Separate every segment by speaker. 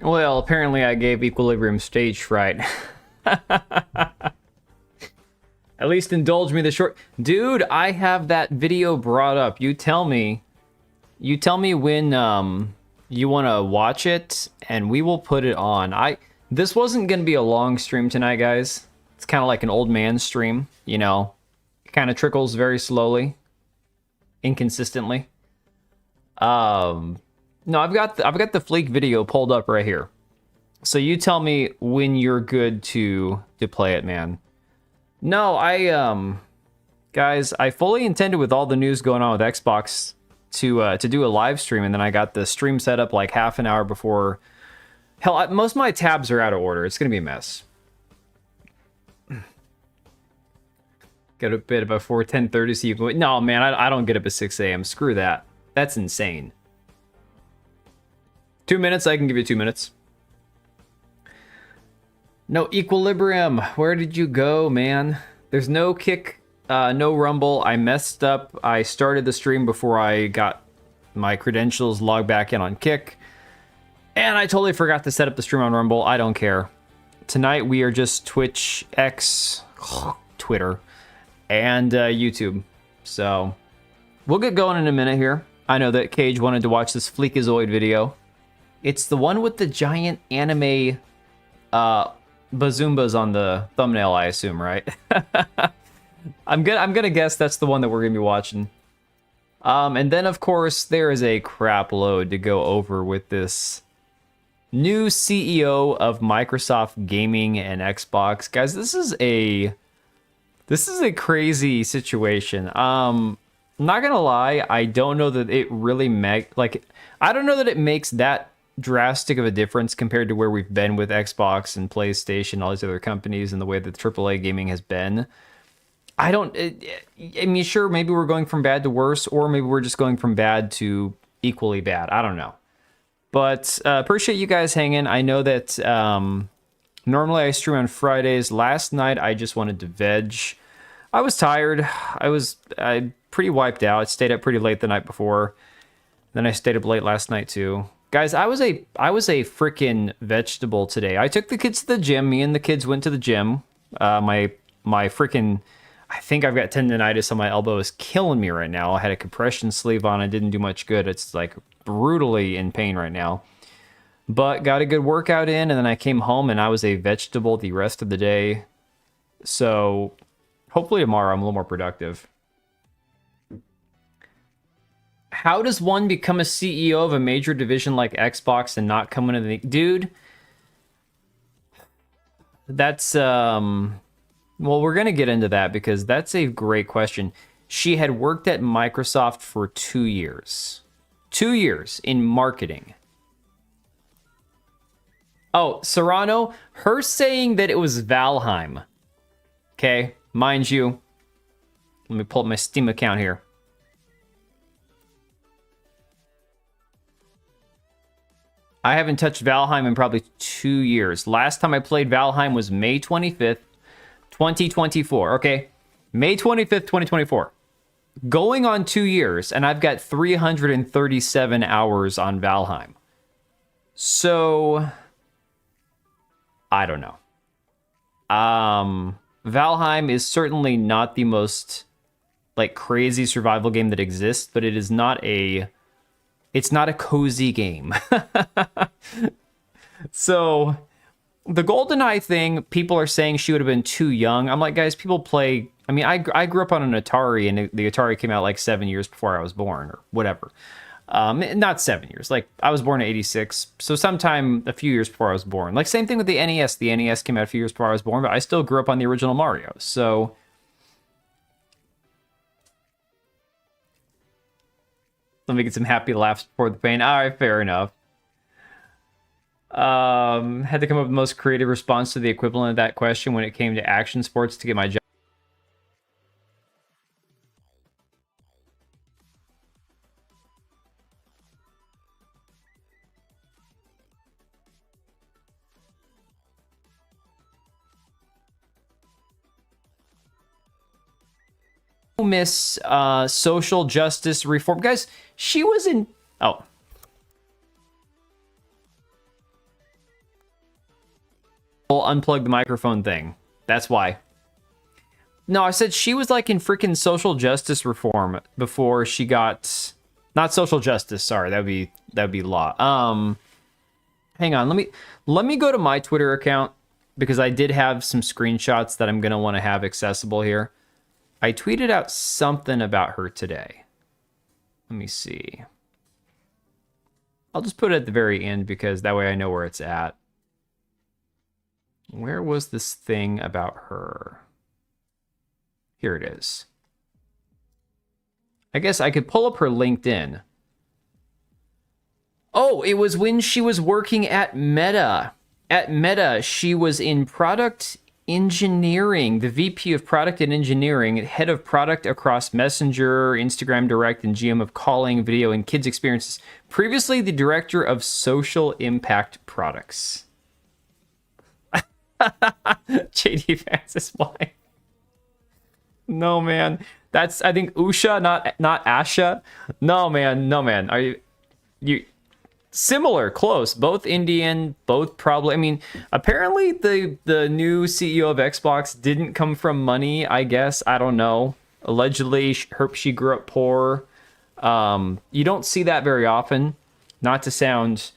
Speaker 1: Well, apparently I gave Equilibrium stage fright. At least indulge me the short... Dude, I have that video brought up. You tell me when you want to watch it, and we will put it on. This wasn't going to be a long stream tonight, guys. It's kind of like an old man stream, you know. It kind of trickles very slowly, inconsistently. No, I've got the Fleek video pulled up right here. So you tell me when you're good to play it, man. No, guys, I fully intended with all the news going on with Xbox to do a live stream, and then I got the stream set up like half an hour before. Hell, most of my tabs are out of order. It's gonna be a mess. Get up bit before 10:30 so you can. No, man, I don't get up at 6 a.m. Screw that. That's insane. 2 minutes. I can give you 2 minutes. No Equilibrium. Where did you go, man? There's no Kick, no Rumble. I messed up. I started the stream before I got my credentials logged back in on Kick. And I totally forgot to set up the stream on Rumble. I don't care. Tonight we are just Twitch, X, Twitter, and YouTube. So we'll get going in a minute here. I know that Cage wanted to watch this Fleekazoid video. It's the one with the giant anime bazoombas on the thumbnail, I assume, right? I'm gonna guess that's the one that we're gonna be watching. And then of course there is a crap load to go over with this new CEO of Microsoft Gaming and Xbox. Guys, this is a crazy situation. I'm not gonna lie, I don't know that it really I don't know that it makes that drastic of a difference compared to where we've been with Xbox and PlayStation, all these other companies, and the way that AAA gaming has been. I mean, sure, maybe we're going from bad to worse, or maybe we're just going from bad to equally bad. I don't know. But appreciate you guys hanging. I know that normally I stream on Fridays. Last night I just wanted to veg. I was tired. I pretty wiped out. I stayed up pretty late the night before. Then I stayed up late last night too. Guys, I was a freaking vegetable today. I took the kids to the gym. Me and the kids went to the gym. My freaking, I think I've got tendonitis on my elbow is killing me right now. I had a compression sleeve on. It didn't do much good. It's like brutally in pain right now. But got a good workout in, and then I came home and I was a vegetable the rest of the day. So hopefully tomorrow I'm a little more productive. How does one become a CEO of a major division like Xbox and not come into the... Dude, that's... Well, we're going to get into that because that's a great question. She had worked at Microsoft for 2 years. 2 years in marketing. Oh, Serrano, her saying that it was Valheim. Okay, mind you. Let me pull up my Steam account here. I haven't touched Valheim in probably 2 years. Last time I played Valheim was May 25th, 2024. Okay, May 25th, 2024. Going on 2 years, and I've got 337 hours on Valheim. So, I don't know. Valheim is certainly not the most, like, crazy survival game that exists, but it is not a... It's not a cozy game. So, the GoldenEye thing, people are saying she would have been too young. I'm like, guys, people play... I mean, I grew up on an Atari, and the Atari came out like 7 years before I was born, or whatever. Not 7 years. Like, I was born in 86, so sometime a few years before I was born. Like, same thing with the NES. The NES came out a few years before I was born, but I still grew up on the original Mario. So... Let me get some happy laughs before the pain. All right, fair enough. Had to come up with the most creative response to the equivalent of that question when it came to action sports to get my job. Miss social justice reform. Guys, she was in... Oh. unplug the microphone thing. That's why. No, I said she was like in freaking social justice reform before she got, not social justice. Sorry, that'd be law. Hang on, let me go to my Twitter account because I did have some screenshots that I'm gonna want to have accessible here. I tweeted out something about her today. Let me see. I'll just put it at the very end because that way I know where it's at. Where was this thing about her? Here it is. I guess I could pull up her LinkedIn. Oh, it was when she was working at Meta. At Meta, she was in product engineering, the VP of product and engineering, head of product across Messenger, Instagram Direct, and GM of calling, video, and kids experiences. Previously, the director of social impact products. JD Francis, why? No, man. That's, I think, Usha, not Asha. No, man. Are you similar, close, both Indian, both probably. I mean, apparently the new CEO of Xbox didn't come from money, I guess. I don't know. Allegedly, she grew up poor. You don't see that very often. Not to sound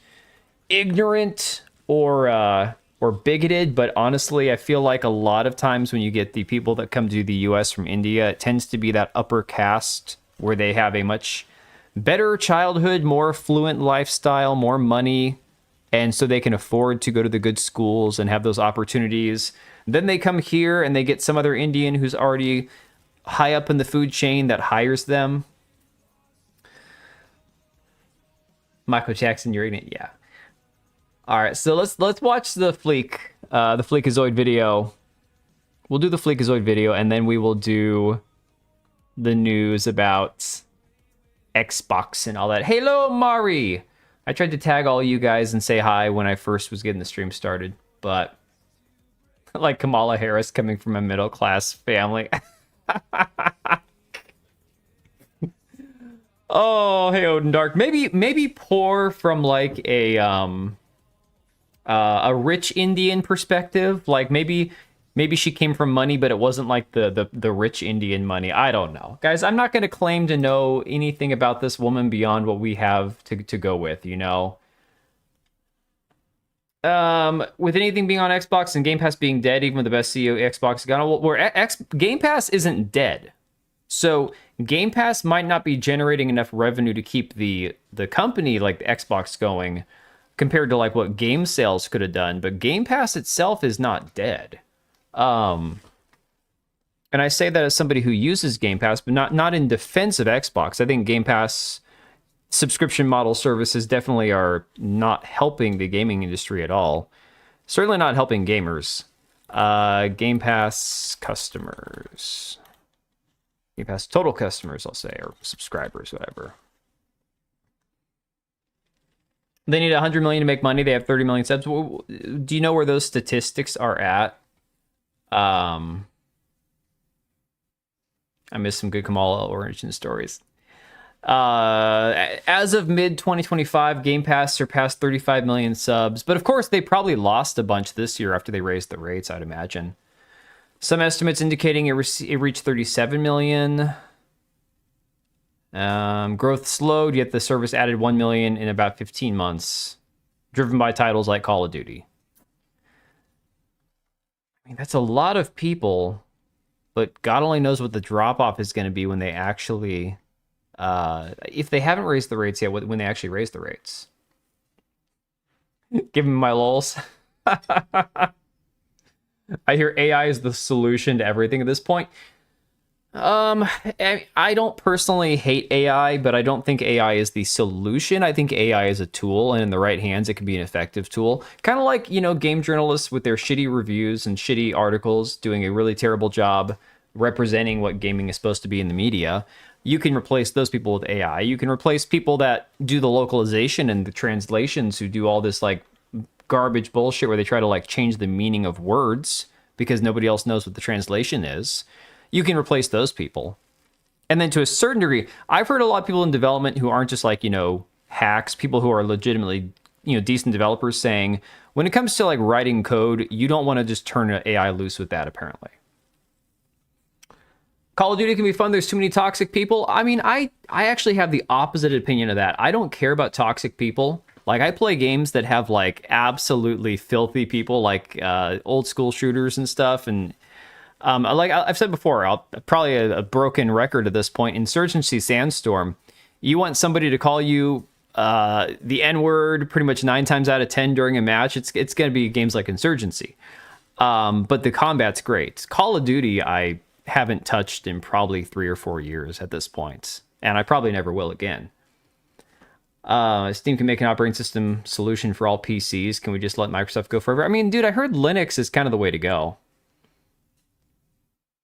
Speaker 1: ignorant or bigoted, but honestly, I feel like a lot of times when you get the people that come to the US from India, it tends to be that upper caste where they have a much better childhood, more affluent lifestyle, more money, and so they can afford to go to the good schools and have those opportunities. Then they come here and they get some other Indian who's already high up in the food chain that hires them. Michael Jackson, you're ignorant, yeah. All right, so let's watch the Fleekazoid video. We'll do the Fleekazoid video, and then we will do the news about Xbox and all that. Hello, Mari! I tried to tag all you guys and say hi when I first was getting the stream started, but like Kamala Harris coming from a middle-class family. Oh, hey, Odin Dark. Maybe poor from like a rich Indian perspective. Like maybe she came from money, but it wasn't like the rich Indian money. I don't know. Guys, I'm not going to claim to know anything about this woman beyond what we have to go with, you know? With anything being on Xbox and Game Pass being dead, even with the best CEO Xbox gone, Game Pass isn't dead. So Game Pass might not be generating enough revenue to keep the company like the Xbox going compared to like what game sales could have done, but Game Pass itself is not dead. And I say that as somebody who uses Game Pass, but not in defense of Xbox. I think Game Pass subscription model services definitely are not helping the gaming industry at all. Certainly not helping gamers. Game Pass customers. Game Pass total customers, I'll say, or subscribers, whatever. They need 100 million to make money. They have 30 million subs. Do you know where those statistics are at? I missed some good Kamala origin stories. As of mid-2025, Game Pass surpassed 35 million subs. But of course, they probably lost a bunch this year after they raised the rates, I'd imagine. Some estimates indicating it reached 37 million. Growth slowed, yet the service added 1 million in about 15 months, driven by titles like Call of Duty. I mean, that's a lot of people, but God only knows what the drop-off is going to be when they actually, if they haven't raised the rates yet, when they actually raise the rates. Give me my lols. I hear AI is the solution to everything at this point. I don't personally hate AI, but I don't think AI is the solution. I think AI is a tool, and in the right hands, it can be an effective tool. Kind of like, you know, game journalists with their shitty reviews and shitty articles doing a really terrible job representing what gaming is supposed to be in the media. You can replace those people with AI. You can replace people that do the localization and the translations who do all this like garbage bullshit where they try to like change the meaning of words because nobody else knows what the translation is. You can replace those people. And then to a certain degree, I've heard a lot of people in development who aren't just like, you know, hacks, people who are legitimately decent developers saying when it comes to like writing code, you don't want to just turn an AI loose with that. Apparently, Call of Duty can be fun. There's too many toxic people. I mean, I actually have the opposite opinion of that. I don't care about toxic people. Like, I play games that have like absolutely filthy people, like old school shooters and stuff. And like I've said before, I'll probably a broken record at this point. Insurgency Sandstorm. You want somebody to call you the N-word pretty much 9 times out of 10 during a match. It's going to be games like Insurgency. But the combat's great. Call of Duty, I haven't touched in probably 3 or 4 years at this point, and I probably never will again. Steam can make an operating system solution for all PCs. Can we just let Microsoft go forever? I mean, dude, I heard Linux is kind of the way to go.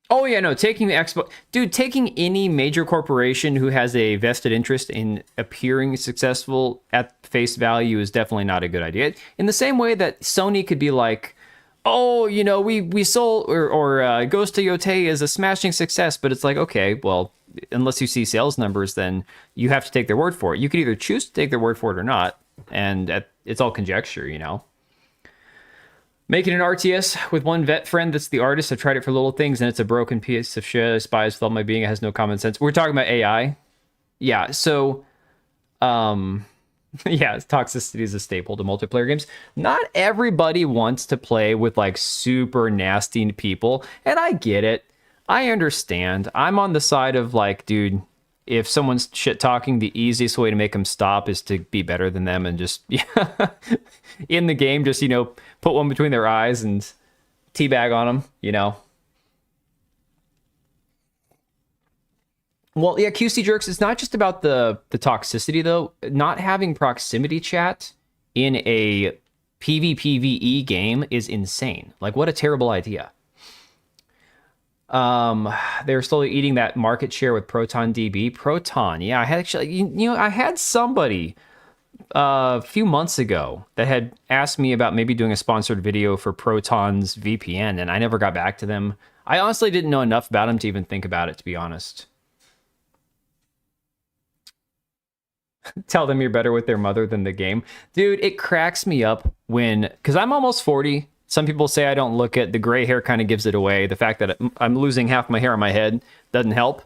Speaker 1: Oh yeah, no, taking the Xbox, dude, taking any major corporation who has a vested interest in appearing successful at face value is definitely not a good idea. In the same way that Sony could be like, oh, we sold, or Ghost of Yotei is a smashing success, but it's like, okay, well, unless you see sales numbers, then you have to take their word for it. You could either choose to take their word for it or not, and it's all conjecture, Making an RTS with one vet friend that's the artist. I tried it for little things, and it's a broken piece of shit. I despise with all my being. It has no common sense. We're talking about AI. Yeah, so... yeah, toxicity is a staple to multiplayer games. Not everybody wants to play with like super nasty people, and I get it. I understand. I'm on the side of like, dude, if someone's shit talking, the easiest way to make them stop is to be better than them and just in the game, just put one between their eyes and teabag on them. Well, yeah, QC Jerks, it's not just about the toxicity, though. Not having proximity chat in a PvPvE game is insane. Like, what a terrible idea. They're slowly eating that market share with Proton DB. Proton, yeah, I had actually, I had somebody a few months ago that had asked me about maybe doing a sponsored video for Proton's VPN, and I never got back to them. I honestly didn't know enough about them to even think about it, to be honest. Tell them you're better with their mother than the game. Dude, it cracks me up because I'm almost 40. Some people say I don't look it. The gray hair kind of gives it away. The fact that I'm losing half my hair on my head doesn't help.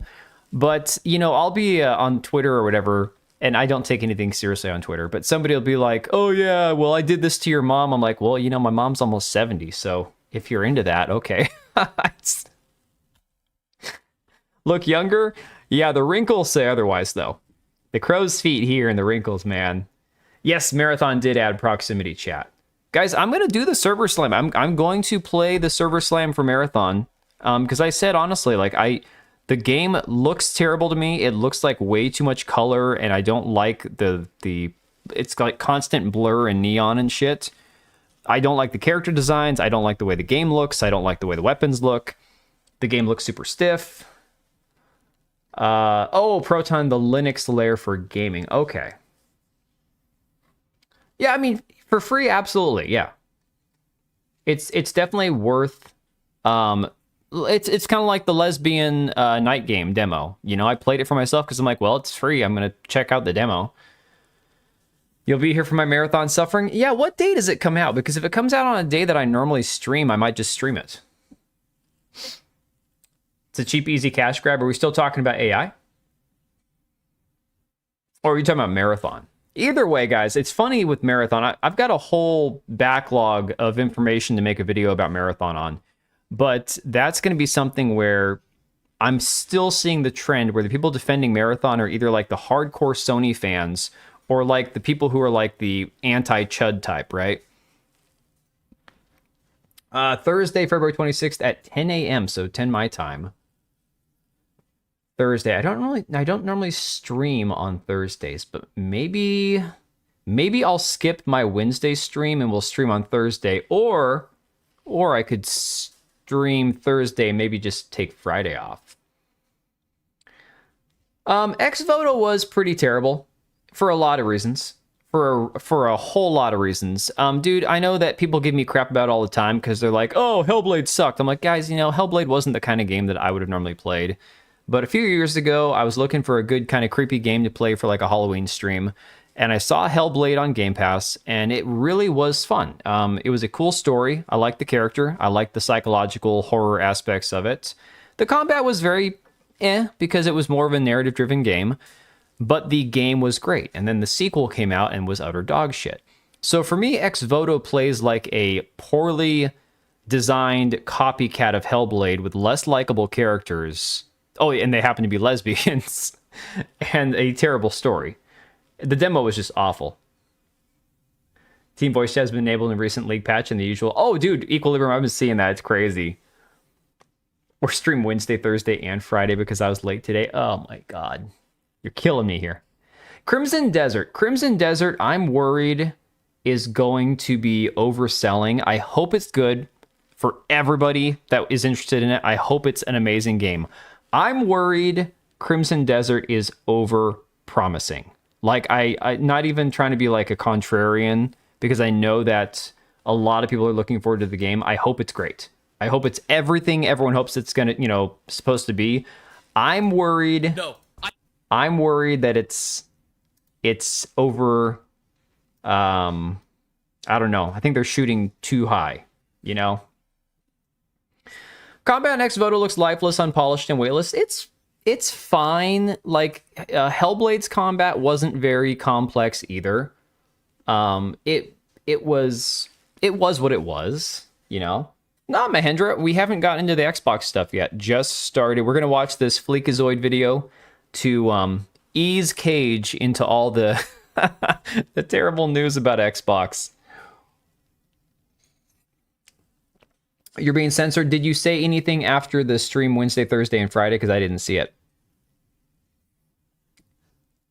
Speaker 1: But, I'll be on Twitter or whatever, and I don't take anything seriously on Twitter. But somebody will be like, oh, yeah, well, I did this to your mom. I'm like, well, my mom's almost 70. So if you're into that, okay. Look younger? Yeah, the wrinkles say otherwise, though. The crow's feet here and the wrinkles, man. Yes, Marathon did add proximity chat. Guys, I'm going to do the server slam. I'm going to play the server slam for Marathon. Because I said, honestly, like, the game looks terrible to me. It looks like way too much color, and I don't like it's like constant blur and neon and shit. I don't like the character designs. I don't like the way the game looks. I don't like the way the weapons look. The game looks super stiff. Proton, the Linux layer for gaming. Okay. Yeah, I mean, for free, absolutely. Yeah. It's definitely worth, it's kind of like the lesbian night game demo. I played it for myself because I'm like, well, it's free. I'm going to check out the demo. You'll be here for my Marathon suffering? Yeah, what day does it come out? Because if it comes out on a day that I normally stream, I might just stream it. It's a cheap, easy cash grab. Are we still talking about AI? Or are we talking about Marathon? Either way, guys, it's funny with Marathon. I've got a whole backlog of information to make a video about Marathon on. But that's going to be something where I'm still seeing the trend where the people defending Marathon are either like the hardcore Sony fans or like the people who are like the anti-Chud type, right? Thursday, February 26th at 10 a.m., so 10 my time. Thursday. I don't normally stream on Thursdays, but maybe I'll skip my Wednesday stream and we'll stream on Thursday, or I could stream Thursday and maybe just take Friday off. Ex-Voto was pretty terrible for a lot of reasons. For a whole lot of reasons. Dude, I know that people give me crap about it all the time because they're like, oh, Hellblade sucked. I'm like, guys, Hellblade wasn't the kind of game that I would have normally played. But a few years ago, I was looking for a good kind of creepy game to play for like a Halloween stream. and I saw Hellblade on Game Pass, and it really was fun. It was a cool story. I liked the character. I liked the psychological horror aspects of it. The combat was very because it was more of a narrative-driven game, but the game was great. And then the sequel came out and was utter dog shit. So for me, Ex Voto plays like a poorly designed copycat of Hellblade with less likable characters. Oh, and they happen to be lesbians, and a terrible story. The demo was just awful. Team voice chat has been enabled in a recent league patch and the usual. Oh, dude, Equilibrium, I've been seeing that. It's crazy. Or stream Wednesday, Thursday, and Friday because I was late today. Oh my god. You're killing me here. Crimson Desert. Crimson Desert, I'm worried, is going to be overselling. I hope it's good for everybody that is interested in it. I hope it's an amazing game. I'm worried Crimson Desert is over promising. Like, I not even trying to be like a contrarian, because I know that a lot of people are looking forward to the game. I hope it's great. I hope it's everything everyone hopes it's gonna, supposed to be. I'm worried. I'm worried that it's over. I don't know. I think they're shooting too high. Combat next Voto looks lifeless, unpolished, and weightless. It's fine. Like, Hellblade's combat wasn't very complex either. It was what it was, No, Mahendra, we haven't gotten into the Xbox stuff yet. Just started. We're gonna watch this Fleekazoid video to ease Cage into all the the terrible news about Xbox. You're being censored. Did you say anything after the stream Wednesday, Thursday, and Friday? Because I didn't see it.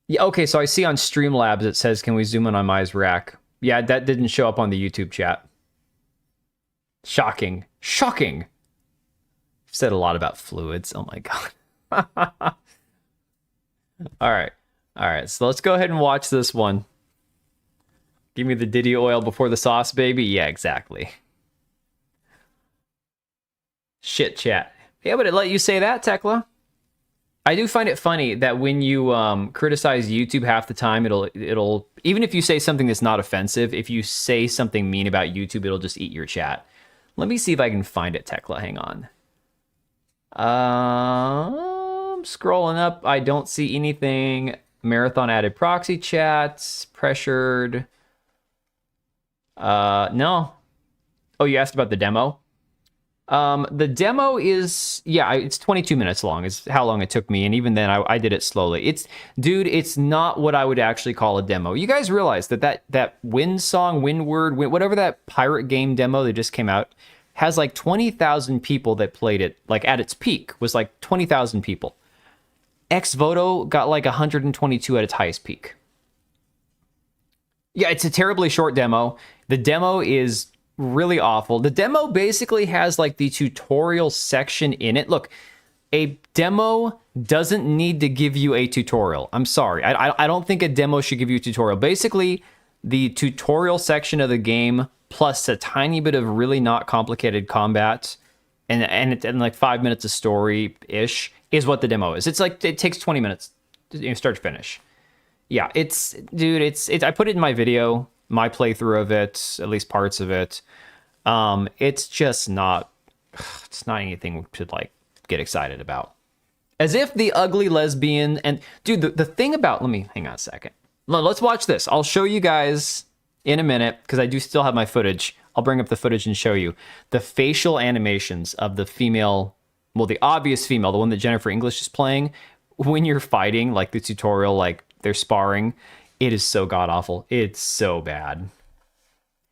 Speaker 1: Yeah, okay, so I see on Streamlabs it says, can we zoom in on Mai's rack? Yeah, that didn't show up on the YouTube chat. Shocking. Shocking! I've said a lot about fluids. Oh my god. Alright, so let's go ahead and watch this one. Give me the Diddy oil before the sauce, baby. Yeah, exactly. Shit chat. Yeah, but it let you say that, Tekla. I do find it funny that when you criticize YouTube half the time, it'll even if you say something that's not offensive, if you say something mean about YouTube, it'll just eat your chat. Let me see if I can find it, Tekla. Hang on. Scrolling up, I don't see anything. Marathon added proxy chats, pressured. No. Oh, you asked about the demo? The demo is, yeah, it's 22 minutes long is how long it took me. And even then I did it slowly. It's not what I would actually call a demo. You guys realize that Windward, whatever that pirate game demo that just came out has like 20,000 people that played it. Like at its peak was like 20,000 people. Ex Voto got like 122 at its highest peak. Yeah, it's a terribly short demo. The demo is really awful. The demo basically has like the tutorial section in it. Look, a demo doesn't need to give you a tutorial. I'm sorry. I don't think a demo should give you a tutorial. Basically, the tutorial section of the game plus a tiny bit of really not complicated combat and like 5 minutes of story-ish is what the demo is. It's like it takes 20 minutes start to finish. Yeah, I put it in my video, my playthrough of it, at least parts of it. It's just not, it's not anything to like get excited about. As if the ugly lesbian and dude, the thing about, hang on a second. Let's watch this. I'll show you guys in a minute because I do still have my footage. I'll bring up the footage and show you the facial animations of the female, well, the obvious female, the one that Jennifer English is playing when you're fighting, like the tutorial, like they're sparring. It is so god awful. It's so bad.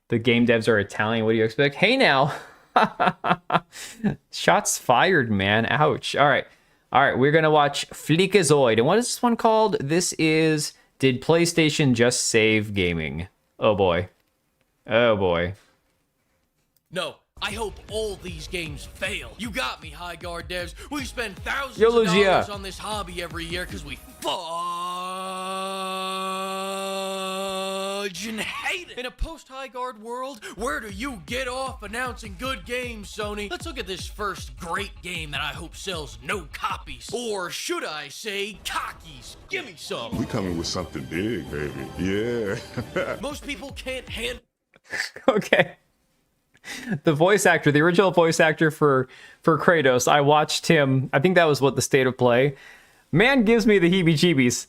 Speaker 1: The game devs are Italian. What do you expect? Hey now. Shots fired, man. Ouch. All right. We're going to watch Fleekazoid. And what is this one called? This is Did PlayStation Just Save Gaming? Oh boy.
Speaker 2: No. I hope all these games fail. You got me, High Guard devs. We spend thousands
Speaker 1: Yo,
Speaker 2: of
Speaker 1: Lucia.
Speaker 2: dollars on this hobby every year because we fudge acknowledge and hate it. In a post-High Guard world, where do you get off announcing good games, Sony? Let's look at this first great game that I hope sells no copies. Or should I say, cockies? Give me some.
Speaker 3: We coming with something big, baby. Yeah.
Speaker 2: Most people can't handle...
Speaker 1: Okay. The voice actor, the original voice actor for Kratos, I watched him. I think that was what the State of Play. Man gives me the heebie-jeebies.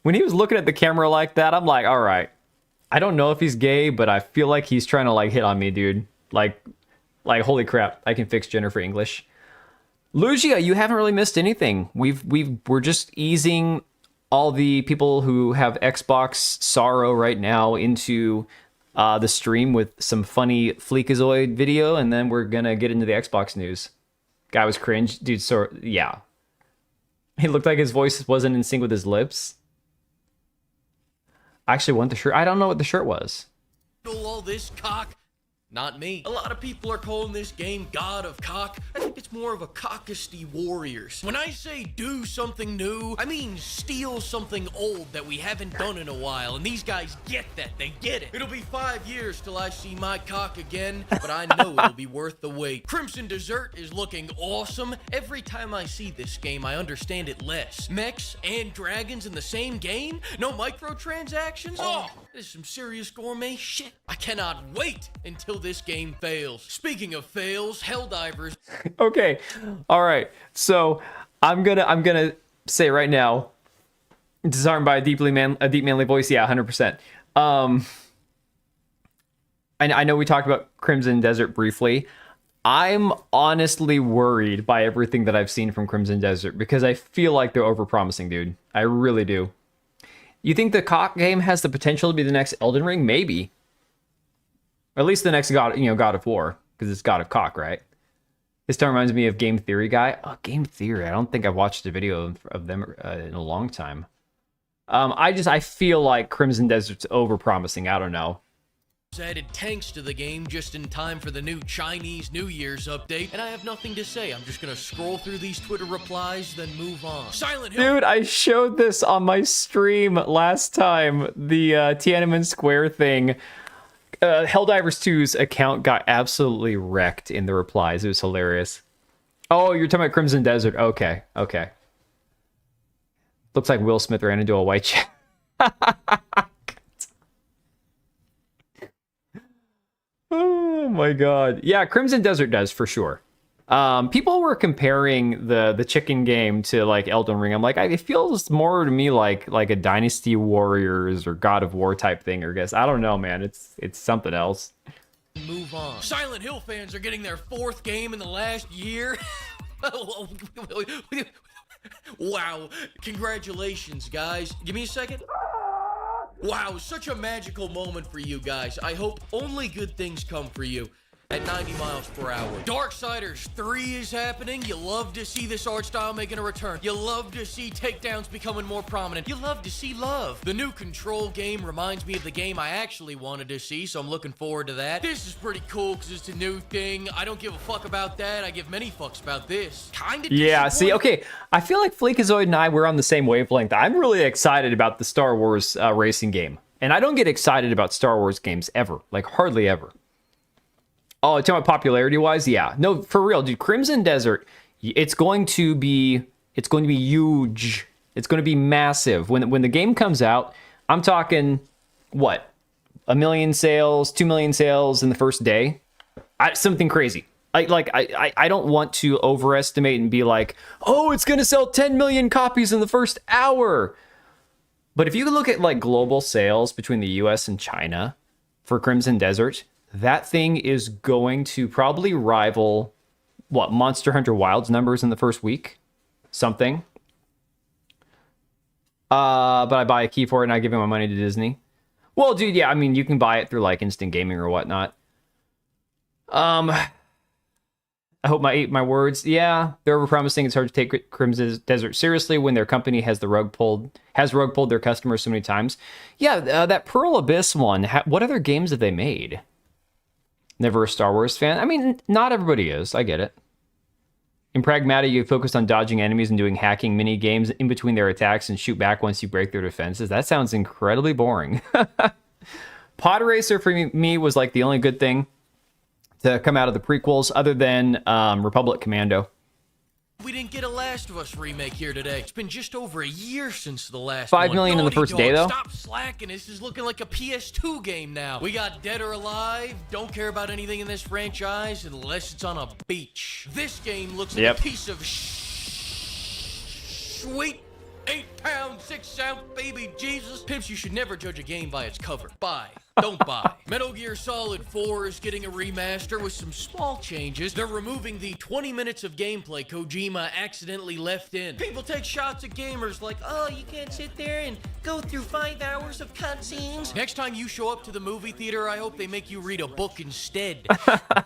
Speaker 1: When he was looking at the camera like that, I'm like, all right. I don't know if he's gay, but I feel like he's trying to like hit on me, dude. Like holy crap, I can fix Jennifer English. Lugia, you haven't really missed anything. We're just easing all the people who have Xbox sorrow right now into the stream with some funny Fleekazoid video, and then we're gonna get into the Xbox news. Guy was cringe, dude. So yeah, he looked like his voice wasn't in sync with his lips. I actually want the shirt. I don't know what the shirt was.
Speaker 2: All this cock? Not me. A lot of people are calling this game God of Cock. I think it's more of a cockisty warriors. When I say do something new, I mean steal something old that we haven't done in a while, and these guys get that. They get it. It'll be 5 years till I see my cock again, but I know it'll be worth the wait. Crimson Desert is looking awesome. Every time I see this game, I understand it less. Mechs and dragons in the same game? No microtransactions? Oh, this is some serious gourmet shit. I cannot wait until this game fails. Speaking of fails, Helldivers.
Speaker 1: Okay, all right. So I'm gonna say right now, disarmed by a deep manly voice. Yeah, 100%. I know we talked about Crimson Desert briefly. I'm honestly worried by everything that I've seen from Crimson Desert because I feel like they're overpromising, dude. I really do. You think the cock game has the potential to be the next Elden Ring? Maybe. Or at least the next God of War, because it's God of Cock, right? This time reminds me of Game Theory guy. Oh, Game Theory. I don't think I've watched a video of them in a long time. I feel like Crimson Desert's overpromising. I don't know.
Speaker 2: Added tanks to the game just in time for the new Chinese New Year's update, and I have nothing to say. I'm just gonna scroll through these Twitter replies, then move on. Silent Hill.
Speaker 1: Dude, I showed this on my stream last time. The Tiananmen Square thing. Helldivers 2's account got absolutely wrecked in the replies. It was hilarious. Oh, you're talking about Crimson Desert. Okay. Looks like Will Smith ran into a white chick. Oh my god. Yeah, Crimson Desert does for sure. People were comparing the chicken game to like Elden Ring. I'm like, it feels more to me like a Dynasty Warriors or God of War type thing, or guess. I don't know, man. It's something else.
Speaker 2: Move on. Silent Hill fans are getting their 4th game in the last year. Wow. Congratulations, guys. Give me a second. Wow, such a magical moment for you guys. I hope only good things come for you. At 90 miles per hour. Darksiders 3 is happening. You love to see this art style making a return. You love to see takedowns becoming more prominent. You love to see love. The new Control game reminds me of the game I actually wanted to see, so I'm looking forward to that. This is pretty cool because it's a new thing. I don't give a fuck about that. I give many fucks about this. Kinda
Speaker 1: Yeah, see, okay. I feel like Fleekazoid and I were on the same wavelength. I'm really excited about the Star Wars racing game. And I don't get excited about Star Wars games ever. Like, hardly ever. Oh, talking about popularity-wise, yeah. No, for real, dude. Crimson Desert, it's going to be huge. It's going to be massive. When the game comes out, I'm talking, what? 1 million sales, 2 million sales in the first day? Something crazy. I don't want to overestimate and be like, oh, it's going to sell 10 million copies in the first hour. But if you look at like global sales between the US and China for Crimson Desert, that thing is going to probably rival, what, Monster Hunter Wilds numbers in the first week? Something. But I buy a key for it and I give my money to Disney. Well, dude, yeah, I mean, you can buy it through, like, Instant Gaming or whatnot. I hope my words. Yeah, they're overpromising. It's hard to take Crimson Desert seriously when their company has rug pulled their customers so many times. Yeah, that Pearl Abyss one, what other games have they made? Never a Star Wars fan? I mean, not everybody is. I get it. In Pragmata, you focus on dodging enemies and doing hacking mini games in between their attacks and shoot back once you break their defenses. That sounds incredibly boring. Pod Racer for me was like the only good thing to come out of the prequels, other than Republic Commando.
Speaker 2: We didn't get a Last of Us remake here today. It's been just over a year since the last
Speaker 1: 5
Speaker 2: one.
Speaker 1: million in the
Speaker 2: Naughty
Speaker 1: first day,
Speaker 2: Dog,
Speaker 1: though.
Speaker 2: Stop slacking. This is looking like a PS2 game now. We got Dead or Alive. Don't care about anything in this franchise unless it's on a beach. This game looks like a piece of sweet 8-pound, 6-ounce baby Jesus. Pimps, you should never judge a game by its cover. Buy. Don't buy. Metal Gear Solid 4 is getting a remaster with some small changes. They're removing the 20 minutes of gameplay Kojima accidentally left in. People take shots at gamers like, oh, you can't sit there and go through 5 hours of cutscenes. Next time you show up to the movie theater, I hope they make you read a book instead.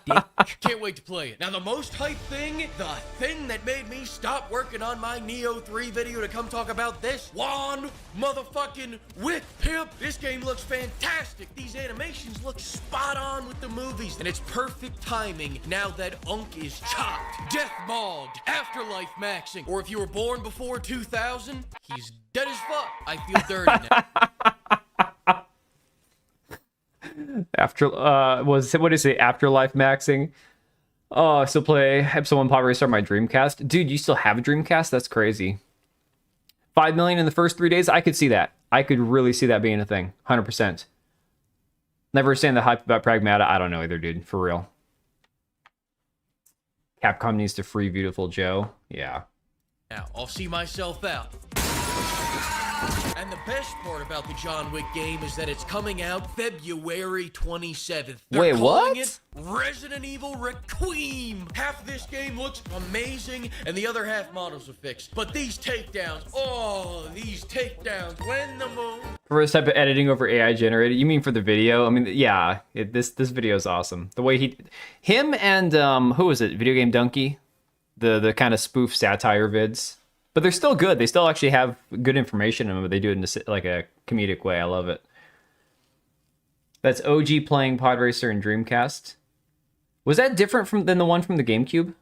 Speaker 2: Dick. Can't wait to play it. Now, the most hype thing, the thing that made me stop working on my Neo 3 video to come talk about this, Juan motherfucking Wick Pimp. This game looks fantastic. These animations look spot on with the movies, and it's perfect timing now that Unk is chopped, death mauled, afterlife maxing, or if you were born before 2000, he's dead as fuck. I feel dirty now.
Speaker 1: What is it? Afterlife maxing. Oh, I still play episode 1 Pod Racer on my Dreamcast. Dude, you still have a Dreamcast? That's crazy. 5 million in the first 3 days? I could see that. I could really see that being a thing. 100%. Never understand the hype about Pragmata. I don't know either, dude. For real. Capcom needs to free Beautiful Joe. Yeah.
Speaker 2: Now, I'll see myself out. And the best part about the John Wick game is that it's coming out February 27th. They're
Speaker 1: Wait,
Speaker 2: calling
Speaker 1: what?
Speaker 2: it Resident Evil Requiem. Half this game looks amazing, and the other half models are fixed. But these takedowns, when the moon...
Speaker 1: For this type of editing over AI generated, you mean for the video? I mean, yeah, this video is awesome. The way him and who was it? Video Game Donkey, the kind of spoof satire vids. But they're still good. They still actually have good information in them, but they do it in like a comedic way. I love it. That's OG playing Pod Racer and Dreamcast. Was that different than the one from the GameCube?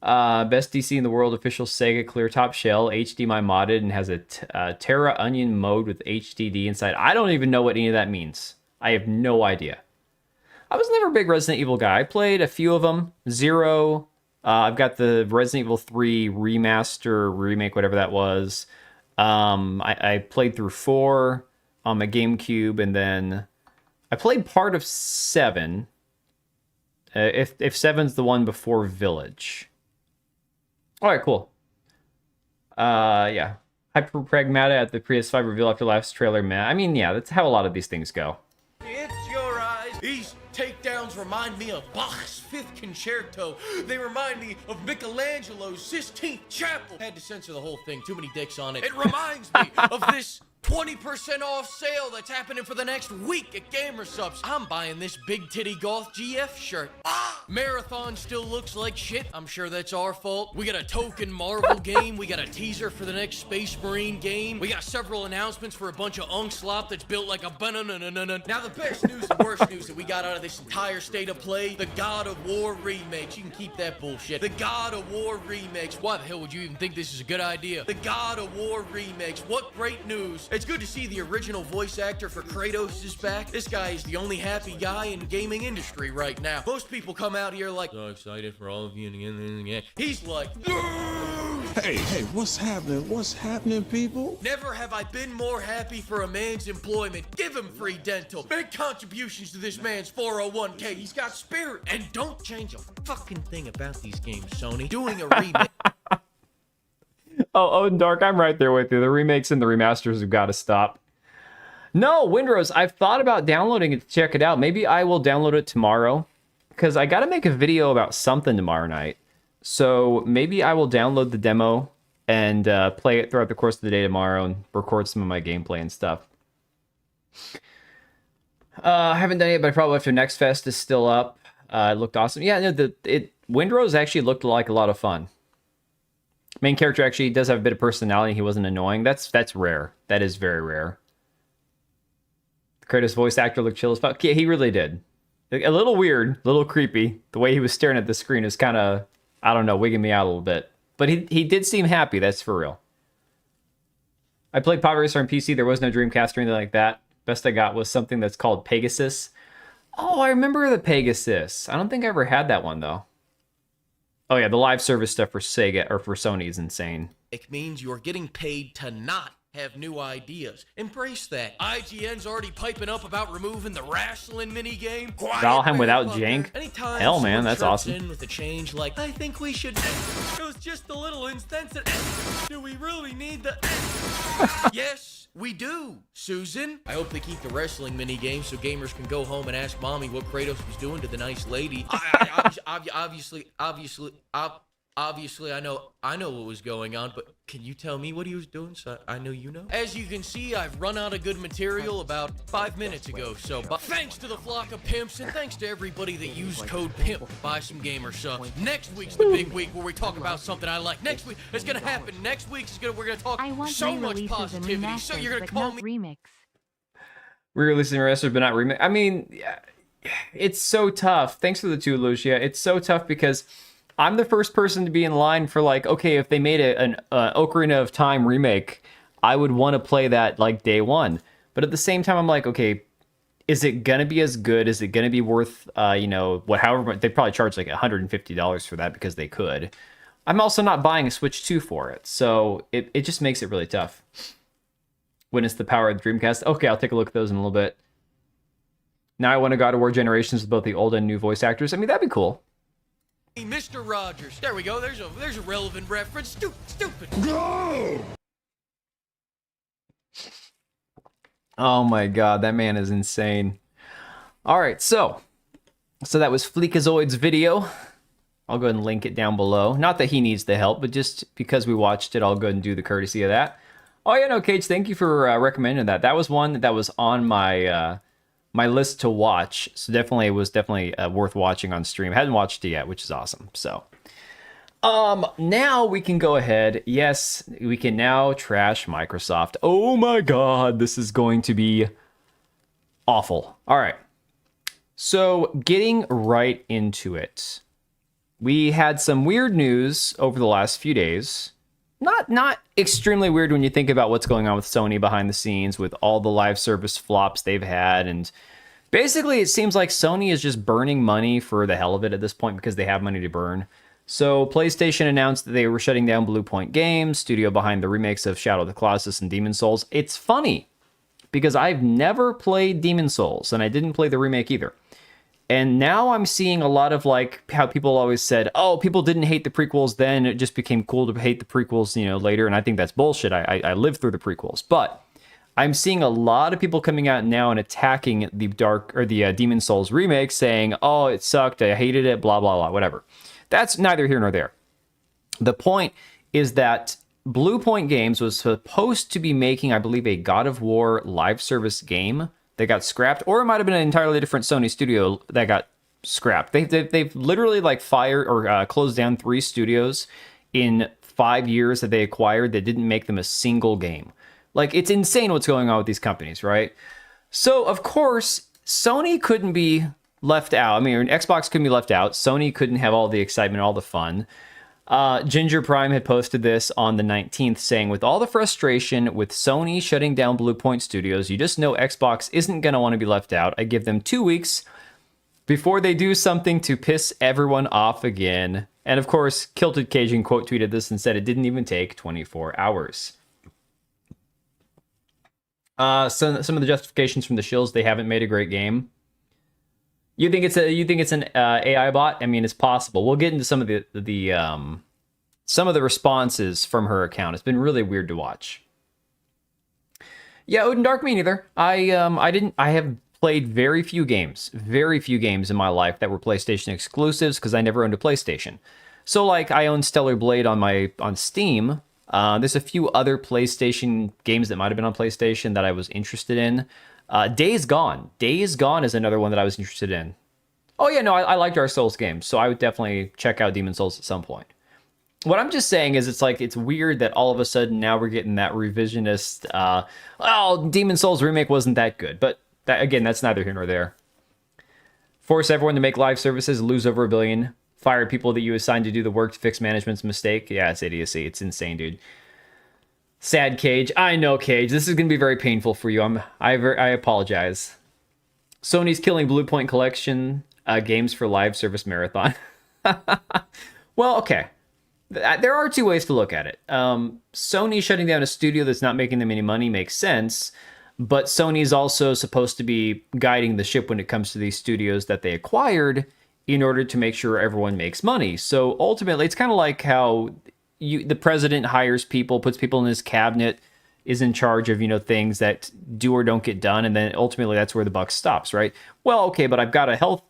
Speaker 1: Best DC in the world, official Sega clear top shell, HDMI modded, and has a Terra Onion mode with HDD inside. I don't even know what any of that means. I have no idea. I was never a big Resident Evil guy. I played a few of them. Zero. I've got the Resident Evil 3 remaster, remake, whatever that was. I played through 4 on my GameCube, and then I played part of 7. If 7's the one before Village. All right, cool. Yeah. Hyper Pragmata at the PS5 reveal after last trailer, man. I mean, yeah, that's how a lot of these things go.
Speaker 2: It's your eyes. These takedowns remind me of Bach's 5th Concerto. They remind me of Michelangelo's Sistine Chapel. Had to censor the whole thing. Too many dicks on it. It reminds me of this 20% off sale that's happening for the next week at GamerSubs. I'm buying this big titty goth GF shirt. Marathon still looks like shit. I'm sure that's our fault. We got a token Marvel game. We got a teaser for the next Space Marine game. We got several announcements for a bunch of slop that's built like a banana. Now the best news and worst news that we got out of this entire state of play, the God of War remakes. You can keep that bullshit. The God of War remakes. Why the hell would you even think this is a good idea? The God of War remakes. What great news. It's good to see the original voice actor for Kratos is back. This guy is the only happy guy in gaming industry right now. Most people come out here like, so excited for all of you and he's like,
Speaker 3: Hey, what's happening? What's happening, people?
Speaker 2: never have I been more happy for a man's employment. Give him free dental. Make contributions to this man's 401k. He's got spirit. And don't change a fucking thing about these games, Sony. Doing a remake.
Speaker 1: Oh, Dark, I'm right there with you. The remakes and the remasters have got to stop. No, Windrose, I've thought about downloading it to check it out. Maybe I will download it tomorrow, because I got to make a video about something tomorrow night. So maybe I will download the demo and play it throughout the course of the day tomorrow and record some of my gameplay and stuff. I haven't done it, but probably after Next Fest is still up. It looked awesome. Yeah, no, Windrose actually looked like a lot of fun. Main character actually does have a bit of personality. He wasn't annoying. That's rare. That is very rare. The Kratos voice actor looked chill as fuck. Yeah, he really did. A little weird, a little creepy. The way he was staring at the screen is kind of, I don't know, wigging me out a little bit. But he did seem happy. That's for real. I played Pod Racer on PC. There was no Dreamcast or anything like that. Best I got was something that's called Pegasus. Oh, I remember the Pegasus. I don't think I ever had that one though. Oh yeah, the live service stuff for Sega or for Sony is insane.
Speaker 2: It means you're getting paid to not have new ideas. Embrace that. IGN's already piping up about removing the wrestling minigame.
Speaker 1: Valheim without jank?
Speaker 2: Anytime
Speaker 1: Hell, man,
Speaker 2: someone
Speaker 1: that's
Speaker 2: chirps
Speaker 1: awesome.
Speaker 2: in with a change like, I think we should. It was just a little insensitive. Do we really need the? Yes, we do, Susan. I hope they keep the wrestling minigame so gamers can go home and ask mommy what Kratos was doing to the nice lady. Obviously, I know what was going on, but can you tell me what he was doing so I know you know? As you can see, I've run out of good material about 5 minutes ago, so thanks to the flock of pimps, and thanks to everybody that used code PIMP to buy some gamer subs. Next week's the big week where we talk about something I like. Next week, it's gonna happen. Next week, we're gonna talk so much positivity, so you're gonna call me...
Speaker 4: Remix.
Speaker 1: Re-releasing wrestlers, but not remix. I mean, yeah, it's so tough. Thanks for the 2, Lucia. It's so tough because I'm the first person to be in line for like, okay, if they made an Ocarina of Time remake, I would want to play that like day one. But at the same time, I'm like, okay, is it gonna be as good? Is it gonna be worth, however they probably charge like $150 for that because they could. I'm also not buying a Switch 2 for it, so it just makes it really tough. Witness the power of the Dreamcast. Okay, I'll take a look at those in a little bit. Now I want to God of War Generations with both the old and new voice actors. I mean, that'd be cool.
Speaker 2: Mr. Rogers. There we go. There's a relevant reference. Stupid.
Speaker 1: Oh my god, that man is insane. All right, so that was Fleekazoid's video. I'll go ahead and link it down below. Not that he needs the help, but just because we watched it, I'll go ahead and do the courtesy of that. Oh yeah, no, Cage, thank you for recommending that. That was one that was on my my list to watch. So it was definitely worth watching on stream. I hadn't watched it yet, which is awesome. So now we can go ahead. Yes, we can now trash Microsoft. Oh my god, this is going to be awful. All right. So getting right into it. We had some weird news over the last few days. Not extremely weird when you think about what's going on with Sony behind the scenes with all the live service flops they've had. And basically, it seems like Sony is just burning money for the hell of it at this point because they have money to burn. So PlayStation announced that they were shutting down Blue Point Games, studio behind the remakes of Shadow of the Colossus and Demon's Souls. It's funny because I've never played Demon's Souls and I didn't play the remake either. And now I'm seeing a lot of like how people always said, oh, people didn't hate the prequels then. It just became cool to hate the prequels, later. And I think that's bullshit. I lived through the prequels. But I'm seeing a lot of people coming out now and attacking the Demon's Souls remake saying, oh, it sucked. I hated it, blah, blah, blah, whatever. That's neither here nor there. The point is that Blue Point Games was supposed to be making, I believe, a God of War live service game that got scrapped, or it might have been an entirely different Sony studio that got scrapped. They've literally like fired or closed down 3 studios in 5 years that they acquired that didn't make them a single game. Like, it's insane what's going on with these companies, right? So, of course, Sony couldn't be left out. I mean, Xbox couldn't be left out. Sony couldn't have all the excitement, all the fun. Ginger Prime had posted this on the 19th saying, with all the frustration with Sony shutting down Blue Point Studios, you just know Xbox isn't going to want to be left out. I give them 2 weeks before they do something to piss everyone off again. And of course, Kilted Cajun quote tweeted this and said it didn't even take 24 hours. Some of the justifications from the shills, they haven't made a great game. You think it's an AI bot? I mean, it's possible. We'll get into some of the responses from her account. It's been really weird to watch. Yeah, Odin Dark, me neither. I have played very few games in my life that were PlayStation exclusives because I never owned a PlayStation. So like I own Stellar Blade on Steam. There's a few other PlayStation games that might have been on PlayStation that I was interested in. Days Gone. Days Gone is another one that I was interested in. Oh yeah, no, I liked our Souls games, so I would definitely check out Demon's Souls at some point. What I'm just saying is it's weird that all of a sudden now we're getting that revisionist, Demon's Souls remake wasn't that good. But that's neither here nor there. Force everyone to make live services, lose over $1 billion. Fire people that you assigned to do the work to fix management's mistake. Yeah, it's idiocy. It's insane, dude. Sad Cage. I know, Cage. This is going to be very painful for you. I apologize. Sony's killing Blue Point Collection games for live service marathon. Well, okay. There are two ways to look at it. Sony shutting down a studio that's not making them any money makes sense, but Sony's also supposed to be guiding the ship when it comes to these studios that they acquired in order to make sure everyone makes money. So ultimately, it's kind of like how the president hires people, puts people in his cabinet, is in charge of, things that do or don't get done, and then ultimately that's where the buck stops, right? Well, okay, but I've got a health,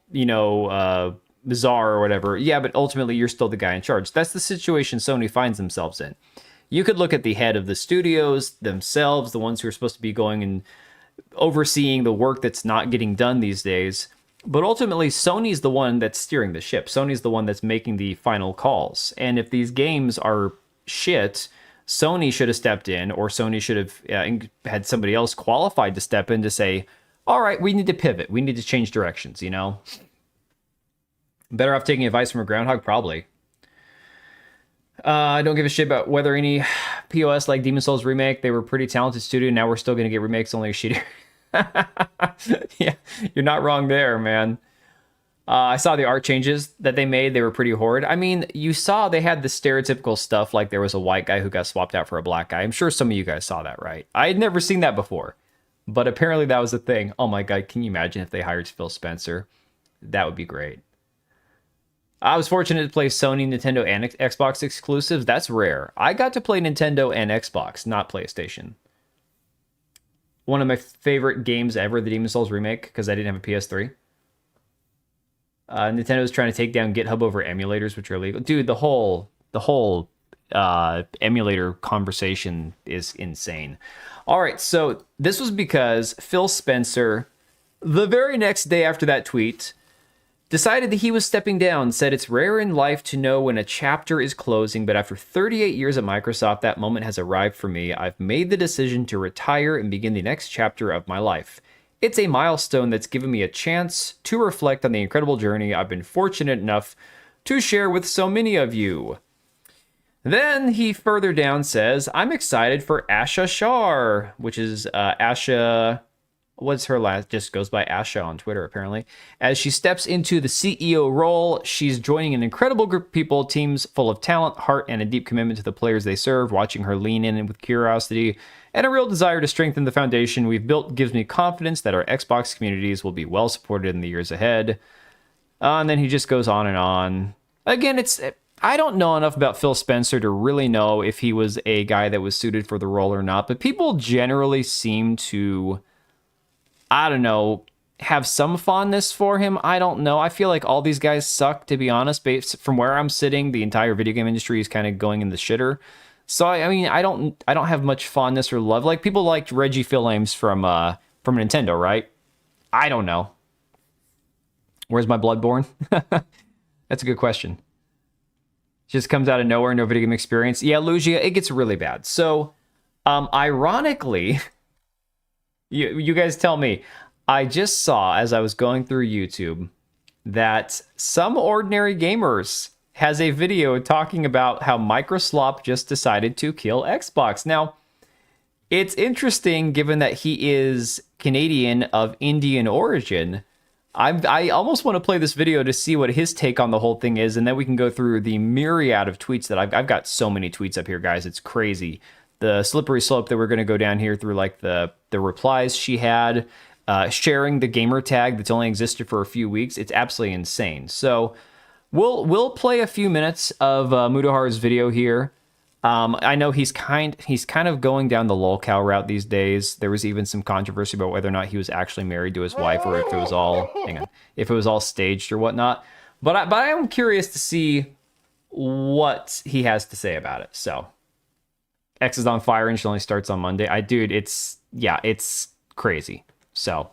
Speaker 1: czar or whatever. Yeah, but ultimately you're still the guy in charge. That's the situation Sony finds themselves in. You could look at the head of the studios themselves, the ones who are supposed to be going and overseeing the work that's not getting done these days. But ultimately, Sony's the one that's steering the ship. Sony's the one that's making the final calls. And if these games are shit, Sony should have stepped in, or Sony should have had somebody else qualified to step in to say, all right, we need to pivot. We need to change directions, Better off taking advice from a groundhog? Probably. I don't give a shit about whether any POS like Demon Souls remake. They were a pretty talented studio. Now we're still going to get remakes, only a shittier. Yeah, you're not wrong there, man. I saw the art changes that they made. They were pretty horrid. I mean, you saw they had the stereotypical stuff, like there was a white guy who got swapped out for a black guy. I'm sure some of you guys saw that, right? I had never seen that before, but apparently that was a thing. Oh my God, can you imagine if they hired Phil Spencer? That would be great. I was fortunate to play Sony, Nintendo, and Xbox exclusives. That's rare. I got to play Nintendo and Xbox, not PlayStation. One of my favorite games ever, the Demon Souls remake, because I didn't have a PS3. Nintendo's trying to take down GitHub over emulators, which are illegal. Dude, the whole emulator conversation is insane. All right, so this was because Phil Spencer, the very next day after that tweet, decided that he was stepping down, said it's rare in life to know when a chapter is closing, but after 38 years at Microsoft, that moment has arrived for me. I've made the decision to retire and begin the next chapter of my life. It's a milestone that's given me a chance to reflect on the incredible journey I've been fortunate enough to share with so many of you. Then he further down says, I'm excited for Asha Shar, which is Asha... What's her last? Just goes by Asha on Twitter, apparently. As she steps into the CEO role, she's joining an incredible group of people, teams full of talent, heart, and a deep commitment to the players they serve. Watching her lean in with curiosity and a real desire to strengthen the foundation we've built gives me confidence that our Xbox communities will be well supported in the years ahead. And then he just goes on and on. Again, I don't know enough about Phil Spencer to really know if he was a guy that was suited for the role or not, but people generally seem to... I don't know, have some fondness for him. I don't know. I feel like all these guys suck, to be honest. Based from where I'm sitting, the entire video game industry is kind of going in the shitter. So I mean, I don't have much fondness or love. Like people liked Reggie Fils-Aimé from Nintendo, right? I don't know. Where's my Bloodborne? That's a good question. Just comes out of nowhere, no video game experience. Yeah, Lugia, it gets really bad. So, ironically. You guys tell me. I just saw, as I was going through YouTube, that Some Ordinary Gamers has a video talking about how Microslop just decided to kill Xbox. Now, it's interesting given that he is Canadian of Indian origin. I almost want to play this video to see what his take on the whole thing is, and then we can go through the myriad of tweets that I've got so many tweets up here, guys. It's crazy. The slippery slope that we're going to go down here through, like the replies she had, sharing the gamer tag that's only existed for a few weeks. It's absolutely insane. So we'll play a few minutes of Mudahar's video here. I know he's kind of going down the lolcow route these days. There was even some controversy about whether or not he was actually married to his wife, or if it was all staged or whatnot. But I am curious to see what he has to say about it. So. X is on fire and she only starts on Monday. Dude, it's crazy. So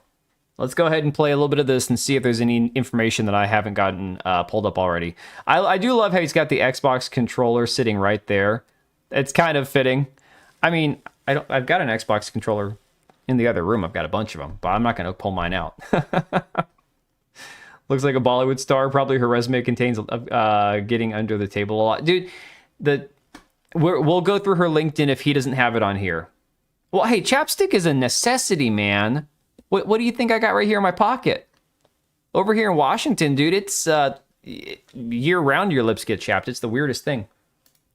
Speaker 1: let's go ahead and play a little bit of this and see if there's any information that I haven't gotten pulled up already. I do love how he's got the Xbox controller sitting right there. It's kind of fitting. I mean, I've got an Xbox controller in the other room. I've got a bunch of them, but I'm not going to pull mine out. Looks like a Bollywood star. Probably her resume contains getting under the table a lot. Dude, We'll go through her LinkedIn if he doesn't have it on here. Well, hey, chapstick is a necessity, man. What do you think I got right here in my pocket? Over here in Washington, dude, it's year-round your lips get chapped. It's the weirdest thing.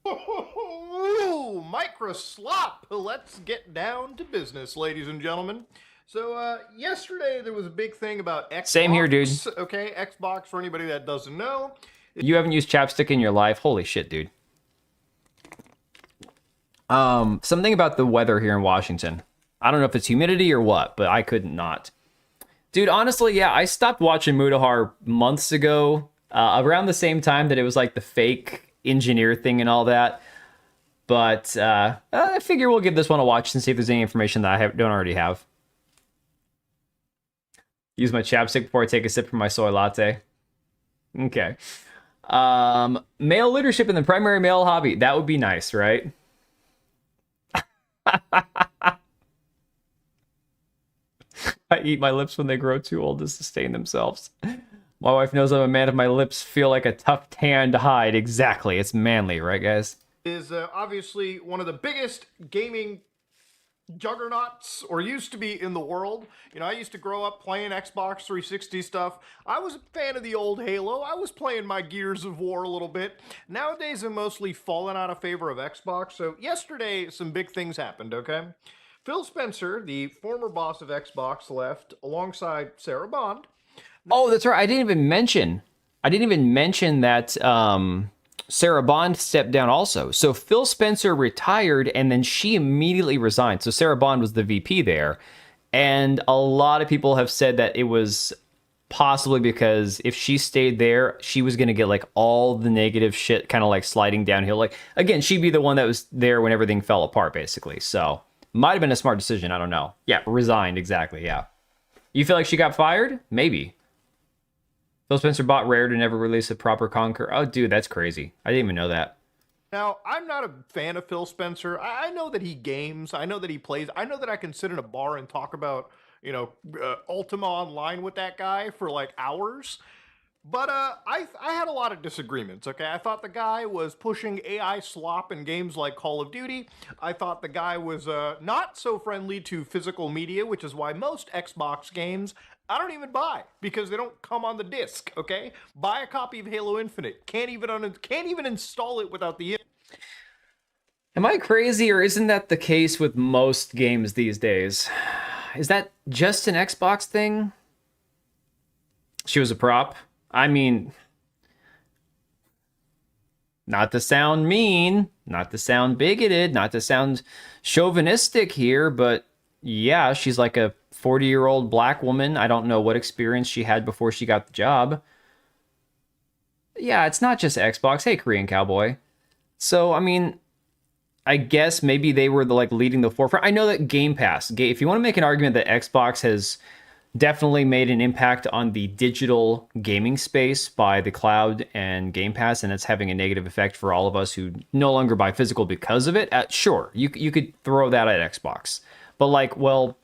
Speaker 4: Ooh, micro slop. Let's get down to business, ladies and gentlemen. So, yesterday there was a big thing about Xbox.
Speaker 1: Same here, dude.
Speaker 4: Okay, Xbox, for anybody that doesn't know.
Speaker 1: You haven't used chapstick in your life? Holy shit, dude. Something about the weather here in Washington. I don't know if it's humidity or what, but I could not. Dude, honestly, yeah, I stopped watching Mutahar months ago, around the same time that it was like the fake engineer thing and all that. But I figure we'll give this one a watch and see if there's any information that I don't already have. Use my chapstick before I take a sip from my soy latte. Okay. Male leadership in the primary male hobby. That would be nice, right? I eat my lips when they grow too old to sustain themselves. My wife knows I'm a man if my lips feel like a tough tanned hide. Exactly. It's manly, right, guys?
Speaker 4: Is obviously one of the biggest gaming juggernauts, or used to be, in the world. You know, I used to grow up playing Xbox 360 stuff. I was a fan of the old Halo. I was playing my Gears of War a little bit. Nowadays, I'm mostly fallen out of favor of Xbox. So yesterday, some big things happened, okay? Phil Spencer, the former boss of Xbox, left alongside Sarah Bond.
Speaker 1: Oh, that's right. I didn't even mention that Sarah Bond stepped down also. So Phil Spencer retired and then she immediately resigned. So Sarah Bond was the VP there. And a lot of people have said that it was possibly because if she stayed there, she was going to get like all the negative shit kind of like sliding downhill. Like, again, she'd be the one that was there when everything fell apart, basically. So might have been a smart decision. I don't know. Yeah, resigned. Exactly. Yeah. You feel like she got fired? Maybe. Phil Spencer bought Rare to never release a proper Conquer. Oh, dude, that's crazy. I didn't even know that.
Speaker 4: Now, I'm not a fan of Phil Spencer. I know that he games. I know that he plays. I know that I can sit in a bar and talk about, you know, Ultima Online with that guy for like hours. But I had a lot of disagreements, okay? I thought the guy was pushing AI slop in games like Call of Duty. I thought the guy was not so friendly to physical media, which is why most Xbox games I don't even buy, because they don't come on the disc, okay? Buy a copy of Halo Infinite. Can't even install it without the...
Speaker 1: Am I crazy, or isn't that the case with most games these days? Is that just an Xbox thing? She was a prop. I mean, not to sound mean, not to sound bigoted, not to sound chauvinistic here, but yeah, she's like a 40-year-old black woman. I don't know what experience she had before she got the job. Yeah, it's not just Xbox. Hey, Korean Cowboy. So, I mean, I guess maybe they were leading the forefront. I know that Game Pass, if you want to make an argument that Xbox has definitely made an impact on the digital gaming space by the cloud and Game Pass, and it's having a negative effect for all of us who no longer buy physical because of it, sure, you could throw that at Xbox. But like, well,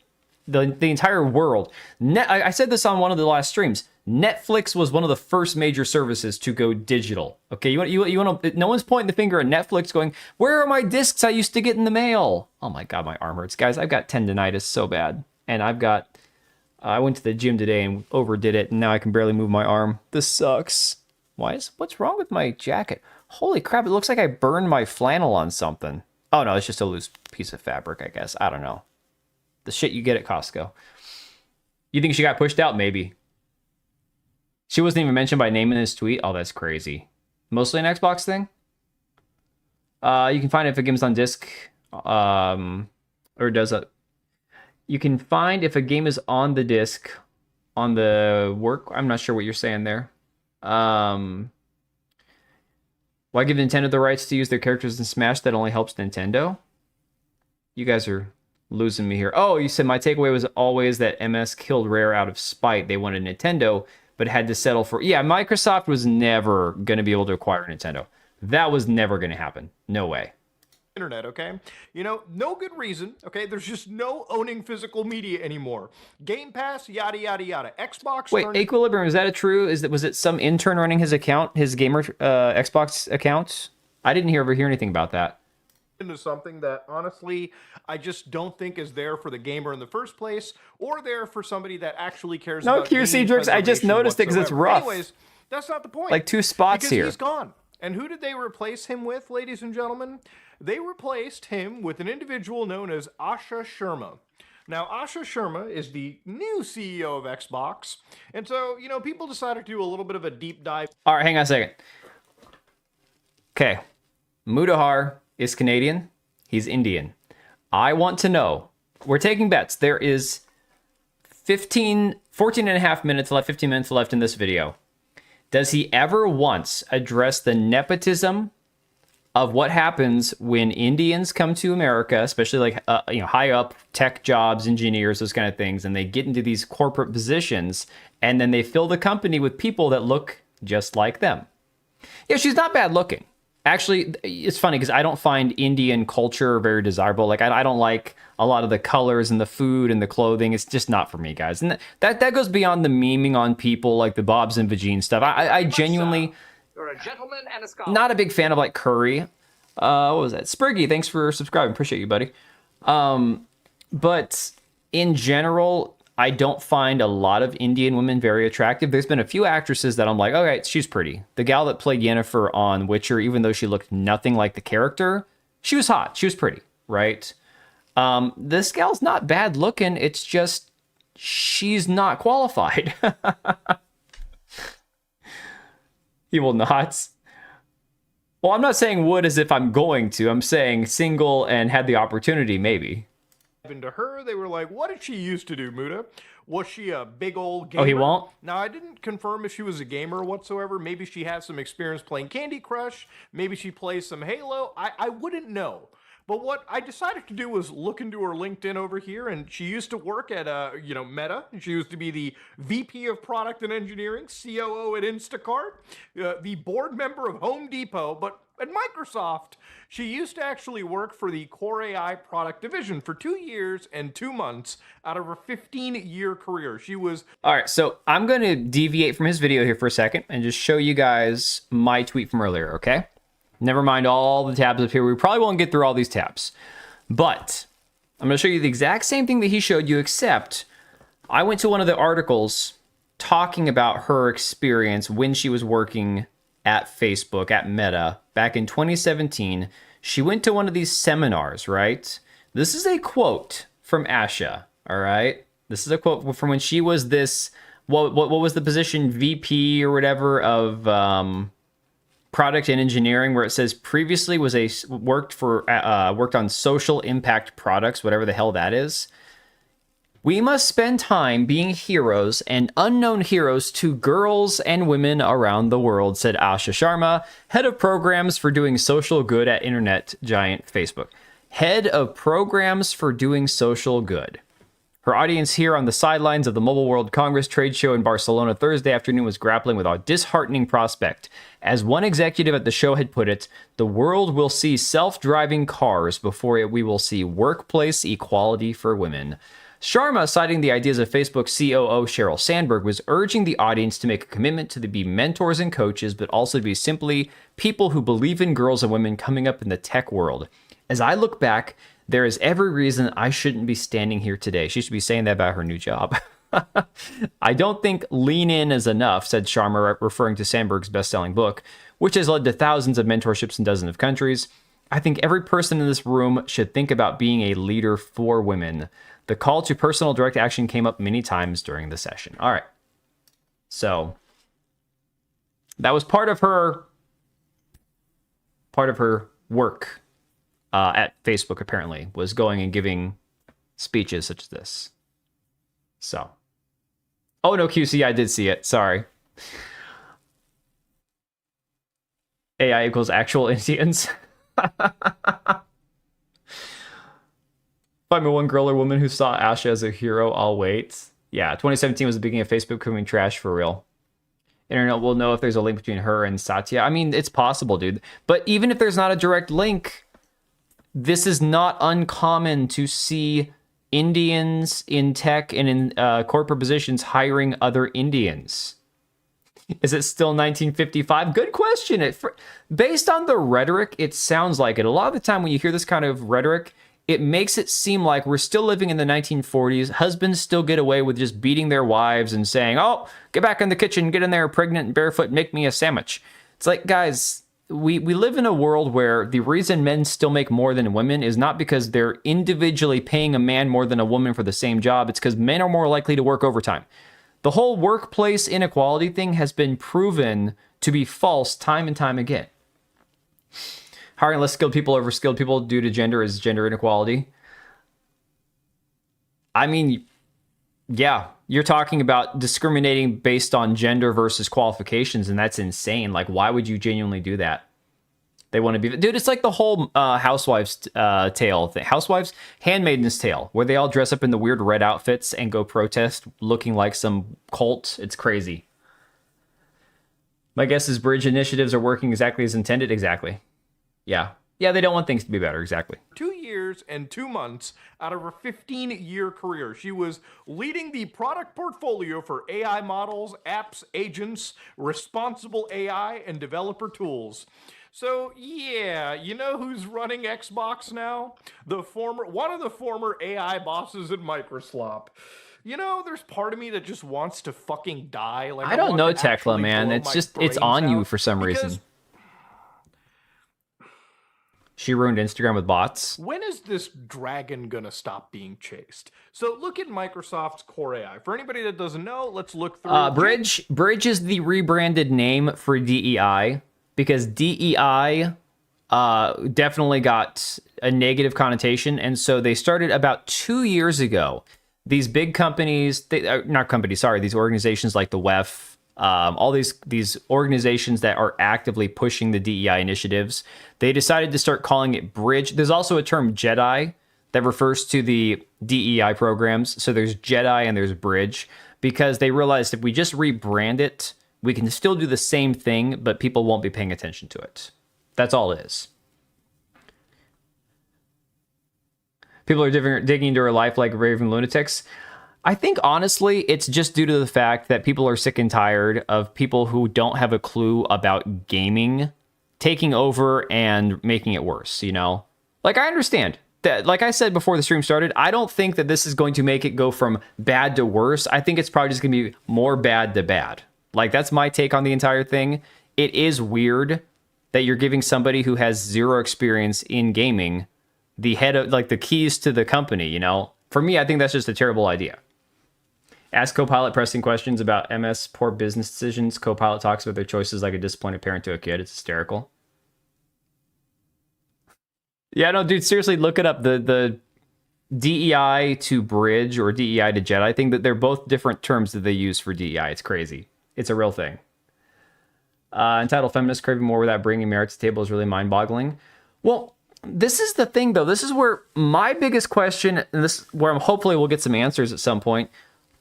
Speaker 1: the entire world, I said this on one of the last streams, Netflix was one of the first major services to go digital. Okay, you want to? No one's pointing the finger at Netflix, going, "Where are my discs I used to get in the mail?" Oh my god, my arm hurts, guys. I've got tendonitis so bad, and I went to the gym today and overdid it, and now I can barely move my arm. This sucks. What's wrong with my jacket? Holy crap! It looks like I burned my flannel on something. Oh no, it's just a loose piece of fabric, I guess. I don't know. The shit you get at Costco. You think she got pushed out? Maybe. She wasn't even mentioned by name in this tweet. Oh, that's crazy. Mostly an Xbox thing? You can find it if a game's on disc. Or does it? You can find if a game is on the disc on the work. I'm not sure what you're saying there. Why give Nintendo the rights to use their characters in Smash? That only helps Nintendo? You guys are losing me here. Oh, you said my takeaway was always that MS killed Rare out of spite. They wanted Nintendo, but had to settle for... Yeah, Microsoft was never going to be able to acquire Nintendo. That was never going to happen. No way.
Speaker 4: Internet, okay? You know, no good reason, okay? There's just no owning physical media anymore. Game Pass, yada, yada, yada. Xbox...
Speaker 1: Wait, Equilibrium, is that true? Was it some intern running his account, his gamer Xbox account? I didn't ever hear anything about that.
Speaker 4: into something that honestly I just don't think is there for the gamer in the first place, or there for somebody that actually cares
Speaker 1: No
Speaker 4: about
Speaker 1: QC
Speaker 4: game
Speaker 1: Drix, I just
Speaker 4: preservation
Speaker 1: noticed it because it's
Speaker 4: whatsoever.
Speaker 1: rough.
Speaker 4: Anyways, that's not the point.
Speaker 1: Like 2 spots
Speaker 4: because
Speaker 1: here.
Speaker 4: he's gone. And who did they replace him with, ladies and gentlemen? They replaced him with an individual known as Asha Sharma. Now, Asha Sharma is the new CEO of Xbox. And so, you know, people decided to do a little bit of a deep dive.
Speaker 1: All right, hang on a second. Okay. Mudahar is Canadian. He's Indian. I want to know. We're taking bets. There is 14 and a half minutes left, 15 minutes left in this video. Does he ever once address the nepotism of what happens when Indians come to America, especially like high up tech jobs, engineers, those kind of things, and they get into these corporate positions, and then they fill the company with people that look just like them? Yeah, she's not bad looking. Actually, it's funny because I don't find Indian culture very desirable. Like, I don't like a lot of the colors and the food and the clothing. It's just not for me, guys. And that goes beyond the memeing on people, like the Bobs and Vagine stuff. I genuinely...
Speaker 5: You're a gentleman and a scholar.
Speaker 1: Not a big fan of like curry. What was that? Spriggy, thanks for subscribing. Appreciate you, buddy. But in general, I don't find a lot of Indian women very attractive. There's been a few actresses that I'm like, okay, she's pretty. The gal that played Yennefer on Witcher, even though she looked nothing like the character, she was hot. She was pretty, right? This gal's not bad looking. It's just she's not qualified. He will not. Well, I'm not saying would as if I'm going to. I'm saying single and had the opportunity, maybe.
Speaker 4: Into her, they were like, what did she used to do, Muda? Was she a big old gamer?
Speaker 1: Oh, he won't?
Speaker 4: Now, I didn't confirm if she was a gamer whatsoever. Maybe she has some experience playing Candy Crush. Maybe she plays some Halo. I wouldn't know. But what I decided to do was look into her LinkedIn over here, and she used to work at, Meta. She used to be the VP of Product and Engineering, COO at Instacart, the board member of Home Depot, but at Microsoft, she used to actually work for the Core AI product division for 2 years and 2 months out of her 15-year career. She was...
Speaker 1: All right, so I'm going to deviate from his video here for a second and just show you guys my tweet from earlier, okay? Never mind all the tabs up here. We probably won't get through all these tabs. But I'm going to show you the exact same thing that he showed you, except I went to one of the articles talking about her experience when she was working at Facebook, at Meta, back in 2017. She went to one of these seminars, right? This is a quote from Asha, all right? This is a quote from when she was this, what was the position, VP or whatever of... product and engineering, where it says previously worked on social impact products, whatever the hell that is. We must spend time being heroes and unknown heroes to girls and women around the world, said Asha Sharma, head of programs for doing social good at internet giant Facebook. Head of programs for doing social good. Her audience here on the sidelines of the Mobile World Congress trade show in Barcelona Thursday afternoon was grappling with a disheartening prospect. As one executive at the show had put it, the world will see self-driving cars before we will see workplace equality for women. Sharma, citing the ideas of Facebook COO Sheryl Sandberg, was urging the audience to make a commitment to be mentors and coaches, but also to be simply people who believe in girls and women coming up in the tech world. As I look back, there is every reason I shouldn't be standing here today. She should be saying that about her new job. I don't think lean in is enough, said Sharma, referring to Sandberg's best-selling book, which has led to thousands of mentorships in dozens of countries. I think every person in this room should think about being a leader for women. The call to personal direct action came up many times during the session. All right. So that was part of her work at Facebook, apparently, was going and giving speeches such as this. So. Oh, no, QC, I did see it. Sorry. AI equals actual Indians. Find me one girl or woman who saw Asha as a hero, I'll wait. Yeah, 2017 was the beginning of Facebook becoming trash for real. Internet will know if there's a link between her and Satya. I mean, it's possible, dude. But even if there's not a direct link, this is not uncommon to see Indians in tech and in corporate positions hiring other Indians. Is it still 1955? Good question. Based on the rhetoric, it sounds like it. A lot of the time when you hear this kind of rhetoric, it makes it seem like we're still living in the 1940s. Husbands still get away with just beating their wives and saying, oh, get back in the kitchen, get in there pregnant and barefoot, make me a sandwich. It's like, guys, we live in a world where the reason men still make more than women is not because they're individually paying a man more than a woman for the same job. It's because men are more likely to work overtime. The whole workplace inequality thing has been proven to be false time and time again. Hiring less skilled people over skilled people due to gender is gender inequality. I mean, yeah, you're talking about discriminating based on gender versus qualifications, and that's insane. Like, why would you genuinely do that? They want to be... Dude, it's like the whole Housewives tale thing. Housewives, Handmaiden's Tale, where they all dress up in the weird red outfits and go protest looking like some cult. It's crazy. My guess is bridge initiatives are working exactly as intended. Exactly. Yeah. Yeah, they don't want things to be better. Exactly.
Speaker 4: 2 years and 2 months out of her 15-year career, she was leading the product portfolio for AI models, apps, agents, responsible AI, and developer tools. So, yeah, you know who's running Xbox now? One of the former AI bosses at Microsoft. You know, there's part of me that just wants to fucking die. Like,
Speaker 1: I don't know,
Speaker 4: want to
Speaker 1: Tekla,
Speaker 4: actually
Speaker 1: man.
Speaker 4: blow
Speaker 1: It's
Speaker 4: my
Speaker 1: just, it's
Speaker 4: brains
Speaker 1: on you
Speaker 4: out
Speaker 1: for some
Speaker 4: because
Speaker 1: reason. She ruined Instagram with bots.
Speaker 4: when is this dragon gonna stop being chased? So look at Microsoft's Core AI. For anybody that doesn't know, let's look through.
Speaker 1: Bridge is the rebranded name for DEI because DEI definitely got a negative connotation, and so they started about 2 years ago. These big companies, these organizations like the WEF, all these organizations that are actively pushing the DEI initiatives, they decided to start calling it Bridge. There's also a term Jedi that refers to the DEI programs. So there's Jedi and there's Bridge, because they realized if we just rebrand it, we can still do the same thing, but people won't be paying attention to it. That's all it is. People are digging into her life like raving lunatics. I think, honestly, it's just due to the fact that people are sick and tired of people who don't have a clue about gaming taking over and making it worse, you know? Like, I understand that, like I said before the stream started, I don't think that this is going to make it go from bad to worse. I think it's probably just going to be more bad to bad. Like, that's my take on the entire thing. It is weird that you're giving somebody who has zero experience in gaming the head of, like, the keys to the company, you know? For me, I think that's just a terrible idea. Ask Copilot pressing questions about MS poor business decisions. Copilot talks about their choices like a disappointed parent to a kid. It's hysterical. Yeah, no, dude, seriously, look it up. The DEI to Bridge or DEI to Jedi, I think that they're both different terms that they use for DEI. It's crazy. It's a real thing. Entitled Feminists craving more without bringing merit to the table is really mind-boggling. Well, this is the thing, though. This is where my biggest question, and this where hopefully we'll get some answers at some point.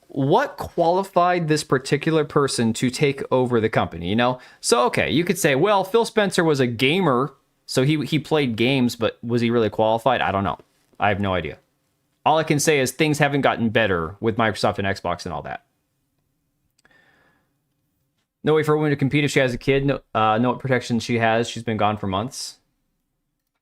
Speaker 1: What qualified this particular person to take over the company, you know? So, okay, you could say, well, Phil Spencer was a gamer, so he played games, but was he really qualified? I don't know. I have no idea. All I can say is things haven't gotten better with Microsoft and Xbox and all that. No way for a woman to compete if she has a kid. No, know what protection she has. She's been gone for months.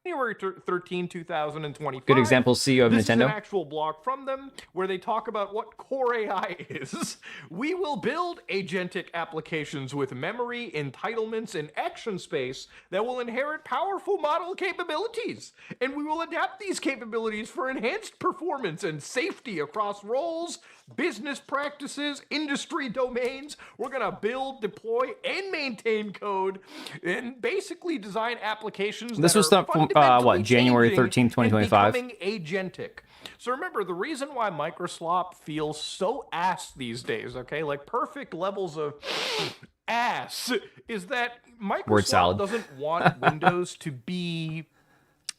Speaker 4: January 13, 2025.
Speaker 1: Good example, CEO of
Speaker 4: This
Speaker 1: Nintendo.
Speaker 4: is an actual blog from them where they talk about what Core AI is. We will build agentic applications with memory, entitlements, and action space that will inherit powerful model capabilities. And we will adapt these capabilities for enhanced performance and safety across roles, business practices, industry domains. We're going to build, deploy, and maintain code and basically design applications
Speaker 1: This
Speaker 4: that
Speaker 1: was
Speaker 4: are
Speaker 1: from,
Speaker 4: fundamentally
Speaker 1: January
Speaker 4: changing
Speaker 1: 13th, 2025?
Speaker 4: and becoming agentic. So remember, the reason why Microsoft feels so ass these days, okay, like perfect levels of ass, is that Microsoft doesn't want Windows to be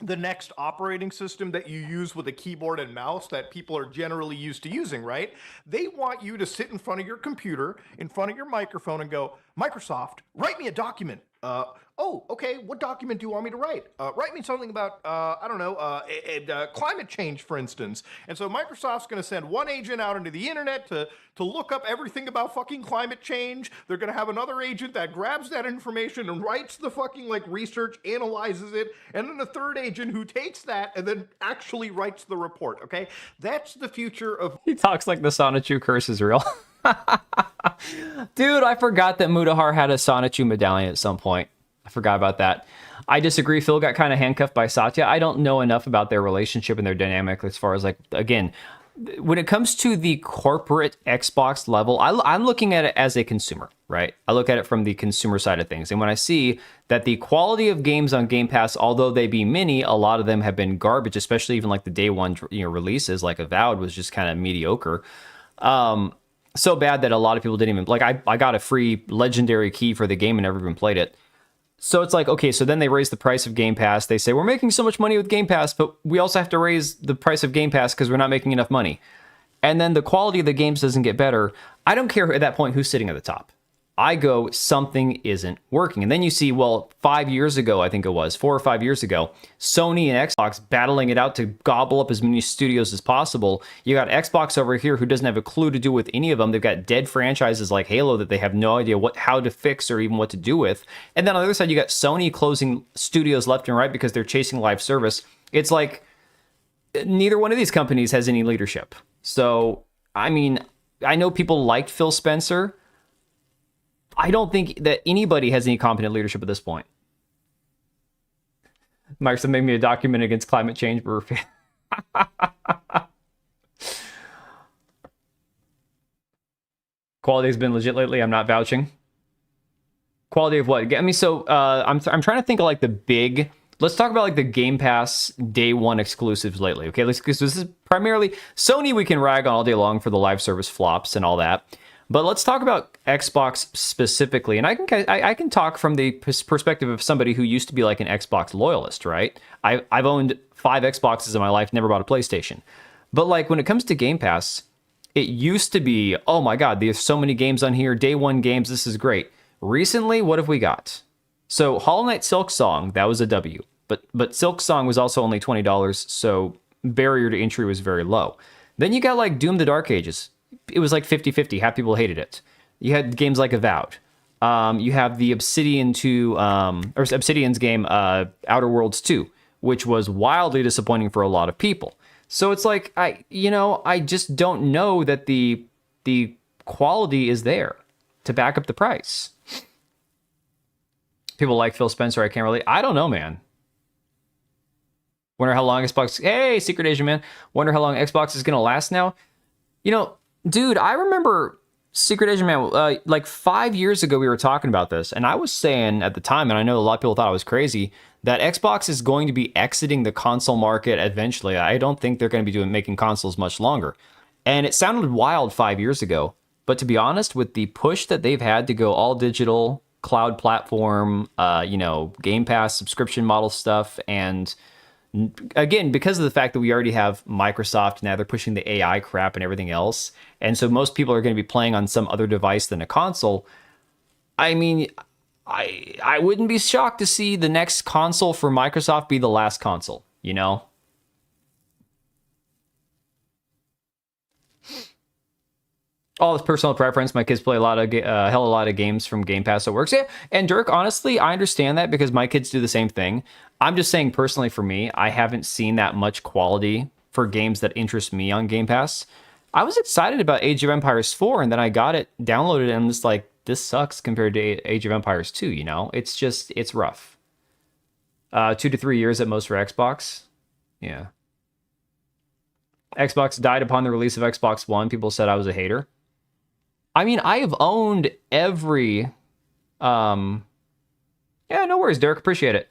Speaker 4: the next operating system that you use with a keyboard and mouse that people are generally used to using, right? They want you to sit in front of your computer, in front of your microphone and go, Microsoft, write me a document. Oh, okay, what document do you want me to write? Write me something about, I don't know, climate change, for instance. And so Microsoft's going to send one agent out into the internet to look up everything about fucking climate change. They're going to have another agent that grabs that information and writes the fucking, like, research, analyzes it, and then a third agent who takes that and then actually writes the report, okay? That's the future of...
Speaker 1: He talks like the Sonichu curse is real. Dude, I forgot that Mudahar had a Sonichu medallion at some point. I forgot about that. I disagree. Phil got kind of handcuffed by Satya. I don't know enough about their relationship and their dynamic as far as, like, again, when it comes to the corporate Xbox level, I'm looking at it as a consumer, right? I look at it from the consumer side of things. And when I see that the quality of games on Game Pass, although they be many, a lot of them have been garbage, especially even like the day one, releases, like Avowed was just kind of mediocre. So bad that a lot of people didn't even, like, I got a free legendary key for the game and never even played it. So it's like, okay, so then they raise the price of Game Pass. They say, we're making so much money with Game Pass, but we also have to raise the price of Game Pass because we're not making enough money. And then the quality of the games doesn't get better. I don't care at that point who's sitting at the top. I go, something isn't working. And then you see, well, 5 years ago, I think it was, 4 or 5 years ago, Sony and Xbox battling it out to gobble up as many studios as possible. You got Xbox over here who doesn't have a clue to do with any of them. They've got dead franchises like Halo that they have no idea how to fix or even what to do with. And then on the other side, you got Sony closing studios left and right because they're chasing live service. It's like neither one of these companies has any leadership. So, I mean, I know people liked Phil Spencer. I don't think that anybody has any competent leadership at this point. Microsoft made me a document against climate change. Quality has been legit lately. I'm not vouching. Quality of what? I mean, so I'm trying to think of like the big. Let's talk about like the Game Pass day one exclusives lately. Okay, because this is primarily Sony. We can rag on all day long for the live service flops and all that. But let's talk about Xbox specifically, and I can talk from the perspective of somebody who used to be like an Xbox loyalist, right? I've owned 5 Xboxes in my life, never bought a PlayStation. But like when it comes to Game Pass, it used to be, oh my God, there's so many games on here, day one games, this is great. Recently, what have we got? So Hollow Knight Silksong, that was a W, but Silksong was also only $20, so barrier to entry was very low. Then you got like Doom: The Dark Ages. It was like 50-50. Half people hated it. You had games like Avowed. You have the Obsidian's game, Outer Worlds 2, which was wildly disappointing for a lot of people. So it's like, I just don't know that the quality is there to back up the price. People like Phil Spencer, I don't know, man. Wonder how long Xbox, hey, Secret Asian man. Wonder how long Xbox is going to last now. Dude, I remember Secret Asian Man, like 5 years ago, we were talking about this, and I was saying at the time, and I know a lot of people thought I was crazy, that Xbox is going to be exiting the console market eventually. I don't think they're going to be making consoles much longer. And it sounded wild 5 years ago, but to be honest, with the push that they've had to go all digital, cloud platform, Game Pass subscription model stuff, and again, because of the fact that we already have Microsoft, now they're pushing the AI crap and everything else. And so most people are going to be playing on some other device than a console. I mean, I wouldn't be shocked to see the next console for Microsoft be the last console, All this personal preference. My kids play a lot of games from Game Pass, so it works. Yeah, and Dirk, honestly, I understand that because my kids do the same thing. I'm just saying personally for me, I haven't seen that much quality for games that interest me on Game Pass. I was excited about Age of Empires 4, and then I got it, downloaded it, and I'm just like, this sucks compared to Age of Empires 2, It's rough. 2 to 3 years at most for Xbox. Yeah. Xbox died upon the release of Xbox One. People said I was a hater. I mean, I have owned every... Yeah, no worries, Derek. Appreciate it.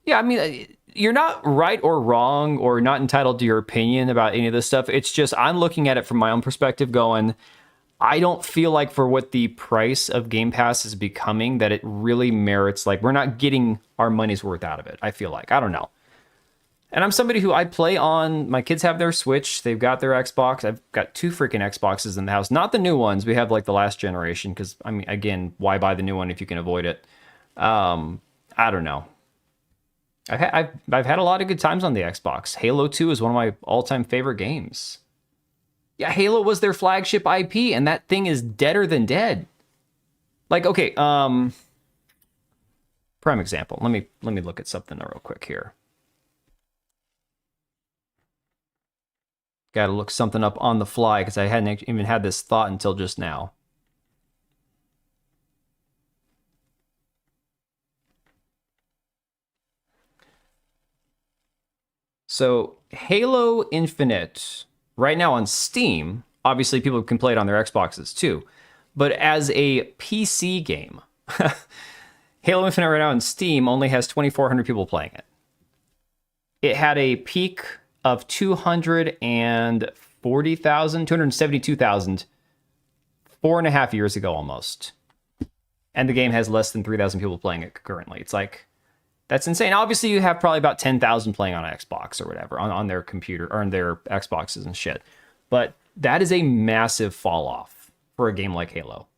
Speaker 1: Yeah, I mean, you're not right or wrong or not entitled to your opinion about any of this stuff. It's just I'm looking at it from my own perspective going, I don't feel like for what the price of Game Pass is becoming that it really merits, like, we're not getting our money's worth out of it, I feel like. I don't know. And I'm somebody who I play on, my kids have their Switch, they've got their Xbox. I've got 2 freaking Xboxes in the house. Not the new ones. We have like the last generation because, I mean, again, why buy the new one if you can avoid it? I don't know. I've had a lot of good times on the Xbox. Halo 2 is one of my all-time favorite games. Yeah, Halo was their flagship IP, and that thing is deader than dead. Like, okay, prime example. Let me look at something real quick here. Got to look something up on the fly because I hadn't even had this thought until just now. So Halo Infinite, right now on Steam, obviously people can play it on their Xboxes too, but as a PC game, Halo Infinite right now on Steam only has 2,400 people playing it. It had a peak of 272,000, 4.5 years ago almost. And the game has less than 3,000 people playing it currently. It's like, that's insane. Obviously, you have probably about 10,000 playing on Xbox or whatever, on their computer, or on their Xboxes and shit. But that is a massive fall off for a game like Halo.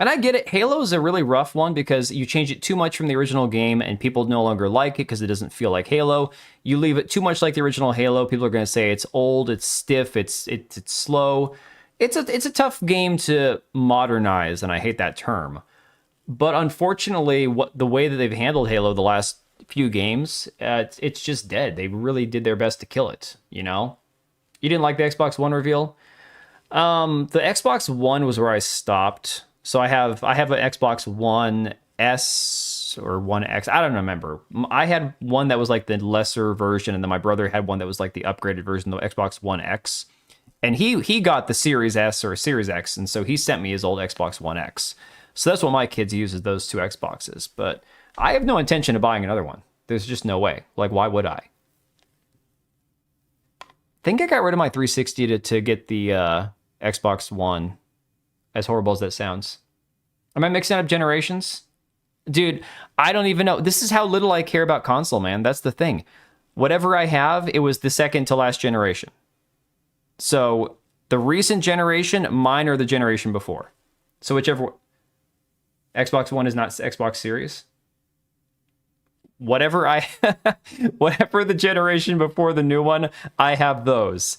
Speaker 1: And I get it. Halo is a really rough one because you change it too much from the original game and people no longer like it because it doesn't feel like Halo. You leave it too much like the original Halo, people are going to say it's old, it's stiff, it's slow. It's a tough game to modernize, and I hate that term. But unfortunately, the way that they've handled Halo the last few games, it's just dead. They really did their best to kill it, you know? You didn't like the Xbox One reveal? The Xbox One was where I stopped. So I have an Xbox One S or One X. I don't remember. I had one that was like the lesser version, and then my brother had one that was like the upgraded version, the Xbox One X. And he got the Series S or Series X, and so he sent me his old Xbox One X. So that's what my kids use, is those 2 Xboxes. But I have no intention of buying another one. There's just no way. Like, why would I? Think I got rid of my 360 to get the Xbox One. As horrible as that sounds. Am I mixing up generations? Dude, I don't even know. This is how little I care about console, man. That's the thing. Whatever I have, it was the second to last generation. So the recent generation, mine are the generation before. So whichever... Xbox One is not Xbox Series. Whatever whatever the generation before the new one, I have those.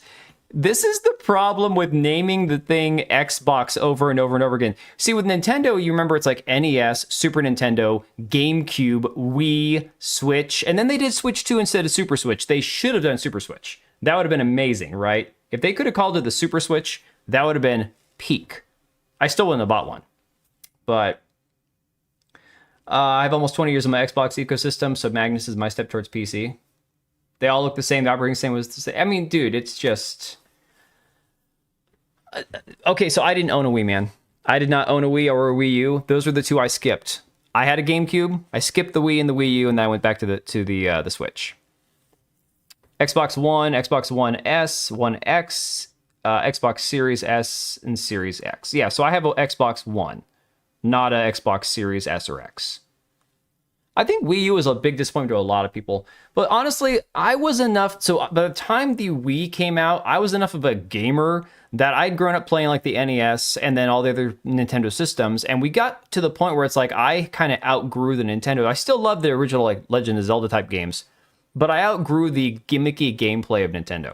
Speaker 1: This is the problem with naming the thing Xbox over and over and over again. See, with Nintendo, you remember it's like NES, Super Nintendo, GameCube, Wii, Switch, and then they did Switch 2 instead of Super Switch. They should have done Super Switch. That would have been amazing, right? If they could have called it the Super Switch, that would have been peak. I still wouldn't have bought one. But I have almost 20 years in my Xbox ecosystem, so Magnus is my step towards PC. They all look the same. The operating system was the same. I mean, dude, it's just... Okay, so I didn't own a Wii, man. I did not own a Wii or a Wii U. Those were the 2 I skipped. I had a GameCube. I skipped the Wii and the Wii U, and then I went back to the Switch. Xbox One, Xbox One S, One X, Xbox Series S, and Series X. Yeah, so I have an Xbox One, not an Xbox Series S or X. I think Wii U is a big disappointment to a lot of people. But honestly, I was enough... So by the time the Wii came out, I was enough of a gamer that I'd grown up playing like the NES and then all the other Nintendo systems. And we got to the point where it's like I kind of outgrew the Nintendo. I still love the original like Legend of Zelda type games, but I outgrew the gimmicky gameplay of Nintendo.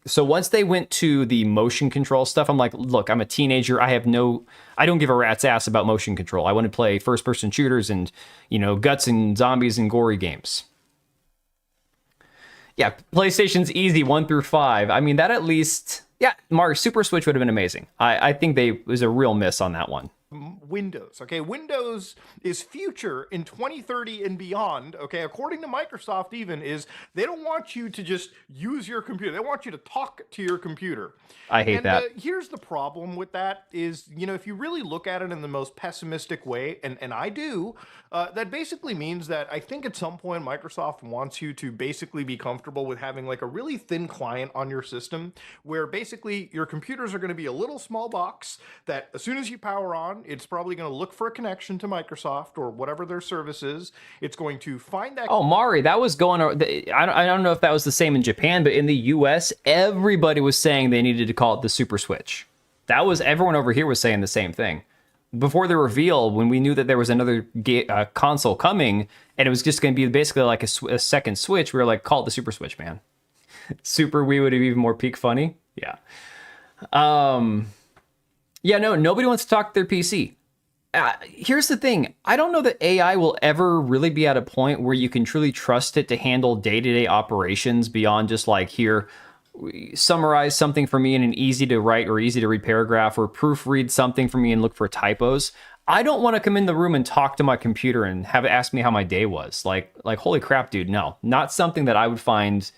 Speaker 1: So once they went to the motion control stuff, I'm like, look, I'm a teenager. I don't give a rat's ass about motion control. I want to play first-person shooters and, guts and zombies and gory games. Yeah, PlayStation's easy 1 through 5. I mean, that at least... Yeah, Mario Super Switch would have been amazing. I think it was a real miss on that one.
Speaker 4: Windows, okay? Windows is future in 2030 and beyond, okay? According to Microsoft even, is they don't want you to just use your computer. They want you to talk to your computer.
Speaker 1: I hate that.
Speaker 4: Here's the problem with that is, if you really look at it in the most pessimistic way, and I do, that basically means that I think at some point Microsoft wants you to basically be comfortable with having like a really thin client on your system where basically your computers are going to be a little small box that as soon as you power on, on, it's probably going to look for a connection to Microsoft or whatever their service is. It's going to find that.
Speaker 1: Oh, Mari, that was going. I don't know if that was the same in Japan, but in the U.S., everybody was saying they needed to call it the Super Switch. That was everyone over here was saying the same thing. Before the reveal, when we knew that there was another console coming, and it was just going to be basically like a second Switch, we were like, call it the Super Switch, man. Super Wii would have even more peak funny. Yeah. Yeah, no, nobody wants to talk to their PC. Here's the thing. I don't know that AI will ever really be at a point where you can truly trust it to handle day-to-day operations beyond just like, here, summarize something for me in an easy to write or easy to read paragraph, or proofread something for me and look for typos. I don't want to come in the room and talk to my computer and have it ask me how my day was. Like holy crap, dude, no. Not something that I would find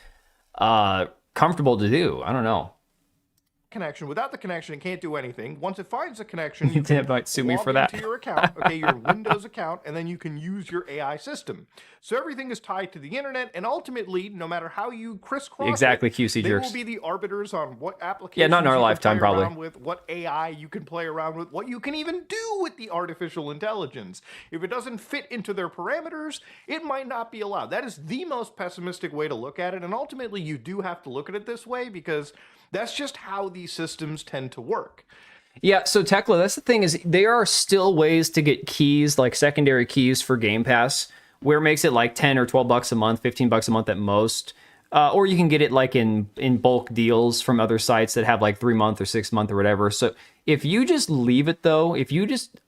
Speaker 1: comfortable to do. I don't know.
Speaker 4: Connection. Without the connection, it can't do anything. Once it finds the connection, you
Speaker 1: It might sue me for that.
Speaker 4: into your account, okay, your Windows account, and then you can use your AI system. So everything is tied to the internet, and ultimately, no matter how you crisscross
Speaker 1: exactly,
Speaker 4: it,
Speaker 1: QC
Speaker 4: they
Speaker 1: jerks
Speaker 4: will be the arbiters on what applications
Speaker 1: Yeah, not in our
Speaker 4: you can
Speaker 1: lifetime,
Speaker 4: play
Speaker 1: probably.
Speaker 4: around with, what AI you can play around with, what you can even do with the artificial intelligence. If it doesn't fit into their parameters, it might not be allowed. That is the most pessimistic way to look at it, and ultimately, you do have to look at it this way because that's just how these systems tend to work.
Speaker 1: Yeah, so Tekla, that's the thing, is there are still ways to get keys, like secondary keys for Game Pass, where it makes it like 10 or 12 bucks a month, 15 bucks a month at most. Or you can get it like in bulk deals from other sites that have like 3 month or 6 month or whatever. So if you just leave it though, if you just,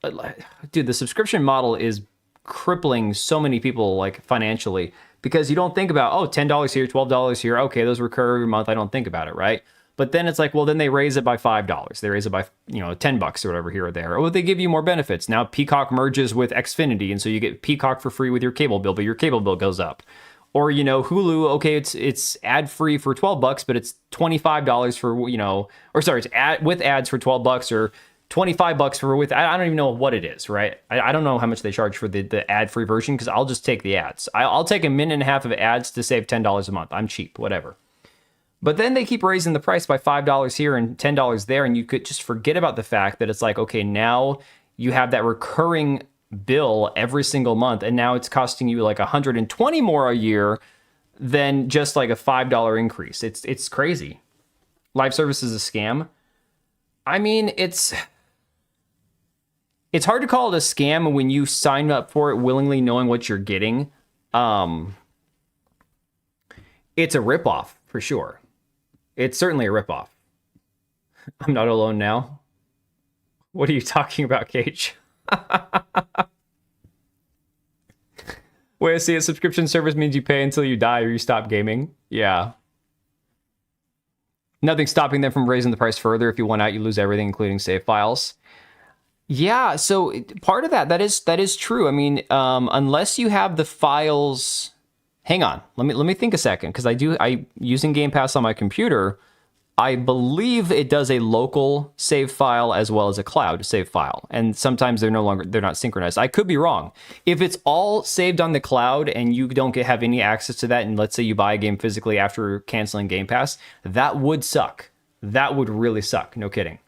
Speaker 1: dude, the subscription model is crippling so many people like financially, because you don't think about, oh, $10 here, $12 here. Okay, those recur every month. I don't think about it, right? But then it's like, well, then they raise it by $5. They raise it by, $10 or whatever here or there. Or they give you more benefits. Now Peacock merges with Xfinity, and so you get Peacock for free with your cable bill, but your cable bill goes up. Or, Hulu, okay, it's ad-free for $12, but it's $25 for, it's with ads for $12 or $25 for with, I don't even know what it is, right? I don't know how much they charge for the ad-free version, because I'll just take the ads. I'll take a minute and a half of ads to save $10 a month. I'm cheap, whatever. But then they keep raising the price by $5 here and $10 there, and you could just forget about the fact that it's like, okay, now you have that recurring bill every single month, and now it's costing you like $120 more a year than just like a $5 increase. It's crazy. Live service is a scam. I mean, it's hard to call it a scam when you sign up for it willingly knowing what you're getting. It's a ripoff for sure. It's certainly a ripoff. I'm not alone now. What are you talking about, Cage? Wait, see, a subscription service means you pay until you die or you stop gaming. Yeah. Nothing stopping them from raising the price further. If you want out, you lose everything, including save files. Yeah, so part of that is true. I mean, unless you have the files... Hang on, let me think a second, because I using Game Pass on my computer, I believe it does a local save file as well as a cloud save file, and sometimes they're not synchronized. I could be wrong. If it's all saved on the cloud and you don't have any access to that, and let's say you buy a game physically after canceling Game Pass, that would suck. That would really suck. No kidding.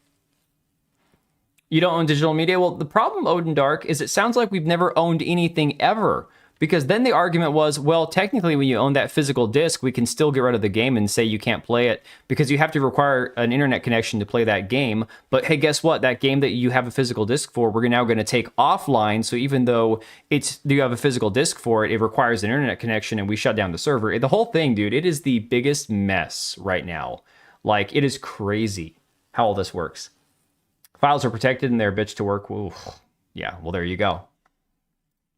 Speaker 1: You don't own digital media? Well, the problem, Odin Dark, is it sounds like we've never owned anything ever. Because then the argument was, well, technically when you own that physical disc, we can still get rid of the game and say you can't play it because you have to require an internet connection to play that game. But hey, guess what? That game that you have a physical disc for, we're now going to take offline. So even though you have a physical disc for it, it requires an internet connection and we shut down the server. The whole thing, dude, it is the biggest mess right now. Like, it is crazy how all this works. Files are protected and they're a bitch to work. Ooh. Yeah, well, there you go.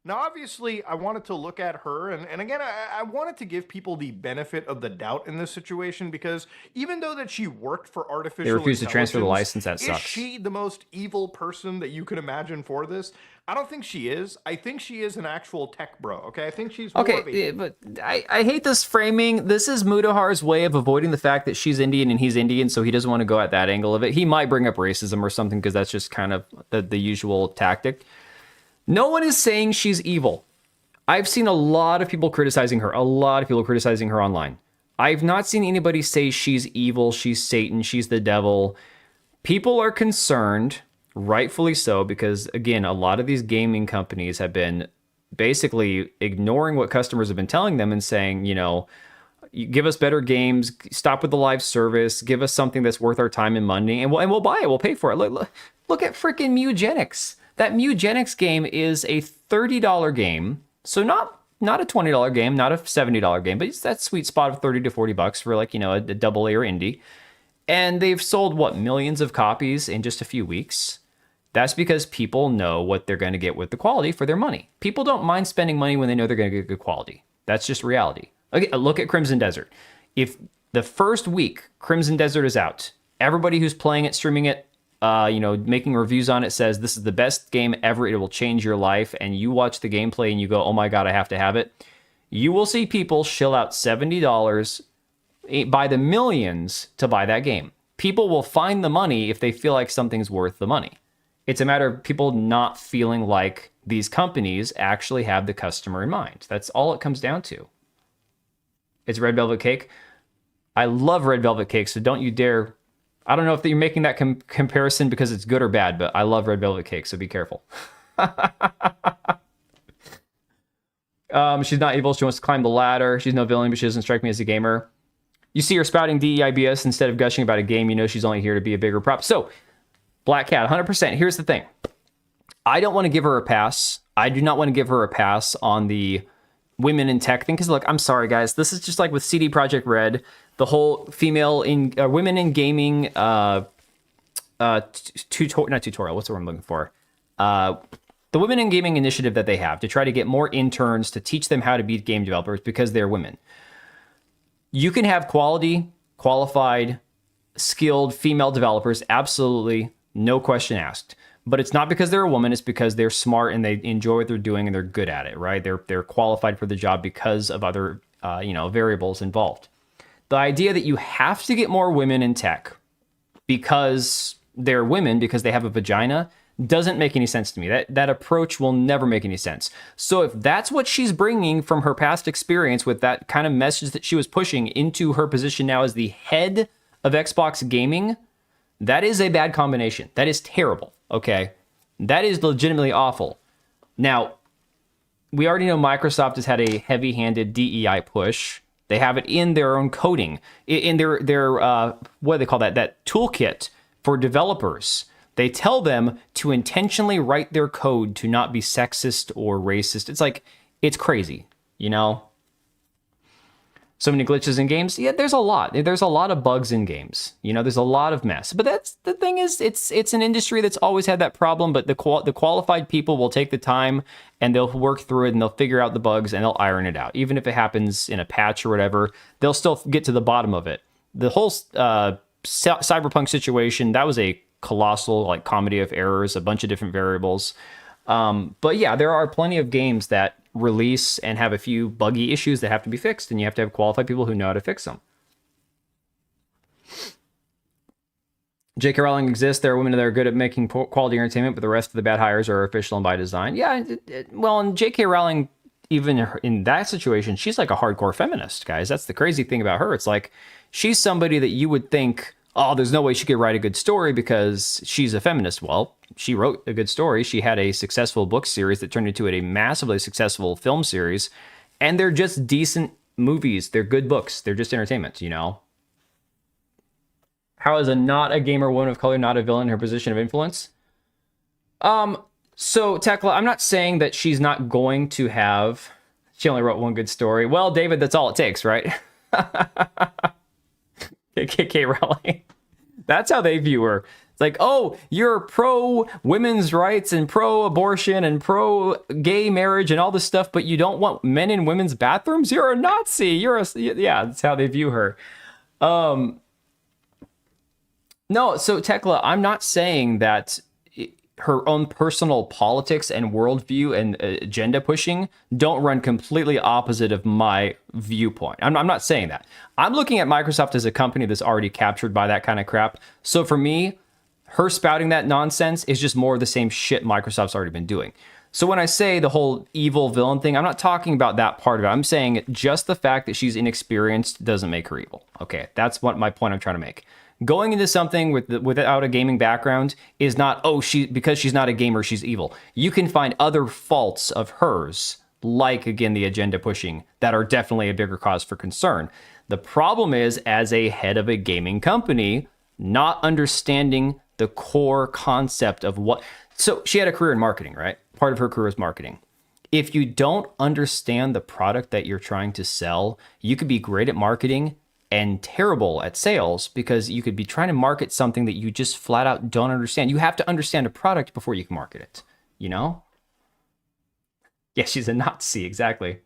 Speaker 4: Now, obviously, I wanted to look at her, and again, I wanted to give people the benefit of the doubt in this situation, because even though that she worked for artificial
Speaker 1: They refused to transfer the license, that sucks.
Speaker 4: Is she the most evil person that you could imagine for this? I don't think she is. I think she is an actual tech bro, okay? I think she's more of a...
Speaker 1: but I hate this framing. This is Mudahar's way of avoiding the fact that she's Indian and he's Indian, so he doesn't want to go at that angle of it. He might bring up racism or something, because that's just kind of the usual tactic. No one is saying she's evil. I've seen a lot of people criticizing her. A lot of people criticizing her online. I've not seen anybody say she's evil, she's Satan, she's the devil. People are concerned rightfully so, because again, a lot of these gaming companies have been basically ignoring what customers have been telling them and saying, you know, you give us better games, stop with the live service, give us something that's worth our time and money, and we'll buy it, we'll pay for it. Look at freaking Mugenics. That Mugenics game is a $30 game, so not a $20 game, not a $70 game, but it's that sweet spot of 30 to 40 bucks for, like, you know, a double A or indie. And they've sold, what, millions of copies in just a few weeks. That's because people know what they're going to get with the quality for their money. People don't mind spending money when they know they're going to get good quality. That's just reality. Okay, look at Crimson Desert. If the first week Crimson Desert is out, everybody who's playing it, streaming it, you know, making reviews on it says this is the best game ever, it will change your life, and you watch the gameplay and you go, oh my God, I have to have it. You will see people shell out $70 by the millions to buy that game. People will find the money if they feel like something's worth the money. It's a matter of people not feeling like these companies actually have the customer in mind. That's all it comes down to. It's Red Velvet Cake. I love Red Velvet Cake, so don't you dare. I don't know if you're making that comparison because it's good or bad, but I love Red Velvet Cake, so be careful. She's not evil. She wants to climb the ladder. She's no villain, but she doesn't strike me as a gamer. You see her spouting DEIBS instead of gushing about a game. You know she's only here to be a bigger prop. So, Black Cat, 100%. Here's the thing. I don't want to give her a pass. I do not want to give her a pass on the women in tech thing, because look, I'm sorry guys, this is just like with CD Projekt Red, the whole female in women in gaming not tutorial, what's the word I'm looking for, the women in gaming initiative that they have to try to get more interns to teach them how to be game developers because they're women. You can have quality, qualified, skilled female developers, absolutely, no question asked. But it's not because they're a woman, it's because they're smart and they enjoy what they're doing and they're good at it, right? They're qualified for the job because of other variables involved. The idea that you have to get more women in tech because they're women, because they have a vagina, doesn't make any sense to me. That approach will never make any sense. So if that's what she's bringing from her past experience with that kind of message that she was pushing into her position now as the head of Xbox Gaming, that is a bad combination. That is terrible. Okay, that is legitimately awful. Now, we already know Microsoft has had a heavy-handed DEI push. They have it in their own coding, in their what do they call that toolkit for developers. They tell them to intentionally write their code to not be sexist or racist. It's like, it's crazy, you know? So many glitches in games. Yeah, there's a lot. There's a lot of bugs in games. You know, there's a lot of mess. But that's the thing is, it's an industry that's always had that problem. But the qualified people will take the time and they'll work through it and they'll figure out the bugs and they'll iron it out. Even if it happens in a patch or whatever, they'll still get to the bottom of it. The whole Cyberpunk situation, that was a colossal like comedy of errors, a bunch of different variables. But yeah, there are plenty of games that release and have a few buggy issues that have to be fixed, and you have to have qualified people who know how to fix them. J.K. Rowling exists. There are women that are good at making quality entertainment, but the rest of the bad hires are artificial and by design. Yeah, well, and J.K. Rowling, even in that situation, she's like a hardcore feminist, guys. That's the crazy thing about her. It's like, she's somebody that you would think, oh, there's no way she could write a good story because she's a feminist. Well, she wrote a good story. She had a successful book series that turned into a massively successful film series. And they're just decent movies. They're good books. They're just entertainment, you know? How is not a gamer woman of color not a villain in her position of influence? So, Tekla, I'm not saying that she's not going to have... She only wrote one good story. Well, David, that's all it takes, right? KK Rowling. That's how they view her. It's like, oh, you're pro women's rights and pro abortion and pro gay marriage and all this stuff, but you don't want men in women's bathrooms? You're a Nazi. Yeah, that's how they view her. No, so Tekla, I'm not saying that her own personal politics and worldview and agenda pushing don't run completely opposite of my viewpoint. I'm not saying that. I'm looking at Microsoft as a company that's already captured by that kind of crap. So for me, her spouting that nonsense is just more of the same shit Microsoft's already been doing. So when I say the whole evil villain thing, I'm not talking about that part of it. I'm saying just the fact that she's inexperienced doesn't make her evil. Okay, that's what my point I'm trying to make. Going into something without a gaming background is not, oh, because she's not a gamer, she's evil. You can find other faults of hers, like, again, the agenda pushing, that are definitely a bigger cause for concern. The problem is, as a head of a gaming company, not understanding the core concept of what... So she had a career in marketing, right? Part of her career is marketing. If you don't understand the product that you're trying to sell, you could be great at marketing and terrible at sales, because you could be trying to market something that you just flat out don't understand. You have to understand a product before you can market it, you know? Yeah, she's a Nazi, exactly.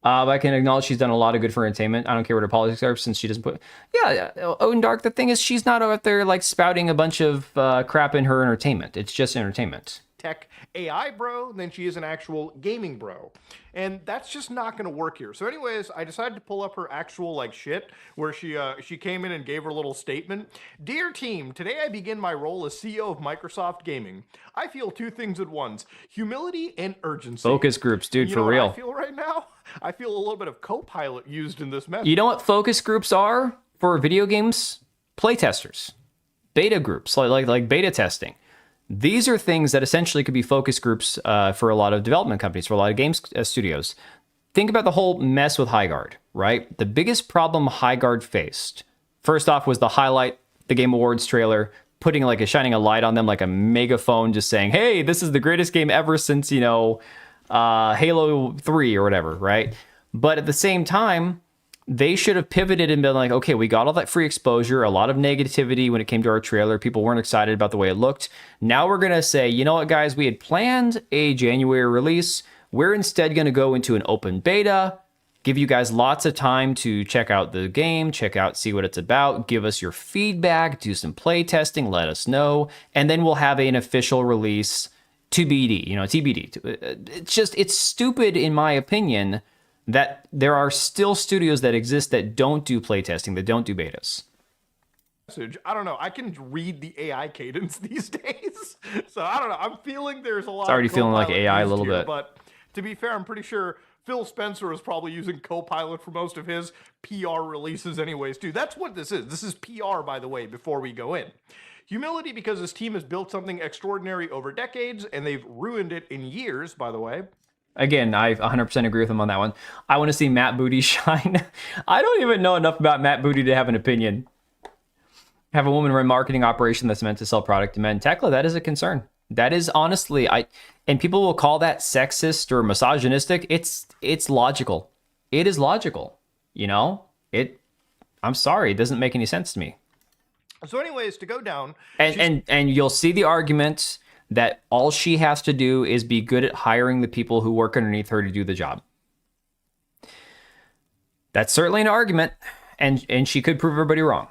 Speaker 1: But I can acknowledge she's done a lot of good for entertainment. I don't care what her politics are, since she doesn't put... Yeah, Odin Dark, the thing is, she's not out there like spouting a bunch of crap in her entertainment. It's just entertainment.
Speaker 4: Tech AI bro than she is an actual gaming bro. And that's just not going to work here. So anyways, I decided to pull up her actual like shit, where she came in and gave her little statement. Dear team, today I begin my role as CEO of Microsoft Gaming. I feel two things at once: humility and urgency.
Speaker 1: Focus groups, dude,
Speaker 4: you
Speaker 1: for
Speaker 4: know
Speaker 1: real.
Speaker 4: What I feel right now? I feel a little bit of Copilot used in this message.
Speaker 1: You know what focus groups are for video games? Playtesters. Beta groups, like beta testing. These are things that essentially could be focus groups for a lot of development companies, for a lot of games studios. Think about the whole mess with Highguard, right? The biggest problem Highguard faced, first off, was the highlight, the Game Awards trailer, shining a light on them like a megaphone, just saying, hey, this is the greatest game ever since, Halo 3 or whatever, right? But at the same time, they should have pivoted and been like, okay, we got all that free exposure, a lot of negativity when it came to our trailer. People weren't excited about the way it looked. Now we're going to say, you know what, guys, we had planned a January release. We're instead going to go into an open beta, give you guys lots of time to check out the game, see what it's about, give us your feedback, do some play testing, let us know, and then we'll have an official release TBD, TBD. It's stupid, in my opinion, that there are still studios that exist that don't do playtesting, that don't do betas.
Speaker 4: I don't know. I can read the AI cadence these days. So I don't know. I'm feeling there's a lot.
Speaker 1: It's already feeling like AI a little
Speaker 4: here,
Speaker 1: bit.
Speaker 4: But to be fair, I'm pretty sure Phil Spencer is probably using Copilot for most of his PR releases anyways, too. That's what this is. This is PR, by the way, before we go in. Humility, because his team has built something extraordinary over decades, and they've ruined it in years, by the way.
Speaker 1: Again, I 100% agree with him on that one. I want to see Matt Booty shine. I don't even know enough about Matt Booty to have an opinion. Have a woman run marketing operation that's meant to sell product to men. Tekla, that is a concern. That is honestly, and people will call that sexist or misogynistic. It's logical. It is logical. I'm sorry, it doesn't make any sense to me.
Speaker 4: So anyways, to go down...
Speaker 1: And you'll see the argument that all she has to do is be good at hiring the people who work underneath her to do the job. That's certainly an argument, and she could prove everybody wrong.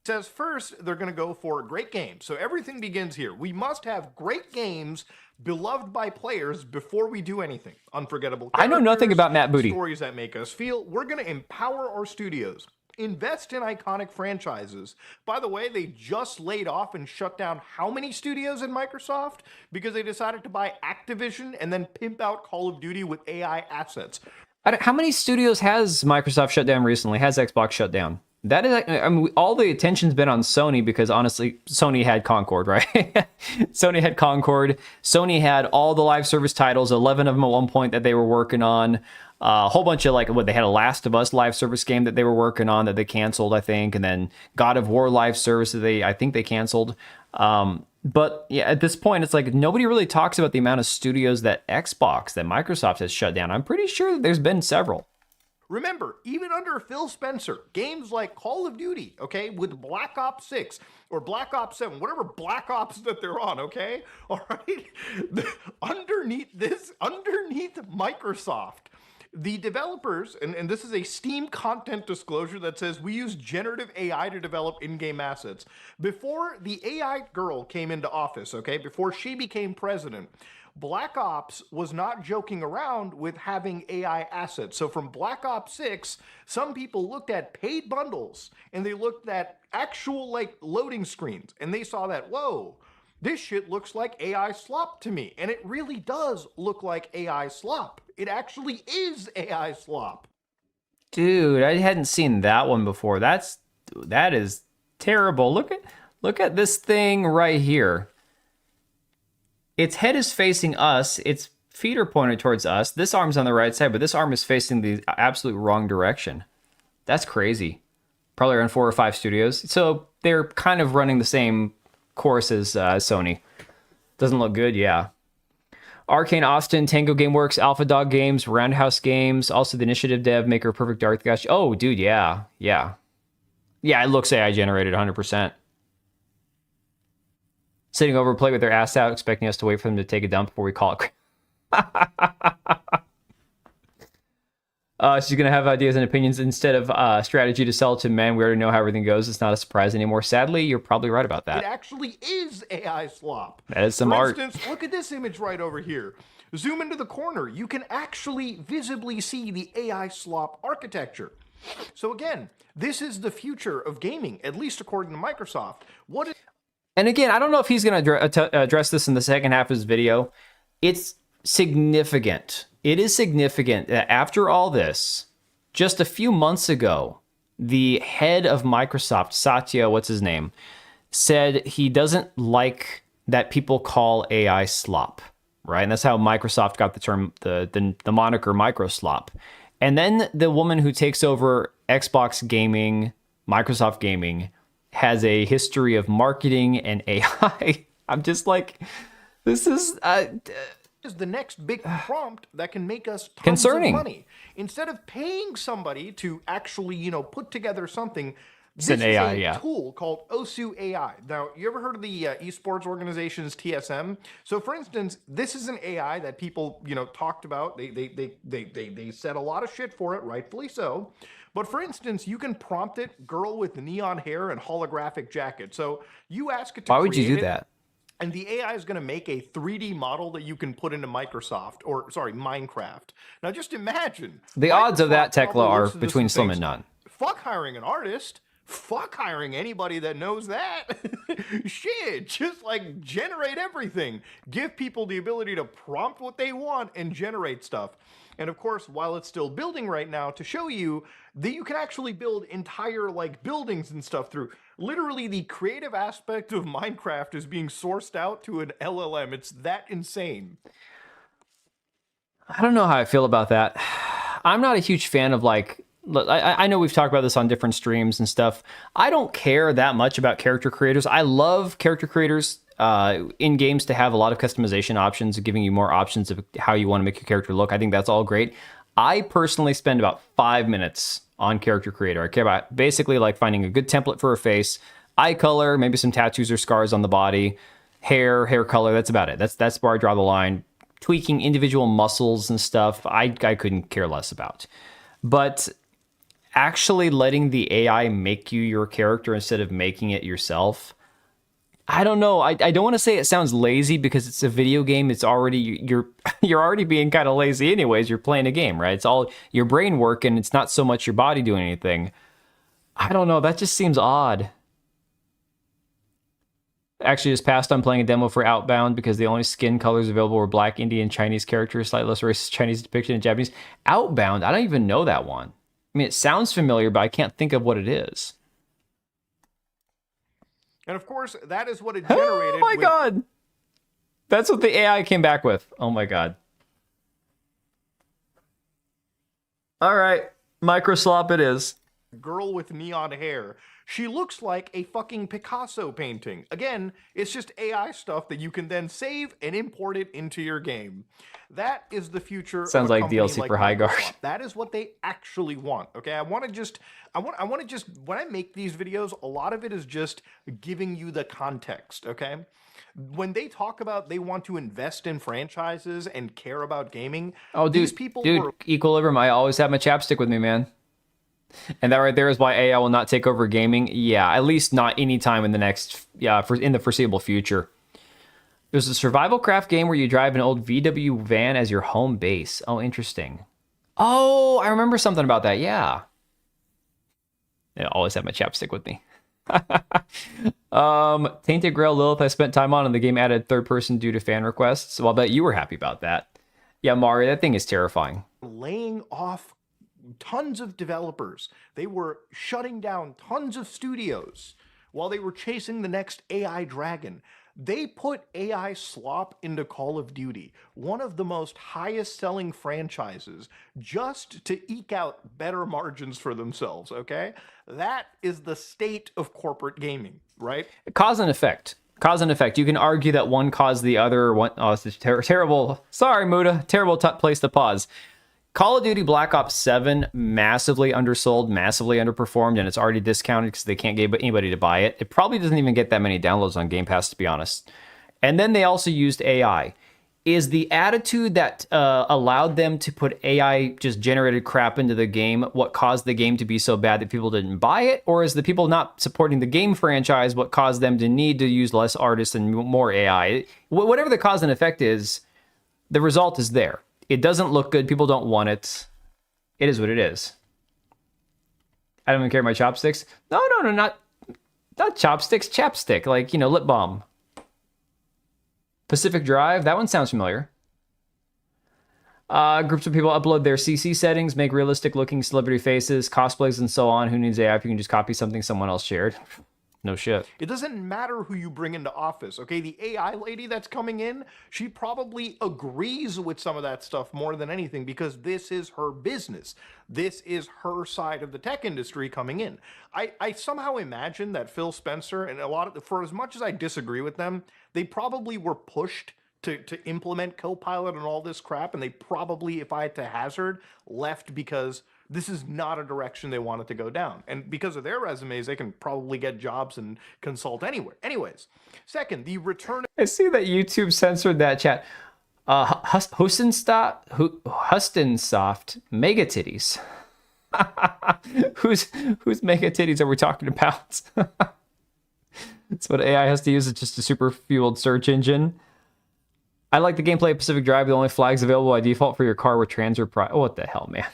Speaker 4: Says first, they're going to go for great games. So everything begins here. We must have great games beloved by players before we do anything. Unforgettable characters,
Speaker 1: I know nothing about Matt Booty.
Speaker 4: Stories that make us feel. We're going to empower our studios. Invest in iconic franchises. By the way, they just laid off and shut down how many studios in Microsoft? Because they decided to buy Activision and then pimp out Call of Duty with AI assets.
Speaker 1: How many studios has Microsoft shut down recently? Has Xbox shut down? That is, all the attention's been on Sony, because honestly, Sony had Concord, right? Sony had Concord. Sony had all the live service titles, 11 of them at one point that they were working on. A whole bunch of they had a Last of Us live service game that they were working on that they canceled, I think, and then God of War live service that I think they canceled. But yeah, at this point, it's like nobody really talks about the amount of studios that Microsoft has shut down. I'm pretty sure that there's been several.
Speaker 4: Remember, even under Phil Spencer, games like Call of Duty, okay, with Black Ops 6 or Black Ops 7, whatever Black Ops that they're on, okay, all right, underneath Microsoft, the developers, and this is a Steam content disclosure that says we use generative AI to develop in-game assets. Before the AI girl came into office, okay, before she became president, Black Ops was not joking around with having AI assets. So from Black Ops 6, some people looked at paid bundles and they looked at actual loading screens and they saw that, whoa, This shit looks like AI slop to me. And it really does look like AI slop. It actually is AI slop.
Speaker 1: Dude, I hadn't seen that one before. That is terrible. Look at this thing right here. Its head is facing us. Its feet are pointed towards us. This arm's on the right side, but this arm is facing the absolute wrong direction. That's crazy. Probably around 4 or 5 studios. So they're kind of running the same course as Sony. Doesn't look good, yeah. Arcane Austin, Tango Gameworks, Alpha Dog Games, Roundhouse Games, also the Initiative Dev, Maker Perfect Dark Gosh. Oh, dude, yeah. Yeah, it looks AI generated 100%. Sitting over play with their ass out, expecting us to wait for them to take a dump before we call it. She's going to have ideas and opinions instead of strategy to sell to men. We already know how everything goes. It's not a surprise anymore. Sadly, you're probably right about that.
Speaker 4: It actually is AI slop.
Speaker 1: That is some art.
Speaker 4: For instance, look at this image right over here. Zoom into the corner. You can actually visibly see the AI slop architecture. So again, this is the future of gaming, at least according to Microsoft.
Speaker 1: And again, I don't know if he's going to address this in the second half of his video. It's significant. It is significant that after all this, just a few months ago, the head of Microsoft, Satya, what's his name, said he doesn't like that people call AI slop, right? And that's how Microsoft got the term, the moniker microslop. And then the woman who takes over Xbox gaming, Microsoft gaming, has a history of marketing and AI. I'm just like, this is
Speaker 4: the next big prompt that can make us tons
Speaker 1: concerning
Speaker 4: of money. Instead of paying somebody to actually, put together something,
Speaker 1: it's an AI,
Speaker 4: tool called Osu AI. Now, you ever heard of the esports organization's TSM? So, for instance, this is an AI that people, talked about. They said a lot of shit for it, rightfully so. But for instance, you can prompt it, girl with neon hair and holographic jacket. So you ask it to
Speaker 1: Why would you do that?
Speaker 4: And the AI is going to make a 3D model that you can put into Minecraft. Now just imagine.
Speaker 1: The odds of that,
Speaker 4: Microsoft
Speaker 1: Tekla,
Speaker 4: probably
Speaker 1: are
Speaker 4: looks at this
Speaker 1: between
Speaker 4: and
Speaker 1: slim
Speaker 4: thinks,
Speaker 1: and none.
Speaker 4: Fuck hiring an artist. Fuck hiring anybody that knows that. Shit, just like generate everything. Give people the ability to prompt what they want and generate stuff. And of course, while it's still building right now, to show you that you can actually build entire buildings and stuff through. Literally, the creative aspect of Minecraft is being sourced out to an LLM. It's that insane.
Speaker 1: I don't know how I feel about that. I'm not a huge fan of I know we've talked about this on different streams and stuff. I don't care that much about character creators. I love character creators in games to have a lot of customization options, giving you more options of how you want to make your character look. I think that's all great. I personally spend about 5 minutes on character creator. I care about basically finding a good template for a face, eye color, maybe some tattoos or scars on the body, hair color. That's about it. That's where I draw the line. Tweaking individual muscles and stuff, I couldn't care less about. But actually letting the AI make you your character instead of making it yourself, I don't know. I don't want to say it sounds lazy because it's a video game. It's already you're already being kind of lazy anyways. You're playing a game, right? It's all your brain working. It's not so much your body doing anything. I don't know. That just seems odd. Actually, just passed on playing a demo for Outbound because the only skin colors available were black, Indian, Chinese characters, slightly less racist Chinese depiction in Japanese. Outbound? I don't even know that one. I mean, it sounds familiar, but I can't think of what it is.
Speaker 4: And of course, that is what it generated.
Speaker 1: Oh my god! That's what the AI came back with. Oh my god. All right, microslop it is.
Speaker 4: Girl with neon hair. She looks like a fucking Picasso painting. Again, it's just AI stuff that you can then save and import it into your game. That is the future.
Speaker 1: Sounds
Speaker 4: of a
Speaker 1: like
Speaker 4: company
Speaker 1: DLC for High Guard.
Speaker 4: That is what they actually want. Okay, I want to just when I make these videos, a lot of it is just giving you the context. Okay, when they talk about they want to invest in franchises and care about gaming,
Speaker 1: oh dude,
Speaker 4: these people were...
Speaker 1: Equilibrium. I always have my chapstick with me, man. And that right there is why AI will not take over gaming. Yeah, at least not anytime in the next, in the foreseeable future. There's a survival craft game where you drive an old VW van as your home base. Oh, interesting. Oh, I remember something about that. Yeah. I always have my chapstick with me. Tainted Grail Lilith I spent time on, and the game added third person due to fan requests. Well, I bet you were happy about that. Yeah, Mario, that thing is terrifying.
Speaker 4: Laying off tons of developers. They were shutting down tons of studios while they were chasing the next AI dragon. They put AI slop into Call of Duty, one of the most highest selling franchises, just to eke out better margins for themselves, okay? That is the state of corporate gaming, right?
Speaker 1: Cause and effect. Cause and effect. You can argue that one caused the other. One, oh, it's a terrible. Sorry, Muda. Terrible place to pause. Call of Duty Black Ops 7 massively undersold, massively underperformed, and it's already discounted because they can't get anybody to buy it. It probably doesn't even get that many downloads on Game Pass, to be honest. And then they also used AI. Is the attitude that allowed them to put AI just generated crap into the game what caused the game to be so bad that people didn't buy it? Or is the people not supporting the game franchise what caused them to need to use less artists and more AI? Whatever the cause and effect is, the result is there. It doesn't look good. People don't want it. It is what it is. I don't even carry my chopsticks. No, not chopsticks. Chapstick, like, lip balm. Pacific Drive, that one sounds familiar. Groups of people upload their CC settings, make realistic looking celebrity faces, cosplays, and so on. Who needs AI if you can just copy something someone else shared? No shit.
Speaker 4: It doesn't matter who you bring into office, okay? The AI lady that's coming in, she probably agrees with some of that stuff more than anything because this is her business. This is her side of the tech industry coming in. I somehow imagine that Phil Spencer and for as much as I disagree with them, they probably were pushed to implement Copilot and all this crap, and they probably, if I had to hazard, left because this is not a direction they wanted to go down. And because of their resumes, they can probably get jobs and consult anywhere. Anyways, second, the return...
Speaker 1: I see that YouTube censored that chat. Hustensoft mega titties. whose mega titties are we talking about? That's what AI has to use. It's just a super fueled search engine. I like the gameplay of Pacific Drive. The only flags available by default for your car were transfer price. Oh, what the hell, man?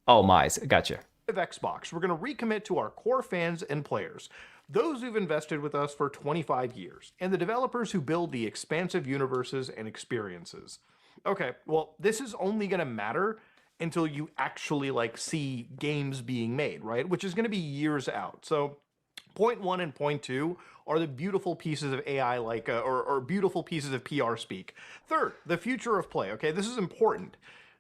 Speaker 1: Oh, my. Gotcha.
Speaker 4: Of Xbox, we're going to recommit to our core fans and players, those who've invested with us for 25 years, and the developers who build the expansive universes and experiences. Okay, well, this is only going to matter until you actually see games being made, right? Which is going to be years out. So point 1 and point 2 are the beautiful pieces of AI or beautiful pieces of PR speak. Third, the future of play. Okay, this is important.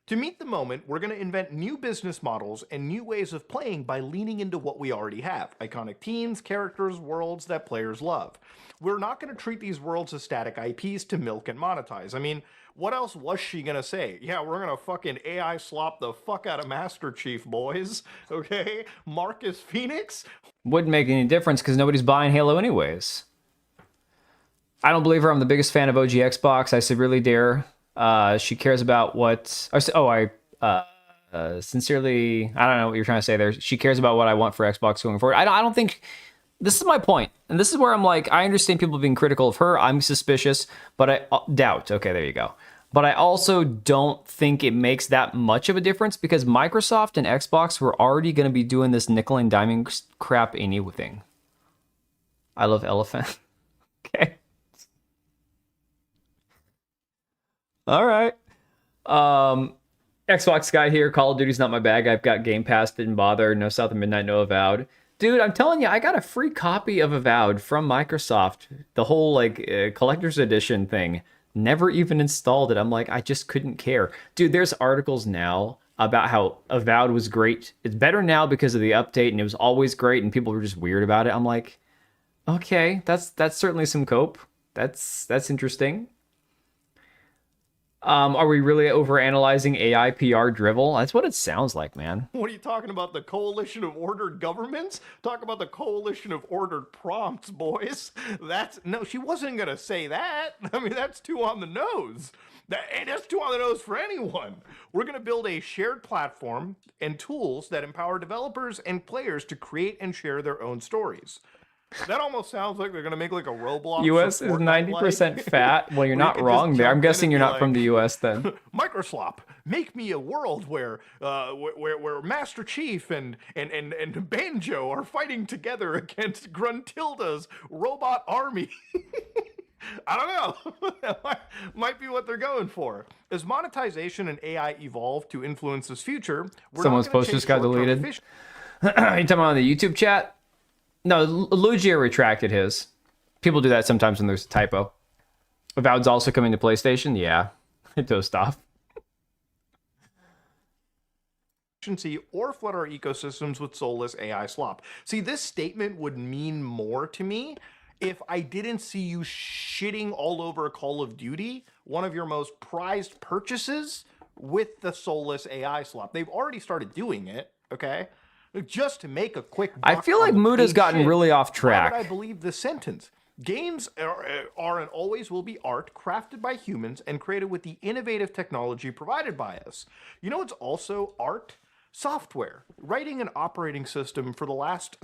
Speaker 4: To meet the moment, we're going to invent new business models and new ways of playing by leaning into what we already have. Iconic teams, characters, worlds that players love. We're not going to treat these worlds as static IPs to milk and monetize. I mean, what else was she going to say? Yeah, we're going to fucking AI slop the fuck out of Master Chief, boys. Okay? Marcus Phoenix?
Speaker 1: Wouldn't make any difference because nobody's buying Halo anyways. I don't believe her. I'm the biggest fan of OG Xbox. I severely dare. She cares about what... sincerely... I don't know what you're trying to say there. She cares about what I want for Xbox going forward. I don't think... This is my point. And this is where I'm like, I understand people being critical of her. I'm suspicious, but I doubt. Okay, there you go. But I also don't think it makes that much of a difference because Microsoft and Xbox were already going to be doing this nickel and diming crap anything. I love elephant. Okay. All right. Xbox guy here. Call of Duty's not my bag. I've got Game Pass. Didn't bother. No South of Midnight. No Avowed. Dude, I'm telling you, I got a free copy of Avowed from Microsoft. The whole collector's edition thing. Never even installed it. I'm like, I just couldn't care. Dude, there's articles now about how Avowed was great. It's better now because of the update, and it was always great, and people were just weird about it. I'm like, okay, that's certainly some cope. That's interesting. Are we really overanalyzing AI PR drivel? That's what it sounds like, man.
Speaker 4: What are you talking about? The coalition of ordered governments? Talk about the coalition of ordered prompts, boys. No, she wasn't going to say that. I mean, that's too on the nose. That's too on the nose for anyone. We're going to build a shared platform and tools that empower developers and players to create and share their own stories. That almost sounds like they're gonna make like a Roblox.
Speaker 1: US
Speaker 4: or
Speaker 1: is
Speaker 4: Fortnite
Speaker 1: 90%
Speaker 4: like,
Speaker 1: fat. Well, you're
Speaker 4: where you
Speaker 1: not
Speaker 4: can
Speaker 1: wrong
Speaker 4: just
Speaker 1: there. I'm
Speaker 4: jump in
Speaker 1: guessing
Speaker 4: and
Speaker 1: you're
Speaker 4: be
Speaker 1: not from
Speaker 4: like,
Speaker 1: the US then.
Speaker 4: Microslop, make me a world where Master Chief and Banjo are fighting together against Gruntilda's robot army. I don't know. That might be what they're going for. As monetization and AI evolve to influence this future, we're
Speaker 1: Someone's
Speaker 4: not gonna
Speaker 1: post
Speaker 4: chase
Speaker 1: just got
Speaker 4: short-term
Speaker 1: deleted.
Speaker 4: efficiency.
Speaker 1: You talking about on the YouTube chat? No, Lugia retracted his. People do that sometimes when there's a typo. Avowed's also coming to PlayStation? Yeah. It does stuff.
Speaker 4: Or flood our ecosystems with soulless AI slop. See, this statement would mean more to me if I didn't see you shitting all over Call of Duty, one of your most prized purchases, with the soulless AI slop. They've already started doing it, okay? Just to make a quick buck
Speaker 1: I feel like
Speaker 4: on the
Speaker 1: Mood has
Speaker 4: paid
Speaker 1: gotten
Speaker 4: shit.
Speaker 1: really off
Speaker 4: Why
Speaker 1: track.
Speaker 4: would I believe this sentence? Games are and always will be art crafted by humans and created with the innovative technology provided by us. You know what's also art? Software. Writing an operating system for the last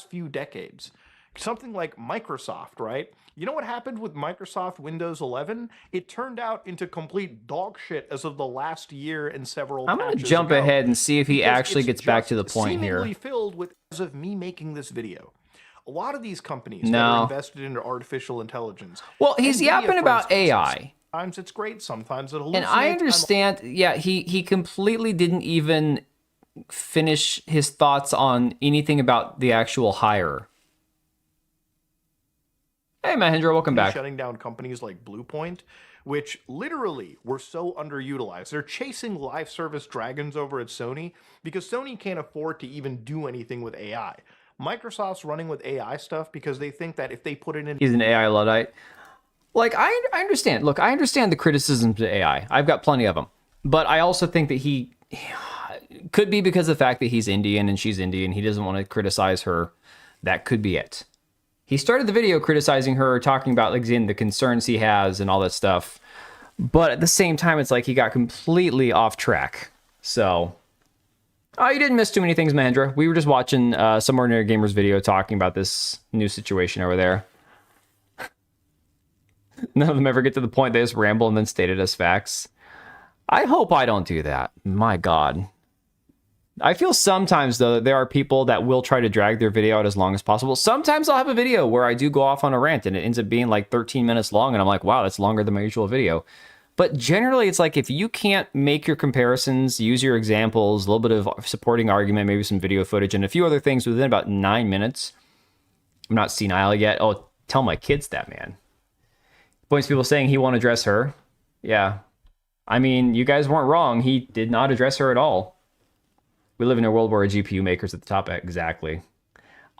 Speaker 4: few decades. Something like Microsoft, right? You know what happened with Microsoft Windows 11? It turned out into complete dog shit as of the last year and several
Speaker 1: I'm going to
Speaker 4: patches
Speaker 1: jump
Speaker 4: ago.
Speaker 1: ahead and see if he
Speaker 4: Because
Speaker 1: actually
Speaker 4: it's
Speaker 1: gets back to the
Speaker 4: just
Speaker 1: point
Speaker 4: seemingly
Speaker 1: here.
Speaker 4: filled with, as of me making this video. A lot of these companies that
Speaker 1: No.
Speaker 4: are invested into artificial intelligence.
Speaker 1: Well, he's
Speaker 4: NVIDIA,
Speaker 1: yapping
Speaker 4: for
Speaker 1: about
Speaker 4: instance,
Speaker 1: AI.
Speaker 4: Sometimes it's great, sometimes it hallucinates.
Speaker 1: And I understand, yeah, he completely didn't even finish his thoughts on anything about the actual hire. Hey, Mahendra, welcome back.
Speaker 4: Shutting down companies like Bluepoint, which literally were so underutilized. They're chasing live service dragons over at Sony because Sony can't afford to even do anything with AI. Microsoft's running with AI stuff because they think that if they put it in...
Speaker 1: He's an AI Luddite. Like, I understand. Look, I understand the criticisms of AI. I've got plenty of them. But I also think that he could be because of the fact that he's Indian and she's Indian. He doesn't want to criticize her. That could be it. He started the video criticizing her, talking about like the concerns he has and all that stuff. But at the same time, it's like he got completely off track. So, you didn't miss too many things, Mahendra. We were just watching some Ordinary Gamers video talking about this new situation over there. None of them ever get to the point they just ramble and then state it as facts. I hope I don't do that. My God. I feel sometimes, though, that there are people that will try to drag their video out as long as possible. Sometimes I'll have a video where I do go off on a rant and it ends up being like 13 minutes long. And I'm like, wow, that's longer than my usual video. But generally, it's like if you can't make your comparisons, use your examples, a little bit of supporting argument, maybe some video footage, and a few other things within about 9 minutes. I'm not senile yet. Oh, tell my kids that, man. Points people saying he won't address her. Yeah. I mean, you guys weren't wrong. He did not address her at all. We live in a world where a GPU maker's at the top. Exactly.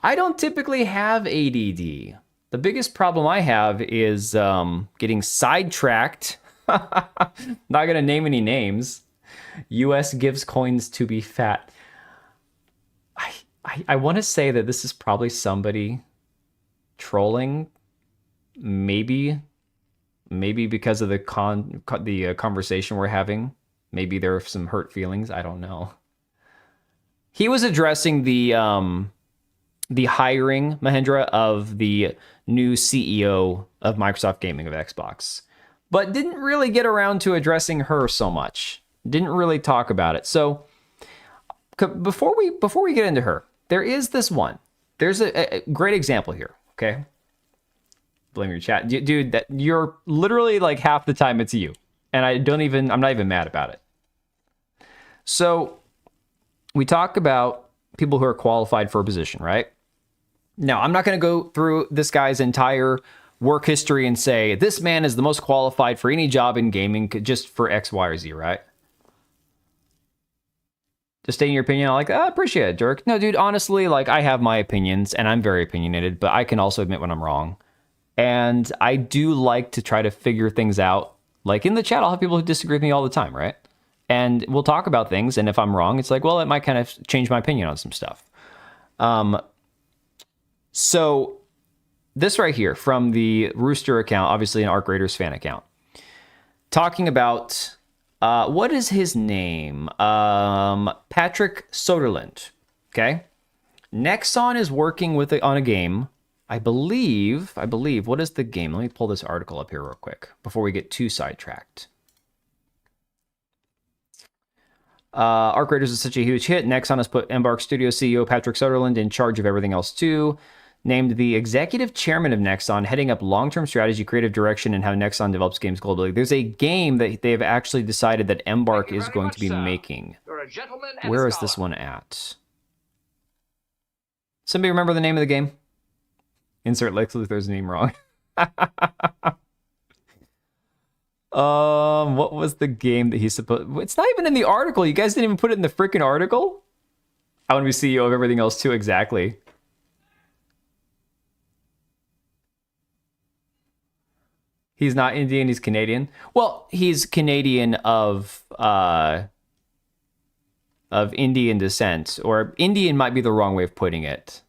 Speaker 1: I don't typically have ADD. The biggest problem I have is getting sidetracked. Not going to name any names. US gives coins to be fat. I want to say that this is probably somebody trolling. Maybe because of the conversation we're having. Maybe there are some hurt feelings. I don't know. He was addressing the hiring, Mahendra, of the new CEO of Microsoft Gaming of Xbox, but didn't really get around to addressing her so much. Didn't really talk about it. So before we get into her, there is this one. There's a great example here. Okay, blame your chat, dude. That you're literally like half the time it's you, and I'm not even mad about it. So we talk about people who are qualified for a position, right? Now, I'm not going to go through this guy's entire work history and say, this man is the most qualified for any job in gaming just for X, Y, or Z, right? Just stating your opinion, I'm like, I appreciate it, Dirk. No, dude, honestly, like, I have my opinions, and I'm very opinionated, but I can also admit when I'm wrong. And I do like to try to figure things out. Like, in the chat, I'll have people who disagree with me all the time, right? And we'll talk about things, and if I'm wrong, it's like, well, it might kind of change my opinion on some stuff. So this right here from the Rooster account, obviously an Arc Raiders fan account, talking about, what is his name? Patrick Soderlund, okay? Nexon is working on a game. I believe, what is the game? Let me pull this article up here real quick before we get too sidetracked. Arc Raiders is such a huge hit. Nexon has put Embark Studio CEO Patrick Sutherland in charge of everything else too. Named the executive chairman of Nexon, heading up long-term strategy, creative direction, and how Nexon develops games globally. There's a game that they have actually decided that Embark is going to be making. Where is this one at? Somebody remember the name of the game? Insert Lex Luthor's name wrong. What was the game that he's supposed... It's not even in the article. You guys didn't even put it in the freaking article? I want to be CEO of everything else too, exactly. He's not Indian, he's Canadian. Well, he's Canadian of Indian descent, or Indian might be the wrong way of putting it.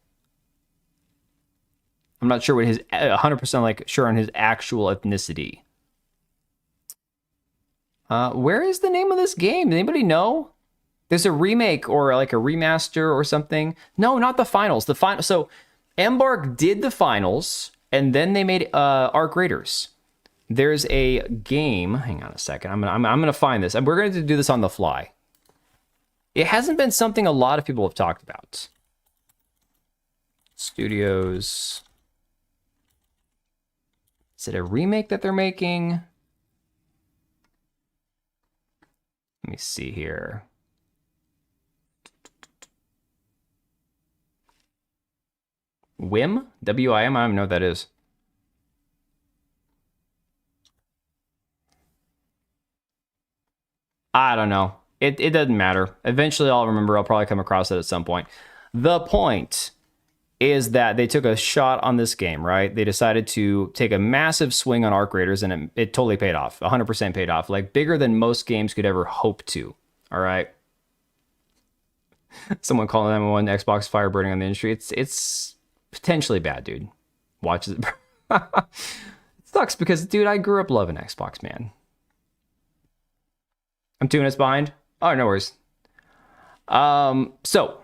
Speaker 1: I'm not sure what his 100% sure on his actual ethnicity. Where is the name of this game? Does anybody know? There's a remake or like a remaster or something. No, not the finals. The final. So Embark did the finals, and then they made Arc Raiders. There's a game. Hang on a second. I'm gonna find this. We're going to do this on the fly. It hasn't been something a lot of people have talked about. Studios. Is it a remake that they're making? Let me see here. WIM? W-I-M? I don't even know what that is. I don't know. It doesn't matter. Eventually I'll remember. I'll probably come across it at some point. The point is that they took a shot on this game, right? They decided to take a massive swing on Arc Raiders, and it totally paid off. 100% paid off. Like, bigger than most games could ever hope to. All right? Someone calling them one Xbox fire burning on the industry. It's potentially bad, dude. Watch it. It sucks because, dude, I grew up loving Xbox, man. I'm 2 minutes behind. Oh, no worries. So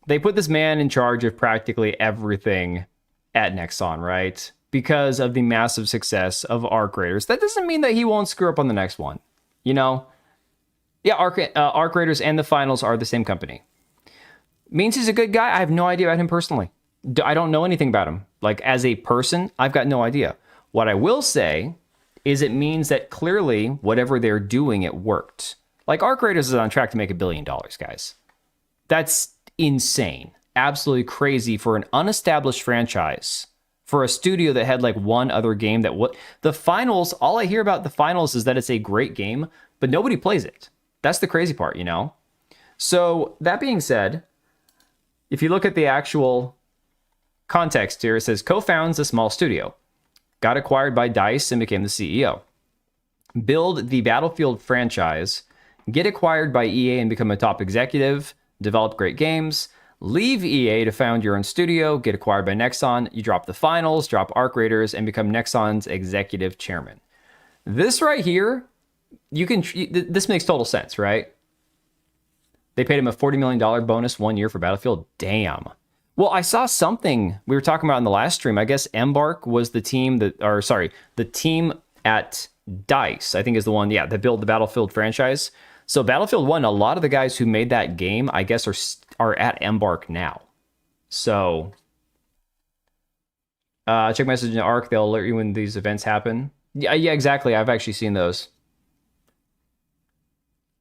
Speaker 1: they put this man in charge of practically everything at Nexon, right? Because of the massive success of Arc Raiders. That doesn't mean that he won't screw up on the next one. You know? Yeah, Arc Raiders and the finals are the same company. Means he's a good guy? I have no idea about him personally. I don't know anything about him. Like, as a person, I've got no idea. What I will say is it means that clearly whatever they're doing, it worked. Like, Arc Raiders is on track to make $1 billion, guys. That's insane. Absolutely crazy for an unestablished franchise. For a studio that had like one other game that the finals, all I hear about the finals is that it's a great game, but nobody plays it. That's the crazy part, you know? So that being said, if you look at the actual context here, it says co-founds a small studio, got acquired by DICE and became the CEO. Build the Battlefield franchise, get acquired by EA and become a top executive, develop great games, leave EA to found your own studio, get acquired by Nexon, you drop the finals, drop Arc Raiders, and become Nexon's executive chairman. This right here, this makes total sense, right? They paid him a $40 million bonus 1 year for Battlefield. Damn. Well, I saw something we were talking about in the last stream. I guess Embark was the team the team at DICE, I think is the one, that built the Battlefield franchise. So Battlefield 1, a lot of the guys who made that game, I guess, are at Embark now. So check message in Arc. They'll alert you when these events happen. Yeah, exactly. I've actually seen those.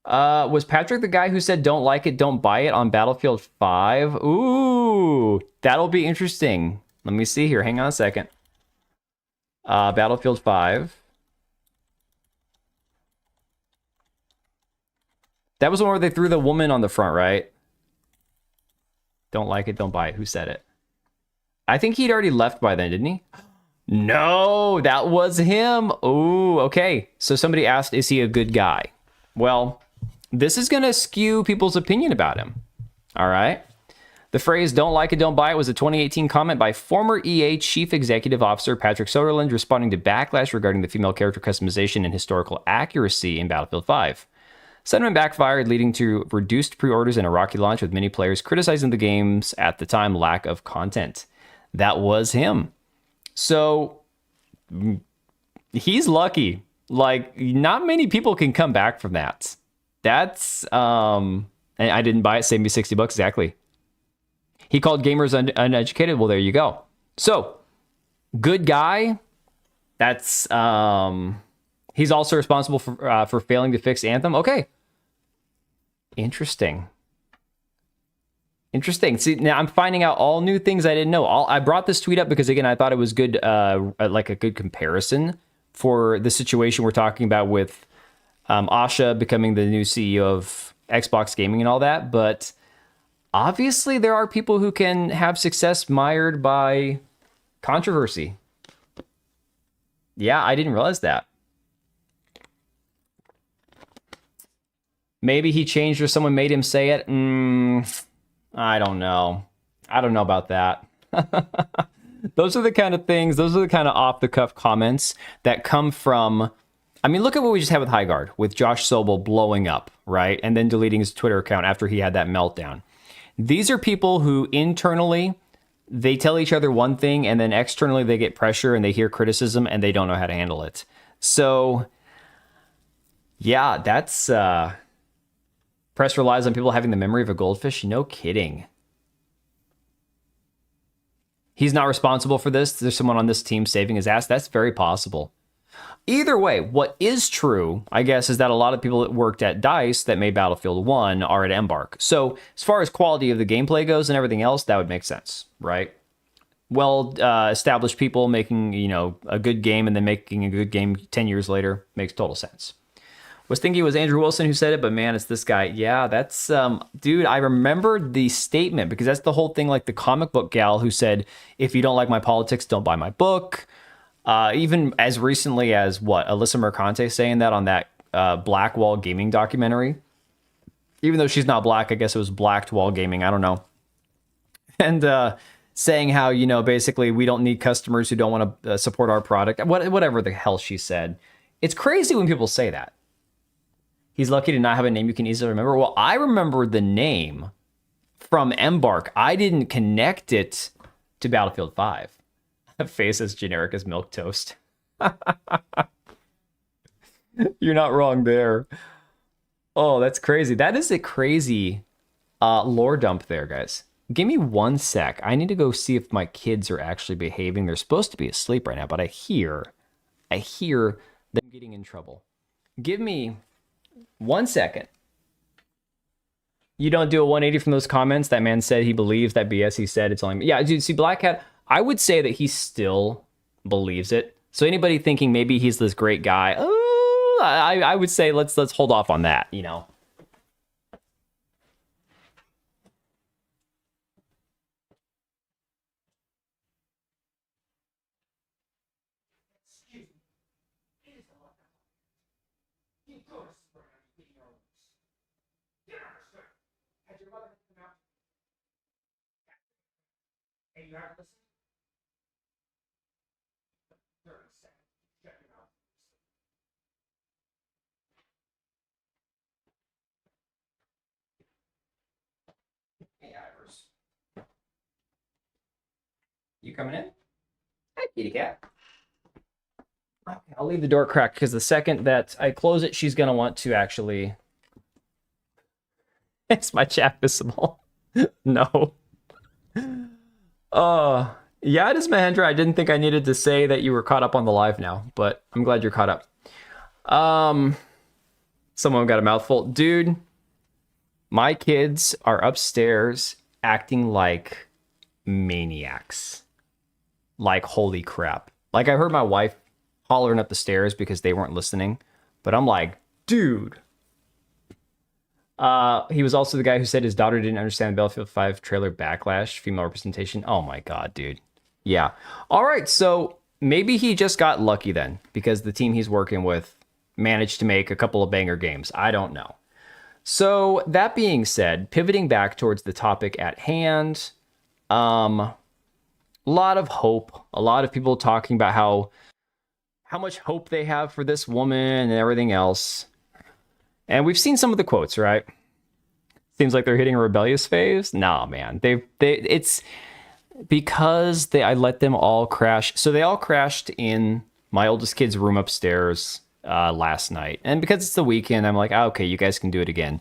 Speaker 1: Was Patrick the guy who said don't like it, don't buy it on Battlefield 5? Ooh, that'll be interesting. Let me see here. Hang on a second. Battlefield 5. That was the one where they threw the woman on the front, right? Don't like it, don't buy it. Who said it? I think he'd already left by then, didn't he? No, that was him. Oh, okay. So somebody asked, is he a good guy? Well, this is going to skew people's opinion about him. All right. The phrase don't like it, don't buy it was a 2018 comment by former EA Chief Executive Officer Patrick Sutherland responding to backlash regarding the female character customization and historical accuracy in Battlefield 5. Sentiment backfired, leading to reduced pre-orders and a rocky launch, with many players criticizing the game's, at the time, lack of content. That was him. So he's lucky. Like, not many people can come back from that. That's and I didn't buy it, saved me $60 exactly. He called gamers uneducated. Well, there you go. So, good guy. That's he's also responsible for failing to fix Anthem. Okay. Interesting. See, now I'm finding out all new things I didn't know. I brought this tweet up because, again, I thought it was good, like a good comparison for the situation we're talking about with Asha becoming the new CEO of Xbox Gaming and all that. But obviously, there are people who can have success mired by controversy. Yeah, I didn't realize that. Maybe he changed or someone made him say it. I don't know. I don't know about that. Those are the kind of things, those are the kind of off-the-cuff comments that come from... I mean, look at what we just had with Highguard, with Josh Sobel blowing up, right? And then deleting his Twitter account after he had that meltdown. These are people who internally, they tell each other one thing, and then externally they get pressure and they hear criticism and they don't know how to handle it. So, yeah, that's... Press relies on people having the memory of a goldfish? No kidding. He's not responsible for this. There's someone on this team saving his ass. That's very possible. Either way, what is true, I guess, is that a lot of people that worked at DICE that made Battlefield 1 are at Embark. So as far as quality of the gameplay goes and everything else, that would make sense, right? Well established people making, a good game and then making a good game 10 years later makes total sense. Was thinking it was Andrew Wilson who said it, but man, it's this guy. Yeah, that's, dude, I remembered the statement because that's the whole thing, like the comic book gal who said, if you don't like my politics, don't buy my book. Even as recently as, Alyssa Mercante saying that on that Black Wall Gaming documentary. Even though she's not black, I guess it was Blacked Wall Gaming, I don't know. And saying how, basically we don't need customers who don't want to support our product. Whatever the hell she said. It's crazy when people say that. He's lucky to not have a name you can easily remember. Well, I remember the name from Embark. I didn't connect it to Battlefield 5. Face as generic as milk toast. You're not wrong there. Oh, that's crazy. That is a crazy lore dump there, guys. Give me 1 sec. I need to go see if my kids are actually behaving. They're supposed to be asleep right now, but I hear them getting in trouble. Give me 1 second. You don't do a 180 from those comments. That man said he believes that BS he said. It's only... Yeah, dude, see, Black Hat, I would say that he still believes it. So anybody thinking maybe he's this great guy, I would say let's hold off on that, You coming in? Hi, kitty cat. Okay, I'll leave the door cracked because the second that I close it, she's going to want to actually... Is my chat visible? No. Yeah, it is Mahendra. I didn't think I needed to say that you were caught up on the live now, but I'm glad you're caught up. Someone got a mouthful. Dude, my kids are upstairs acting like maniacs. Like, holy crap. Like, I heard my wife hollering up the stairs because they weren't listening, but I'm like, dude. He was also the guy who said his daughter didn't understand the Battlefield 5 trailer backlash, female representation. Oh my god, dude. Yeah. All right, so maybe he just got lucky then, because the team he's working with managed to make a couple of banger games. I don't know. So that being said, pivoting back towards the topic at hand, a lot of hope. A lot of people talking about how much hope they have for this woman and everything else. And we've seen some of the quotes, right? Seems like they're hitting a rebellious phase. Nah, man. It's because I let them all crash. So they all crashed in my oldest kid's room upstairs last night. And because it's the weekend, I'm like, okay, you guys can do it again.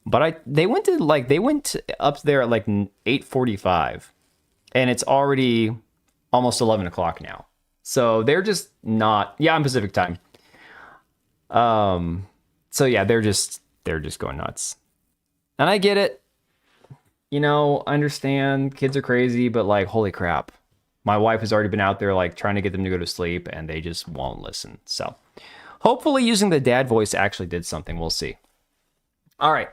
Speaker 1: But they went up there at like 8:45, and it's already almost 11 o'clock now. So they're just not. Yeah, I'm Pacific time. So yeah, they're just going nuts, and I get it. You know, I understand kids are crazy, but like, holy crap, my wife has already been out there like trying to get them to go to sleep, and they just won't listen. So hopefully, using the dad voice actually did something. We'll see. All right.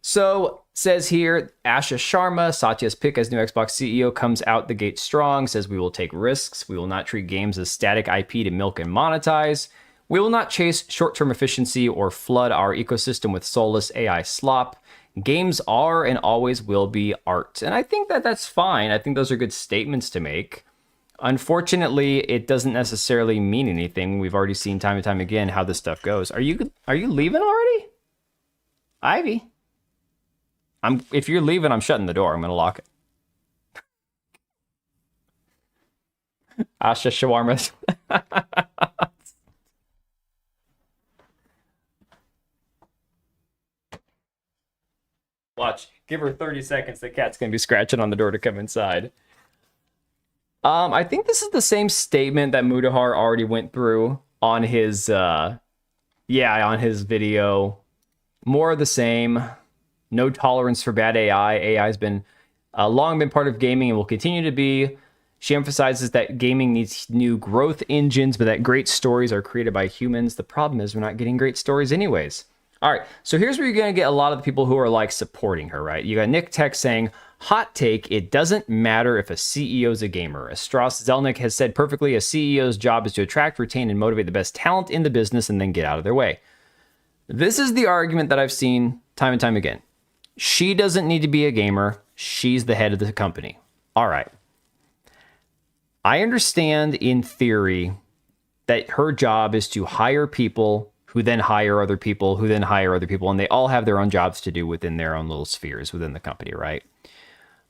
Speaker 1: So, says here, Asha Sharma, Satya's pick as new Xbox CEO, comes out the gate strong, says we will take risks. We will not treat games as static IP to milk and monetize. We will not chase short-term efficiency or flood our ecosystem with soulless AI slop. Games are and always will be art. And I think that's fine. I think those are good statements to make. Unfortunately, it doesn't necessarily mean anything. We've already seen time and time again how this stuff goes. Are you leaving already? Ivy? If you're leaving, I'm shutting the door. I'm going to lock it. Asha Shawarma. Watch. Give her 30 seconds. The cat's going to be scratching on the door to come inside. I think this is the same statement that Mudahar already went through on his, on his video. More of the same. No tolerance for bad AI. AI has been long been part of gaming and will continue to be. She emphasizes that gaming needs new growth engines, but that great stories are created by humans. The problem is we're not getting great stories anyways. All right, so here's where you're going to get a lot of the people who are like supporting her, right? You got Nick Tech saying, hot take, it doesn't matter if a CEO is a gamer. As Strauss Zelnick has said perfectly, a CEO's job is to attract, retain, and motivate the best talent in the business and then get out of their way. This is the argument that I've seen time and time again. She doesn't need to be a gamer. She's the head of the company. All right. I understand in theory that her job is to hire people who then hire other people, who then hire other people, and they all have their own jobs to do within their own little spheres within the company, right?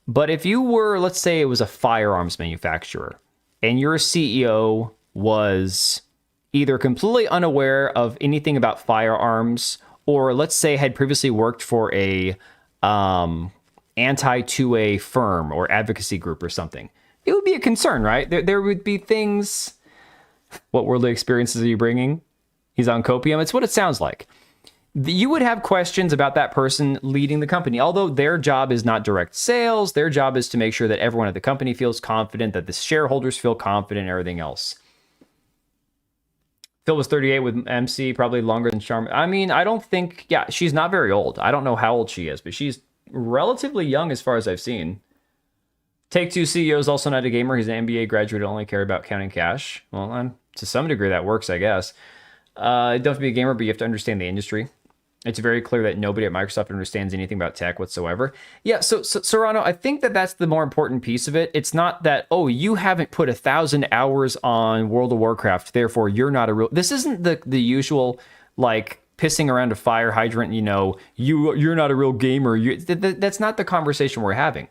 Speaker 1: But if you were, let's say it was a firearms manufacturer, and your CEO was either completely unaware of anything about firearms, or let's say had previously worked for a anti-2A firm or advocacy group or something, it would be a concern, right? There would be things. What worldly experiences are you bringing? He's on copium. It's what it sounds like. You would have questions about that person leading the company, although their job is not direct sales. Their job is to make sure that everyone at the company feels confident, that the shareholders feel confident, and everything else. Phil was 38 with MC, probably longer than Sharma. I mean, I don't think, she's not very old. I don't know how old she is, but she's relatively young as far as I've seen. Take-Two CEO is also not a gamer. He's an MBA graduate who only cared about counting cash. Well, to some degree that works, I guess. You don't have to be a gamer, but you have to understand the industry. It's very clear that nobody at Microsoft understands anything about tech whatsoever. Yeah, so Serrano, I think that's the more important piece of it. It's not that, you haven't put 1,000 hours on World of Warcraft, therefore you're not a real... This isn't the usual, like, pissing around a fire hydrant, you're not a real gamer. That's not the conversation we're having.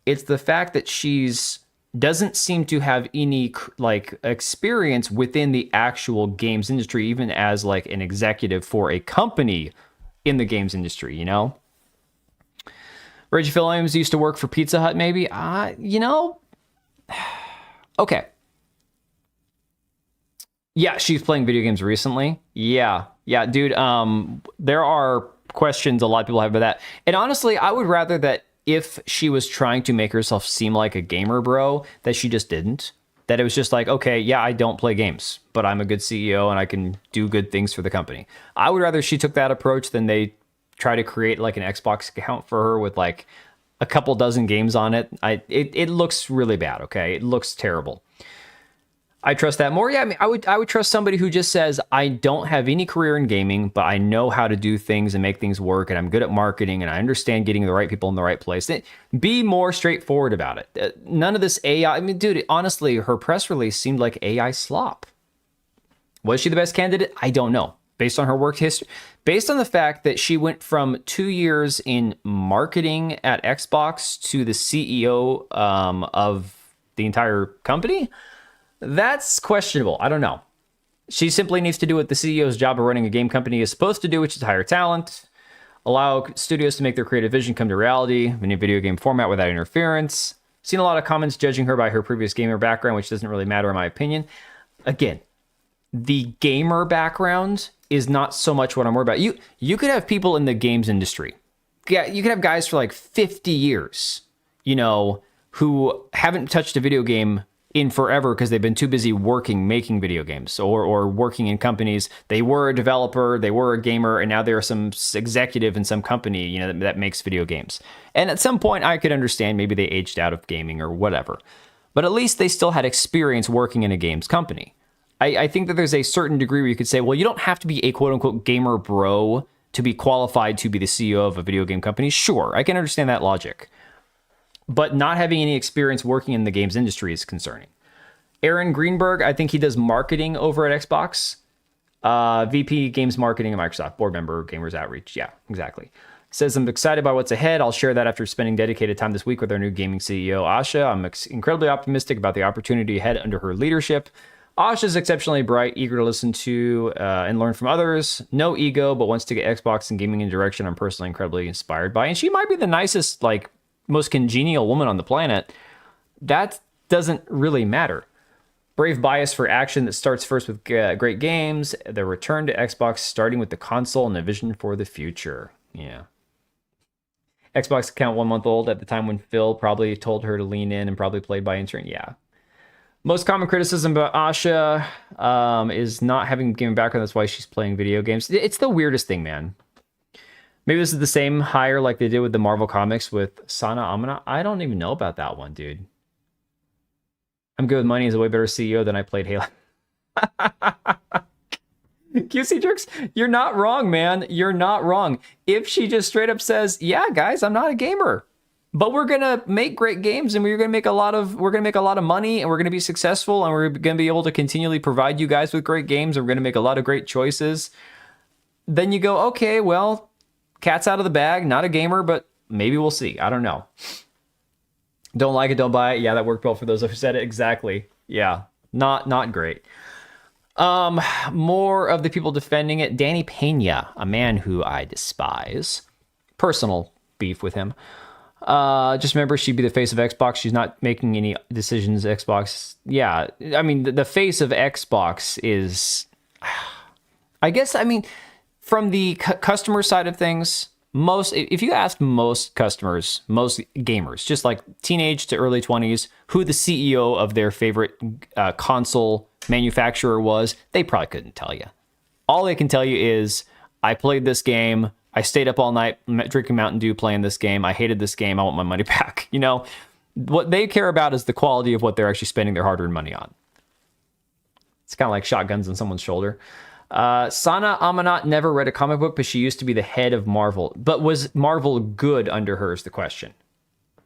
Speaker 1: It's the fact that she's doesn't seem to have any like experience within the actual games industry, even as like an executive for a company in the games industry, Reggie Williams used to work for Pizza Hut, maybe. Okay. Yeah, she's playing video games recently. Yeah, dude. There are questions a lot of people have about that. And honestly, I would rather that if she was trying to make herself seem like a gamer bro, that she just didn't. That it was just like, okay, yeah, I don't play games, but I'm a good CEO and I can do good things for the company. I would rather she took that approach than they try to create like an Xbox account for her with like a couple dozen games on it. It looks really bad, okay? It looks terrible. I trust that more. Yeah, I mean, I would trust somebody who just says, I don't have any career in gaming, but I know how to do things and make things work, and I'm good at marketing, and I understand getting the right people in the right place. Be more straightforward about it. None of this AI. I mean, dude, honestly, her press release seemed like AI slop. Was she the best candidate? I don't know. Based on her work history, based on the fact that she went from 2 years in marketing at Xbox to the CEO of the entire company, that's questionable. I don't know. She simply needs to do what the CEO's job of running a game company is supposed to do, which is hire talent, allow studios to make their creative vision come to reality in a video game format without interference. Seen a lot of comments judging her by her previous gamer background, which doesn't really matter in my opinion. Again, the gamer background is not so much what I'm worried about. You could have people in the games industry. Yeah, you could have guys for like 50 years, you know, who haven't touched a video game in forever because they've been too busy making video games or working in companies. They were a developer, they were a gamer, and now they're some executive in some company, you know, that makes video games. And at some point I could understand maybe they aged out of gaming or whatever, but at least they still had experience working in a games company. I think that there's a certain degree where you could say, well, you don't have to be a quote unquote gamer bro to be qualified to be the CEO of a video game company. Sure, I can understand that logic. But not having any experience working in the games industry is concerning. Aaron Greenberg, I think he does marketing over at Xbox. VP Games Marketing at Microsoft. Board member, Gamers Outreach. Yeah, exactly. Says, I'm excited by what's ahead. I'll share that after spending dedicated time this week with our new gaming CEO, Asha. I'm incredibly optimistic about the opportunity ahead under her leadership. Asha is exceptionally bright, eager to listen to and learn from others. No ego, but wants to get Xbox and gaming in a direction I'm personally incredibly inspired by. And she might be the nicest, like, most congenial woman on the planet. That doesn't really matter. Brave bias for action that starts first with great games. The return to Xbox, starting with the console and a vision for the future. Yeah. Xbox account 1 month old at the time when Phil probably told her to lean in and probably played by intern. Yeah. Most common criticism about Asha is not having game background. That's why she's playing video games. It's the weirdest thing, man. Maybe this is the same hire like they did with the Marvel Comics with Sana Amana. I don't even know about that one, dude. I'm good with money is a way better CEO than I played Halo. QC Jerks, you're not wrong, man. You're not wrong. If she just straight up says, yeah, guys, I'm not a gamer, but we're gonna make great games and we're gonna make a lot of money and we're gonna be successful and we're gonna be able to continually provide you guys with great games and we're gonna make a lot of great choices, then you go, okay, well, cat's out of the bag, not a gamer, but maybe we'll see. I don't know. Don't like it, don't buy it. Yeah, that worked well for those who said it. Exactly. Yeah, not great. More of the people defending it. Danny Pena, a man who I despise. Personal beef with him. Just remember, she'd be the face of Xbox. She's not making any decisions. Xbox. Yeah, I mean, the face of Xbox is, I guess, I mean, from the customer side of things, if you ask most customers, most gamers, just like teenage to early 20s, who the CEO of their favorite console manufacturer was, they probably couldn't tell you. All they can tell you is, I played this game, I stayed up all night drinking Mountain Dew playing this game, I hated this game, I want my money back. You know, what they care about is the quality of what they're actually spending their hard-earned money on. It's kind of like shotguns on someone's shoulder. Sana Amanat never read a comic book, but she used to be the head of Marvel. But was Marvel good under her is the question.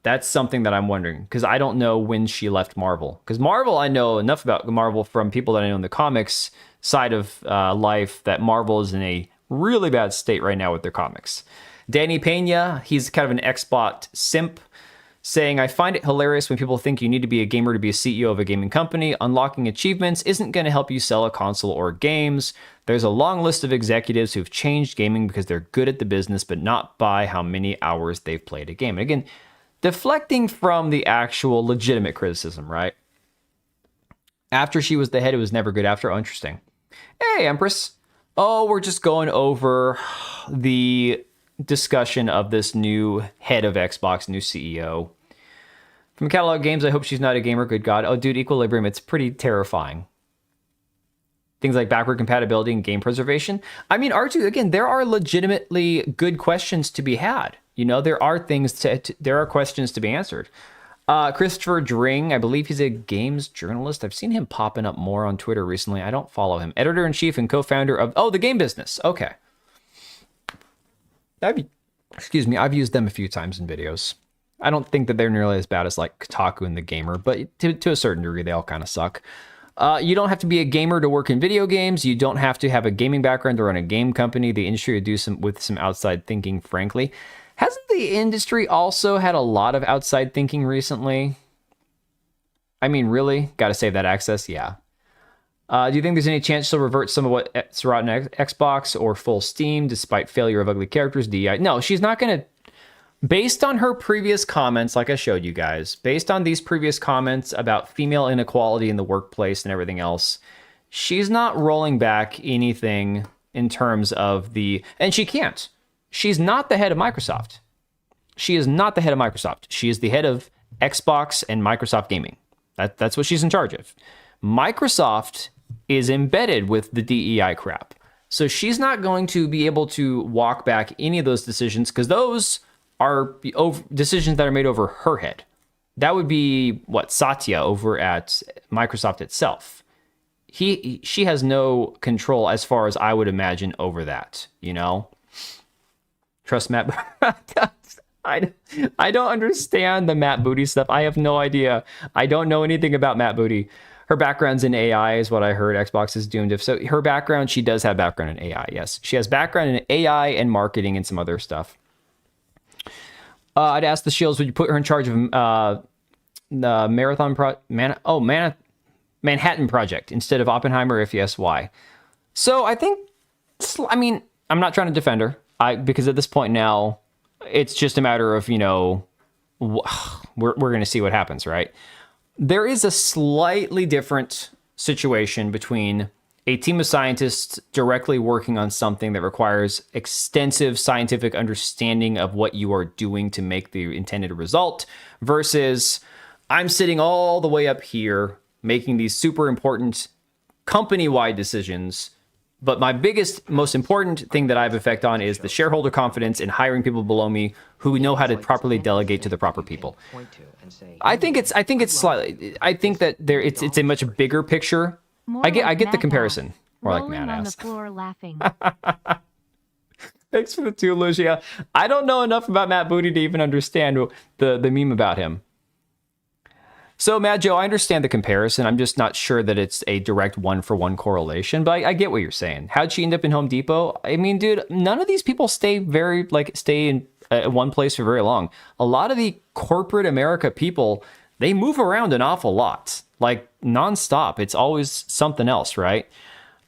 Speaker 1: That's something that I'm wondering, because I don't know when she left Marvel. Because Marvel, I know enough about Marvel from people that I know in the comics side of life that Marvel is in a really bad state right now with their comics. Danny Pena, he's kind of an Xbox simp, saying, I find it hilarious when people think you need to be a gamer to be a CEO of a gaming company. Unlocking achievements isn't going to help you sell a console or games. There's a long list of executives who've changed gaming because they're good at the business, but not by how many hours they've played a game. And again, deflecting from the actual legitimate criticism, right? After she was the head, it was never good after. Oh, interesting. Hey, Empress. Oh, we're just going over the discussion of this new head of Xbox, new CEO. From Catalog Games, I hope she's not a gamer. Good God. Oh, dude, Equilibrium, it's pretty terrifying. Things like backward compatibility and game preservation. I mean, R2, again, there are legitimately good questions to be had. You know, there are questions to be answered. Christopher Dring, I believe he's a games journalist. I've seen him popping up more on Twitter recently. I don't follow him. Editor-in-chief and co-founder of, The Game Business. Okay. I've used them a few times in videos. I don't think that they're nearly as bad as like Kotaku and The Gamer, but to a certain degree, they all kind of suck. You don't have to be a gamer to work in video games. You don't have to have a gaming background to run a game company. The industry would do with some outside thinking, frankly. Hasn't the industry also had a lot of outside thinking recently? I mean, really? Got to save that access? Yeah. Do you think there's any chance she'll revert some of what's rotten Xbox or full Steam despite failure of ugly characters? DEI? No, she's not going to. Based on her previous comments, like I showed you guys, based on these previous comments about female inequality in the workplace and everything else, she's not rolling back anything in terms of the... And she can't. She's not the head of Microsoft. She is not the head of Microsoft. She is the head of Xbox and Microsoft Gaming. That's what she's in charge of. Microsoft is embedded with the DEI crap. So she's not going to be able to walk back any of those decisions because those are decisions that are made over her head. That would be Satya over at Microsoft itself. She has no control as far as I would imagine over that, you know? Trust Matt. I don't understand the Matt Booty stuff. I have no idea. I don't know anything about Matt Booty. Her background's in AI is what I heard. Xbox is doomed. If so, her background, she does have background in AI, yes. She has background in AI and marketing and some other stuff. I'd ask the Shields, would you put her in charge of the Manhattan Project instead of Oppenheimer? If yes, why? So I think, I'm not trying to defend her. Because at this point now, it's just a matter of, we're going to see what happens, right? There is a slightly different situation between a team of scientists directly working on something that requires extensive scientific understanding of what you are doing to make the intended result versus I'm sitting all the way up here making these super important company-wide decisions. But my biggest, most important thing that I have effect on is the shareholder confidence in hiring people below me who know how to properly delegate to the proper people. I think it's slightly. I think that it's a much bigger picture. I get the comparison. More like Matt ass.
Speaker 6: On the floor laughing.
Speaker 1: Thanks for the 2, Lucia. I don't know enough about Matt Booty to even understand the meme about him. So, Mad Joe, I understand the comparison. I'm just not sure that it's a direct one-for-one correlation, but I get what you're saying. How'd she end up in Home Depot? I mean, dude, none of these people stay in one place for very long. A lot of the corporate America people, they move around an awful lot, like nonstop. It's always something else, right?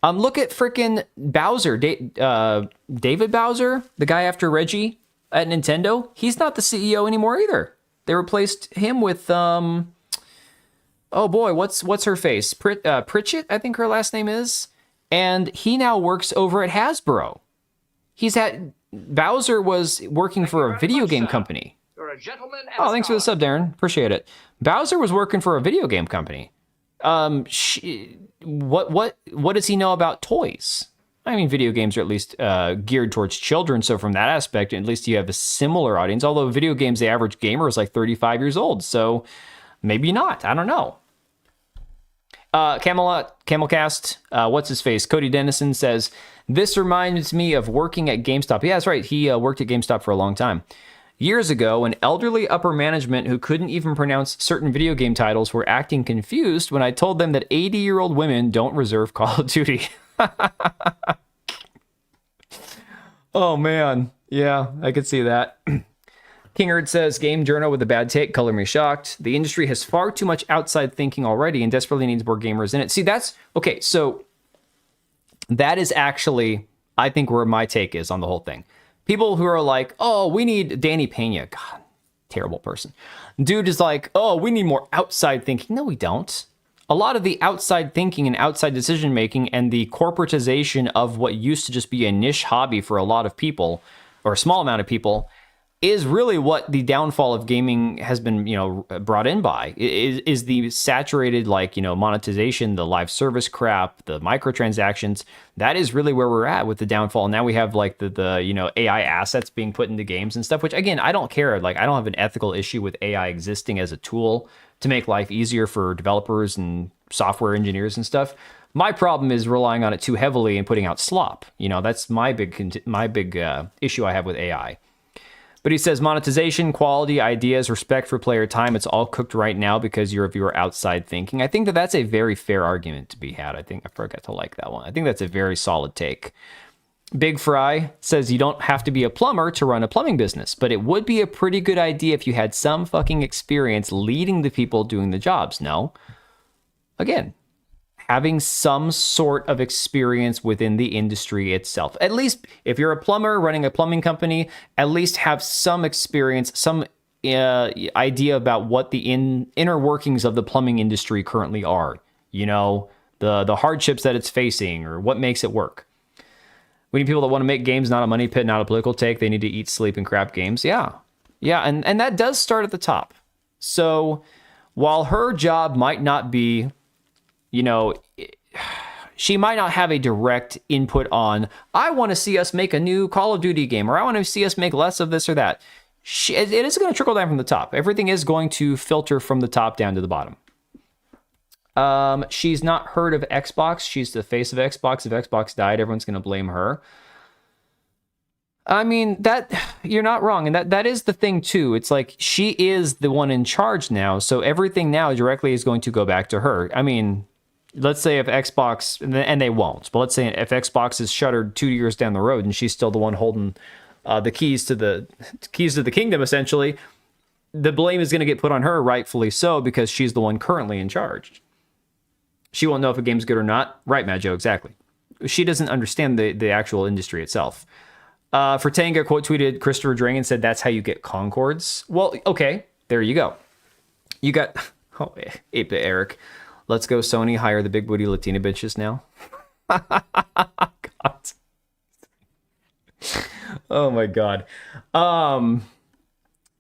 Speaker 1: Look at freaking Bowser, David Bowser, the guy after Reggie at Nintendo. He's not the CEO anymore either. They replaced him with oh boy, what's her face? Pritchett, I think her last name is. And he now works over at Hasbro. Bowser was working for a video game company.
Speaker 5: You're a gentleman and
Speaker 1: Oh, thanks for the sub, Darren. Appreciate it. Bowser was working for a video game company. What does he know about toys? I mean, video games are at least geared towards children, so from that aspect, at least you have a similar audience. Although video games, the average gamer is like 35 years old, so maybe not. I don't know. Camelcast, what's his face? Cody Dennison says, this reminds me of working at GameStop. Yeah, that's right. He worked at GameStop for a long time. Years ago, an elderly upper management who couldn't even pronounce certain video game titles were acting confused when I told them that 80-year-old women don't reserve Call of Duty. Oh, man. Yeah, I could see that. Kingard says, Game Journal with a bad take, color me shocked. The industry has far too much outside thinking already and desperately needs more gamers in it. See, that's, okay, so that is actually, I think, where my take is on the whole thing. People who are like, oh, we need Danny Pena. God, terrible person. Dude is like, oh, we need more outside thinking. No, we don't. A lot of the outside thinking and outside decision making and the corporatization of what used to just be a niche hobby for a lot of people, or a small amount of people, is really what the downfall of gaming has been, brought in by. Is the saturated, monetization, the live service crap, the microtransactions. That is really where we're at with the downfall. Now we have the AI assets being put into games and stuff, which again, I don't care. I don't have an ethical issue with AI existing as a tool to make life easier for developers and software engineers and stuff. My problem is relying on it too heavily and putting out slop. That's my big issue I have with AI. But he says monetization, quality, ideas, respect for player time, it's all cooked right now because you're of your outside thinking. I think that that's a very fair argument to be had. I forgot to like that one. I think that's a very solid take. Big Fry says you don't have to be a plumber to run a plumbing business, but it would be a pretty good idea if you had some fucking experience leading the people doing the jobs. No. Again, having some sort of experience within the industry itself. At least if you're a plumber running a plumbing company, at least have some experience, some idea about what the inner workings of the plumbing industry currently are. You know, the hardships that it's facing or what makes it work. We need people that want to make games, not a money pit, not a political take. They need to eat, sleep, and crap games. Yeah. Yeah, and that does start at the top. So while her job might not be, you know, she might not have a direct input on, I want to see us make a new Call of Duty game, or I want to see us make less of this or that. It is going to trickle down from the top. Everything is going to filter from the top down to the bottom. She's not heard of Xbox. She's the face of Xbox. If Xbox died, everyone's going to blame her. I mean, that you're not wrong. And that is the thing, too. It's like she is the one in charge now. So everything now directly is going to go back to her. I mean, let's say if Xbox, and they won't, but let's say if Xbox is shuttered 2 years down the road and she's still the one holding the keys to the kingdom, essentially, the blame is going to get put on her, rightfully so, because she's the one currently in charge. She won't know if a game's good or not. Right, Mad Joe, exactly. She doesn't understand the actual industry itself. For Tanga, quote tweeted Christopher Dragon said, that's how you get Concords. Well, okay, there you go. You got, oh, 8-bit Eric. Let's go, Sony, hire the big booty Latina bitches now. God. Oh my God.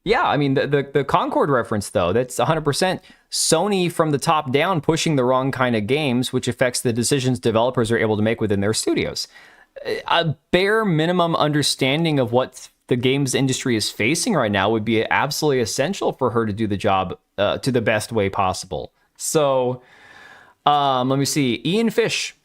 Speaker 1: Yeah, I mean, the Concord reference, though, that's 100% Sony from the top down pushing the wrong kind of games, which affects the decisions developers are able to make within their studios. A bare minimum understanding of what the games industry is facing right now would be absolutely essential for her to do the job to the best way possible. So, let me see. Ian Fish.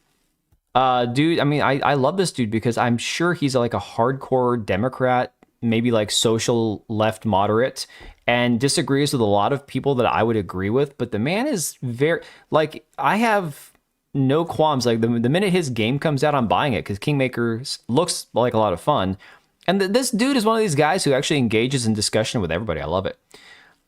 Speaker 1: Dude, I mean, I love this dude because I'm sure he's like a hardcore Democrat, maybe like social left moderate, and disagrees with a lot of people that I would agree with. But the man is very, like, I have no qualms. Like, the minute his game comes out, I'm buying it because Kingmakers looks like a lot of fun. And this dude is one of these guys who actually engages in discussion with everybody. I love it.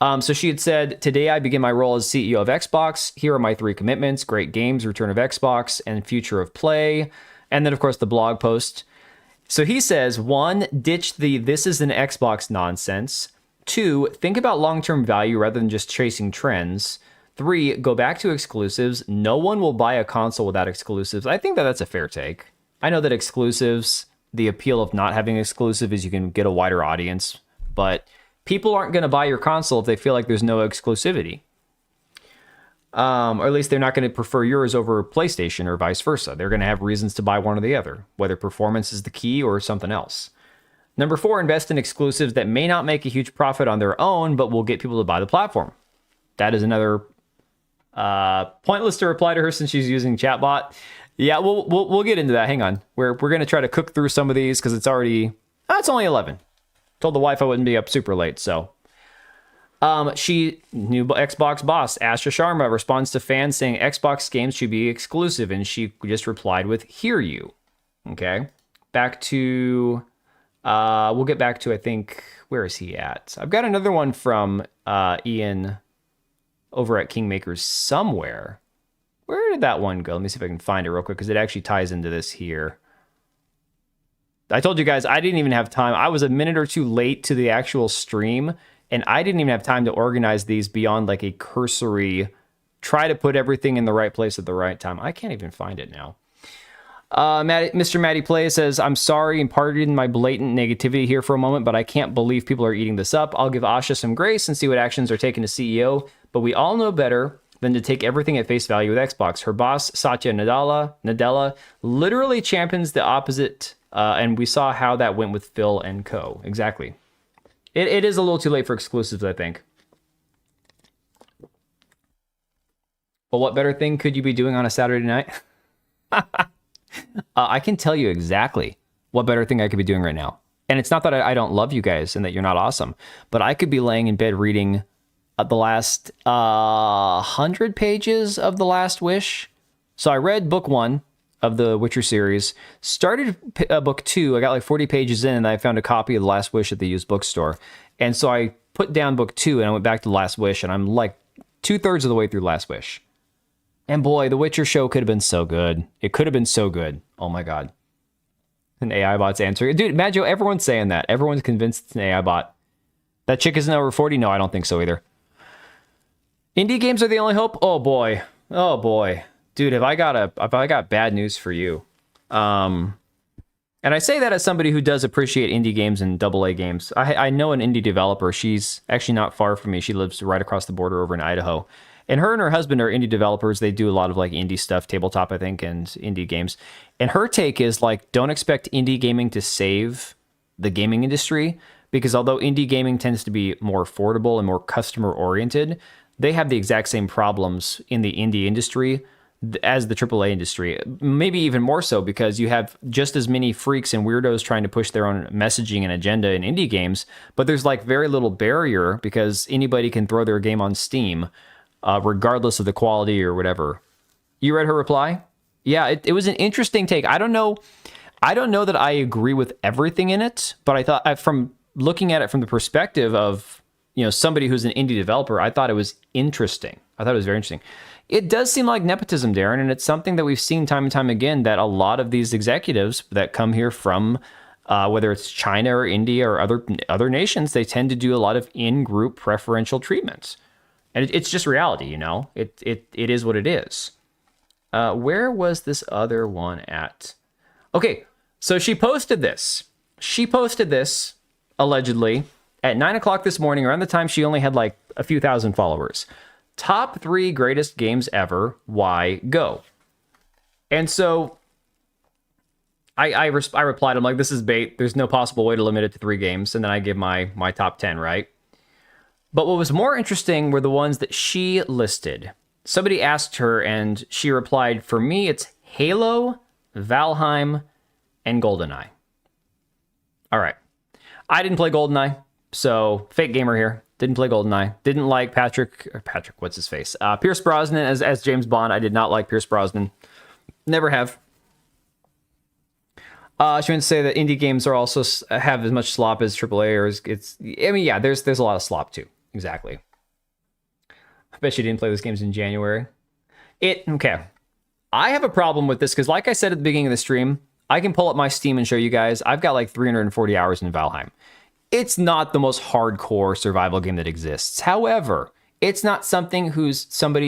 Speaker 1: So she had said, today I begin my role as CEO of Xbox. Here are my 3 commitments: great games, return of Xbox, and future of play. And then, of course, the blog post. So he says, 1, ditch the this is an Xbox nonsense. 2, think about long-term value rather than just chasing trends. 3, go back to exclusives. No one will buy a console without exclusives. I think that's a fair take. I know that exclusives, the appeal of not having exclusive is you can get a wider audience, but people aren't going to buy your console if they feel like there's no exclusivity. Or at least they're not going to prefer yours over PlayStation or vice versa. They're going to have reasons to buy one or the other, whether performance is the key or something else. Number 4, invest in exclusives that may not make a huge profit on their own, but will get people to buy the platform. That is another pointless to reply to her since she's using chatbot. Yeah, we'll get into that. Hang on. We're going to try to cook through some of these because it's only 11. Told the wife I wouldn't be up super late, so. New Xbox boss, Asha Sharma, responds to fans saying Xbox games should be exclusive, and she just replied with, hear you. Okay. Back to, we'll get back to, I think, where is he at? I've got another one from Ian over at Kingmakers somewhere. Where did that one go? Let me see if I can find it real quick, because it actually ties into this here. I told you guys I didn't even have time. I was a minute or 2 late to the actual stream, and I didn't even have time to organize these beyond like a cursory, try to put everything in the right place at the right time. I can't even find it now. Mr. Matty Play says, I'm sorry and pardon my blatant negativity here for a moment, but I can't believe people are eating this up. I'll give Asha some grace and see what actions are taken to CEO, but we all know better than to take everything at face value with Xbox. Her boss, Satya Nadella, literally champions the opposite, and we saw how that went with Phil and co. Exactly. It is a little too late for exclusives, I think. But what better thing could you be doing on a Saturday night? I can tell you exactly what better thing I could be doing right now. And it's not that I don't love you guys and that you're not awesome, but I could be laying in bed reading the last 100 pages of The Last Wish. So I read book 1 of the Witcher series, started book 2. I got like 40 pages in, and I found a copy of The Last Wish at the used bookstore. And so I put down book 2, and I went back to The Last Wish, and I'm like 2/3 of the way through The Last Wish. And boy, the Witcher show could have been so good. It could have been so good. Oh my God. An AI bot's answer. Dude, Maggio, everyone's saying that. Everyone's convinced it's an AI bot. That chick isn't over 40? No, I don't think so either. Indie games are the only hope? Oh boy. Oh boy. Dude, have I got bad news for you. And I say that as somebody who does appreciate indie games and AA games. I know an indie developer. She's actually not far from me. She lives right across the border over in Idaho. And her husband are indie developers. They do a lot of like indie stuff, tabletop, I think, and indie games. And her take is like, don't expect indie gaming to save the gaming industry, because although indie gaming tends to be more affordable and more customer oriented, they have the exact same problems in the indie industry as the AAA industry. Maybe even more so, because you have just as many freaks and weirdos trying to push their own messaging and agenda in indie games, but there's like very little barrier because anybody can throw their game on Steam. Regardless of the quality or whatever. You read her reply? Yeah, it was an interesting take. I don't know that I agree with everything in it, but I thought from looking at it from the perspective of, somebody who's an indie developer, I thought it was interesting. I thought it was very interesting. It does seem like nepotism, Darren, and it's something that we've seen time and time again, that a lot of these executives that come here from whether it's China or India or other nations, they tend to do a lot of in-group preferential treatments. And it's just reality, It is what it is. Where was this other one at? Okay, so she posted this. Allegedly, at 9 o'clock this morning, around the time she only had like a few thousand followers. Top 3 greatest games ever, why go? And so I replied, I'm like, this is bait. There's no possible way to limit it to 3 games. And then I give my top 10, right? But what was more interesting were the ones that she listed. Somebody asked her, and she replied, for me, it's Halo, Valheim, and GoldenEye. All right. I didn't play GoldenEye, so fake gamer here. Didn't play GoldenEye. Didn't like Patrick, what's his face? Pierce Brosnan as James Bond. I did not like Pierce Brosnan. Never have. She went to say that indie games are also have as much slop as AAA, or there's a lot of slop too. Exactly. I bet she didn't play those games in January. Okay. I have a problem with this because, like I said at the beginning of the stream, I can pull up my Steam and show you guys. I've got like 340 hours in Valheim. It's not the most hardcore survival game that exists. However, it's not somebody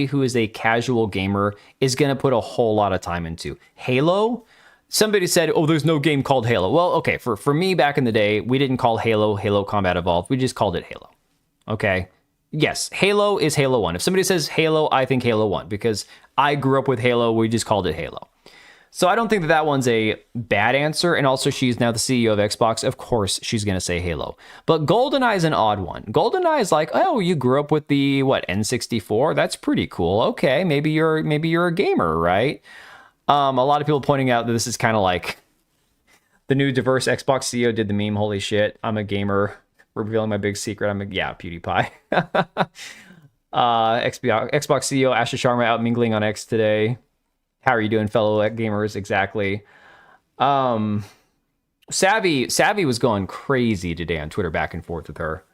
Speaker 1: who is a casual gamer is going to put a whole lot of time into. Halo? Somebody said, oh, there's no game called Halo. Well, okay, for me back in the day, we didn't call Halo Combat Evolved. We just called it Halo. Okay? Yes, Halo is Halo 1. If somebody says Halo, I think Halo 1, because I grew up with Halo. We just called it Halo. So I don't think that one's a bad answer. And also, she's now the CEO of Xbox. Of course, she's going to say Halo. But GoldenEye is an odd one. GoldenEye is like, oh, you grew up with the, N64? That's pretty cool. Okay, maybe you're a gamer, right? A lot of people pointing out that this is kind of like the new diverse Xbox CEO did the meme, holy shit, I'm a gamer, revealing my big secret. PewDiePie. Xbox CEO Asha Sharma out mingling on X today. How are you doing, fellow gamers? Exactly. Savvy was going crazy today on Twitter, back and forth with her.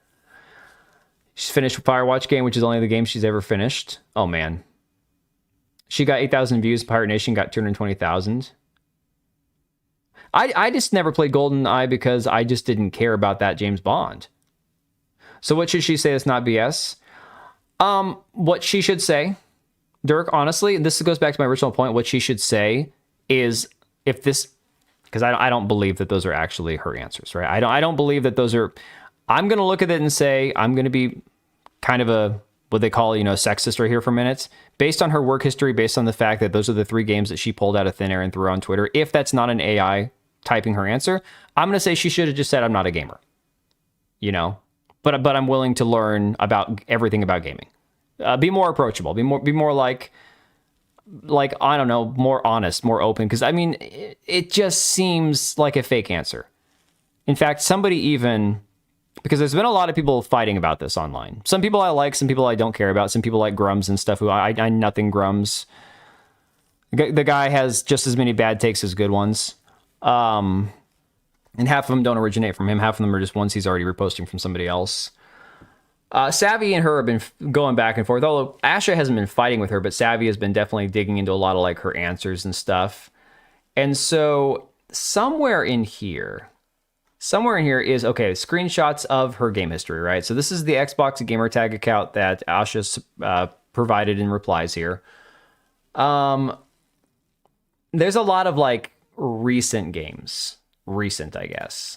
Speaker 1: She's finished with Firewatch game, which is only the game she's ever finished. Oh, man. She got 8,000 views. Pirate Nation got 220,000. I just never played GoldenEye because I just didn't care about that James Bond. So what should she say that's not BS? What she should say, Dirk, honestly, this goes back to my original point. What she should say is, if this, because I don't believe that those are actually her answers, right? I don't believe that those are. I'm going to look at it and say, I'm going to be kind of a, what they call, sexist right here for minutes, based on her work history, based on the fact that those are the 3 games that she pulled out of thin air and threw on Twitter. If that's not an AI typing her answer, I'm going to say she should have just said, I'm not a gamer, but I'm willing to learn about everything about gaming. Be more approachable, be more like, I don't know, more honest, more open. Cause it just seems like a fake answer. In fact, somebody even, because there's been a lot of people fighting about this online. Some people I like, some people I don't care about. Some people like Grums and stuff who I nothing Grums. The guy has just as many bad takes as good ones. And half of them don't originate from him. Half of them are just ones he's already reposting from somebody else. Savvy and her have been going back and forth, although Asha hasn't been fighting with her, but Savvy has been definitely digging into a lot of like her answers and stuff. And so somewhere in here is, okay, screenshots of her game history, right? So this is the Xbox gamertag account that Asha provided in replies here. There's a lot of like recent games. Recent, I guess.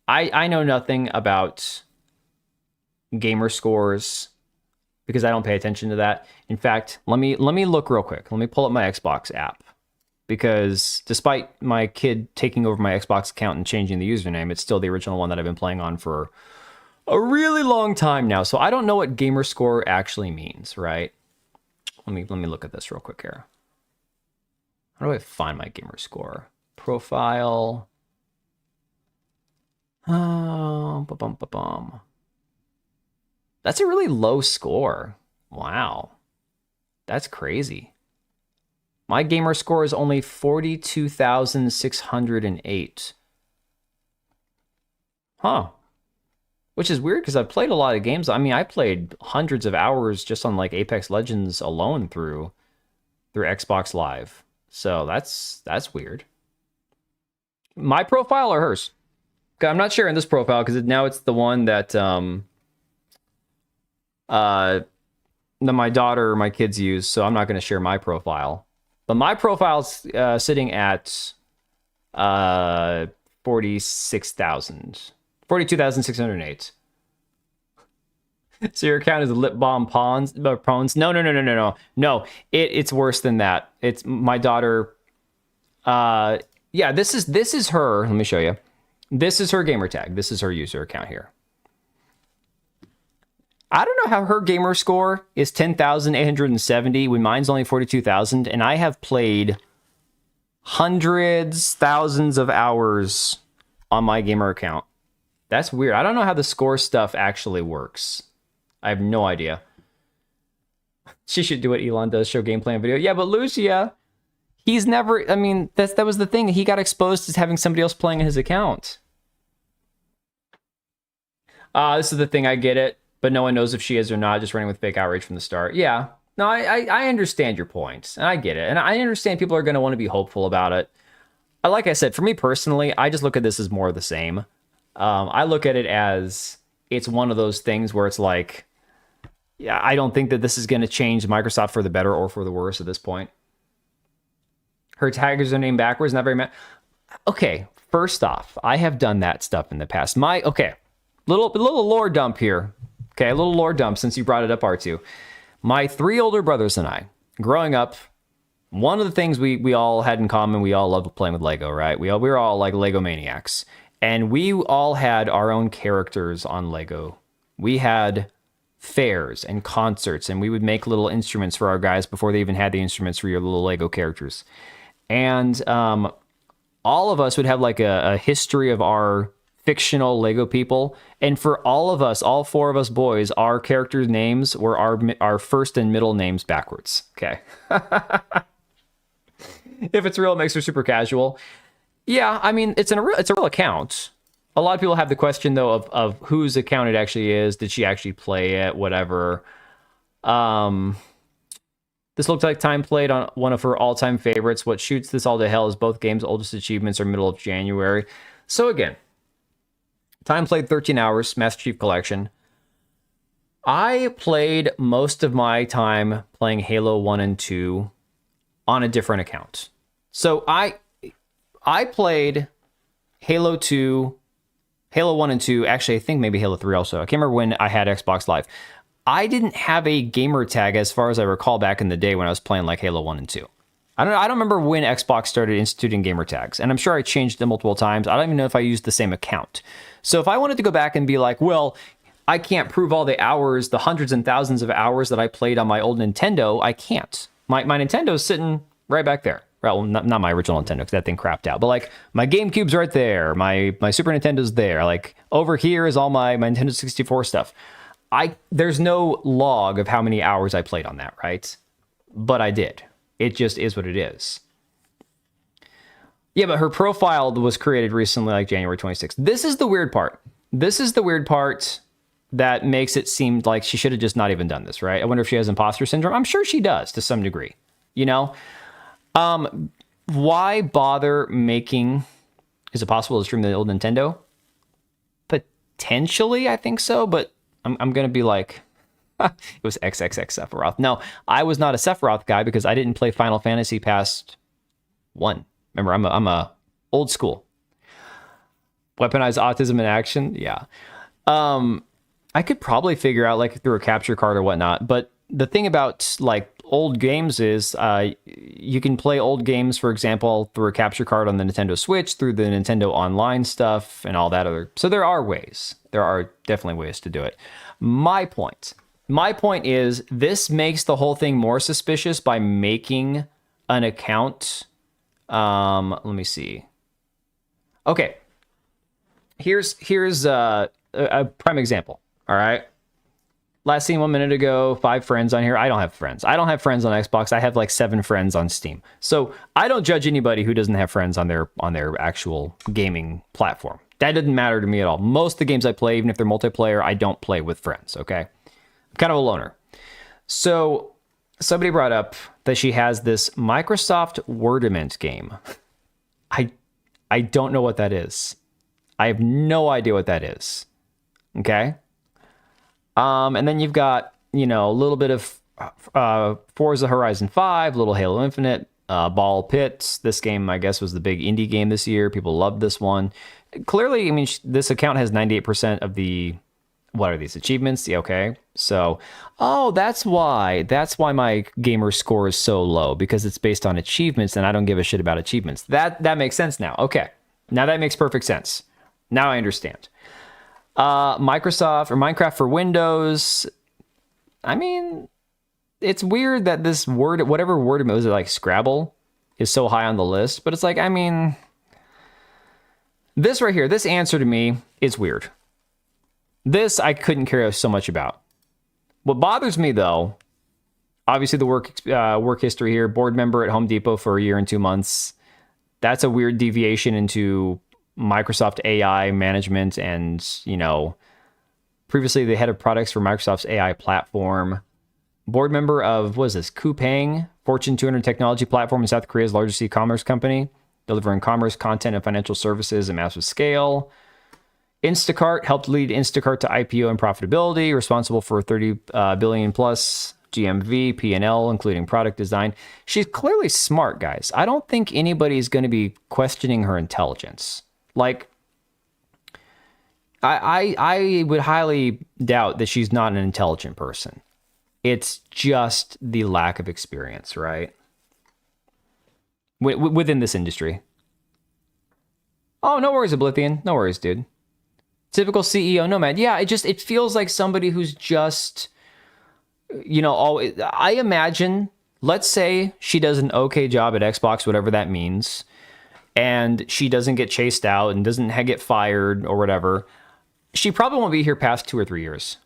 Speaker 1: I know nothing about gamer scores because I don't pay attention to that. In fact, let me look real quick. Let me pull up my Xbox app, because despite my kid taking over my Xbox account and changing the username, it's still the original one that I've been playing on for a really long time now. So I don't know what gamer score actually means, right? Let me look at this real quick here. How do I find my gamer score? Profile. That's a really low score. Wow. That's crazy. My gamer score is only 42,608. Huh. Which is weird because I've played a lot of games. I mean, I played hundreds of hours just on like Apex Legends alone through Xbox Live. So that's weird. My profile or hers? I'm not sharing this profile because now it's the one that my daughter or my kids use, so I'm not going to share my profile. But my profile's sitting at 42,608. So your account is lip balm pawns? No. It's worse than that. It's my daughter. Yeah, this is her. Let me show you. This is her gamer tag. This is her user account here. I don't know how her gamer score is 10,870 when mine's only 42,000, and I have played hundreds, thousands of hours on my gamer account. That's weird. I don't know how the score stuff actually works. I have no idea. She should do what Elon does, show gameplay and video. Yeah, but Lucia, he's never, I mean, that was the thing. He got exposed as having somebody else playing in his account. This is the thing, I get it. But no one knows if she is or not, just running with fake outrage from the start. Yeah. No, I understand your point, and I get it. And I understand people are going to want to be hopeful about it. Like I said, for me personally, I just look at this as more of the same. I look at it as it's one of those things where it's like, yeah, I don't think that this is going to change Microsoft for the better or for the worse at this point. Her tag is her name backwards, not very okay, first off, I have done that stuff in the past. Little lore dump here. Okay, a little lore dump since you brought it up, R2. My 3 older brothers and I, growing up, one of the things we all had in common, we all loved playing with Lego, right? We were all like Lego maniacs. And we all had our own characters on Lego. We had fairs and concerts, and we would make little instruments for our guys before they even had the instruments for your little Lego characters. And all of us would have like a history of our fictional Lego people, and for all of us, all 4 of us boys, our characters' names were our first and middle names backwards. Okay. If it's real, it makes her super casual. Yeah, I mean, it's a real account. A lot of people have the question though of whose account it actually is. Did she actually play it? Whatever. This looked like time played on one of her all-time favorites. What shoots this all to hell is both games' oldest achievements are middle of January. So again, time played 13 hours, Master Chief Collection. I played most of my time playing Halo 1 and 2 on a different account. So I played Halo 2, Halo 1 and 2, actually I think maybe Halo 3 also. I can't remember when I had Xbox Live. I didn't have a gamer tag as far as I recall back in the day when I was playing like Halo 1 and 2. I don't remember when Xbox started instituting gamer tags, and I'm sure I changed them multiple times. I don't even know if I used the same account. So if I wanted to go back and be like, well, I can't prove all the hours, the hundreds and thousands of hours that I played on my old Nintendo, I can't. My Nintendo's sitting right back there. Well, not my original Nintendo because that thing crapped out. But like my GameCube's right there, my Super Nintendo's there. Like over here is all my Nintendo 64 stuff. There's no log of how many hours I played on that, right? But I did. It just is what it is. Yeah, but her profile was created recently, like January 26th. This is the weird part. This is the weird part that makes it seem like she should have just not even done this, right? I wonder if she has imposter syndrome. I'm sure she does to some degree, you know? Why bother making... Is it possible to stream the old Nintendo? Potentially, I think so, but I'm going to be like... it was XXX Sephiroth. No, I was not a Sephiroth guy because I didn't play Final Fantasy past 1. Remember, I'm a old school. Weaponized autism in action? Yeah. I could probably figure out like through a capture card or whatnot, but the thing about like old games is you can play old games, for example, through a capture card on the Nintendo Switch, through the Nintendo Online stuff and all that other. So there are ways. There are definitely ways to do it. My point is this makes the whole thing more suspicious by making an account. Let me see. Okay. Here's a prime example. All right. Last seen 1 minute ago, 5 friends on here. I don't have friends. I don't have friends on Xbox. I have like 7 friends on Steam. So I don't judge anybody who doesn't have friends on their actual gaming platform. That doesn't matter to me at all. Most of the games I play, even if they're multiplayer, I don't play with friends. Okay. I'm kind of a loner. So somebody brought up that she has this Microsoft Wordament game. I don't know what that is. I have no idea what that is. Okay. And then you've got, a little bit of Forza Horizon 5, little Halo Infinite, Ball Pit. This game, I guess, was the big indie game this year. People loved this one. Clearly, I mean, this account has 98% of the, what are these, achievements? Yeah, okay. So, that's why my gamer score is so low, because it's based on achievements, and I don't give a shit about achievements. That makes sense now. Okay. Now that makes perfect sense. Now I understand. Microsoft or Minecraft for Windows. I mean, it's weird that this whatever word it was, like Scrabble, is so high on the list. But it's like, I mean, this right here, this answer to me is weird. This I couldn't care so much about. What bothers me though, obviously the work history here. Board member at Home Depot for 1 year and 2 months. That's a weird deviation into Microsoft AI management, and previously the head of products for Microsoft's AI platform. Board member of, what is this, Coupang, Fortune 200 technology platform in South Korea's largest e-commerce company, delivering commerce, content, and financial services at massive scale. Instacart, helped lead Instacart to IPO and profitability, responsible for 30 billion plus GMV, P&L, including product design. She's clearly smart, guys. I don't think anybody's going to be questioning her intelligence. Like, I would highly doubt that she's not an intelligent person. It's just the lack of experience, right? Within this industry. Oh, no worries, Oblivion. No worries, dude. Typical CEO nomad. Yeah, it feels like somebody who's just, I imagine, let's say she does an okay job at Xbox, whatever that means, and she doesn't get chased out and doesn't get fired or whatever, she probably won't be here past 2 or 3 years.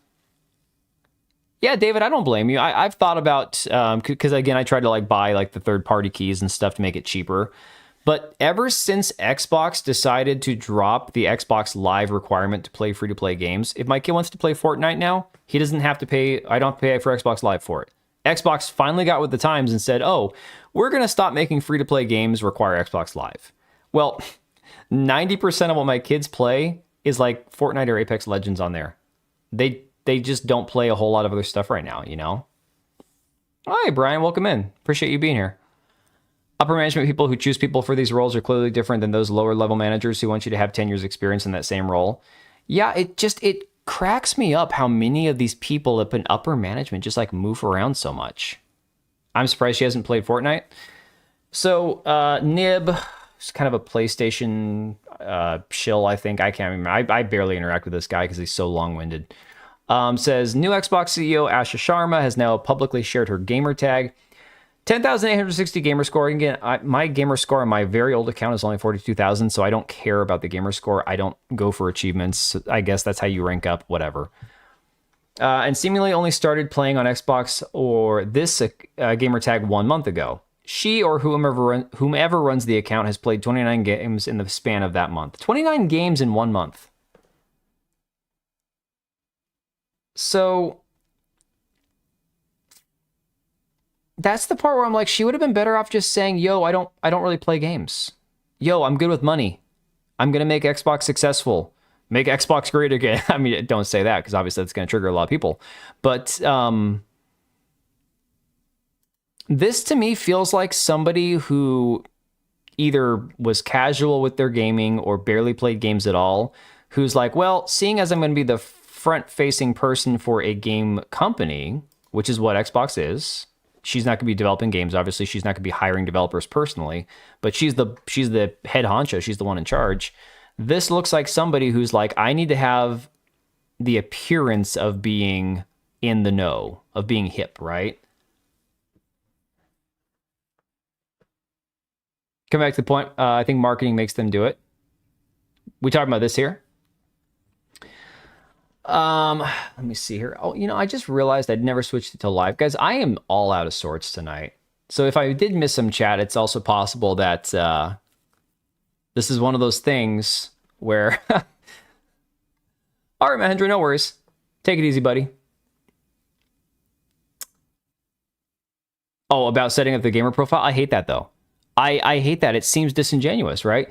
Speaker 1: Yeah, David, I don't blame you. I've thought about, because again, I tried to buy the third-party keys and stuff to make it cheaper. But ever since Xbox decided to drop the Xbox Live requirement to play free-to-play games, if my kid wants to play Fortnite now, he doesn't have to pay, I don't have to pay for Xbox Live for it. Xbox finally got with the times and said, we're going to stop making free-to-play games require Xbox Live. Well, 90% of what my kids play is Fortnite or Apex Legends on there. They just don't play a whole lot of other stuff right now, Hi, Brian, welcome in. Appreciate you being here. Upper management people who choose people for these roles are clearly different than those lower level managers who want you to have 10 years experience in that same role. Yeah, it cracks me up how many of these people up in upper management just move around so much. I'm surprised she hasn't played Fortnite. So, Nib is kind of a PlayStation shill, I think. I can't remember. I barely interact with this guy because he's so long-winded. Says, new Xbox CEO Asha Sharma has now publicly shared her gamer tag. 10,860 gamer score. Again, my gamer score on my very old account is only 42,000, so I don't care about the gamer score. I don't go for achievements. I guess that's how you rank up, whatever. And seemingly only started playing on Xbox or this gamer tag 1 month ago. She or whomever runs the account has played 29 games in the span of that month. 29 games in 1 month. So that's the part where I'm like, she would have been better off just saying, yo, I don't really play games. Yo, I'm good with money. I'm going to make Xbox successful. Make Xbox great again. I mean, don't say that because obviously that's going to trigger a lot of people. But this to me feels like somebody who either was casual with their gaming or barely played games at all, who's like, well, seeing as I'm going to be the front-facing person for a game company, which is what Xbox is, she's not going to be developing games. Obviously, she's not going to be hiring developers personally, but she's the head honcho. She's the one in charge. This looks like somebody who's like, I need to have the appearance of being in the know, of being hip, right? Come back to the point. I think marketing makes them do it. We talking about this here? Let me see here. Oh, I just realized I'd never switched it to live. Guys, I am all out of sorts tonight. So if I did miss some chat, it's also possible that this is one of those things where... All right, Mahendra, no worries. Take it easy, buddy. Oh, about setting up the gamer profile? I hate that, though. I hate that. It seems disingenuous, right?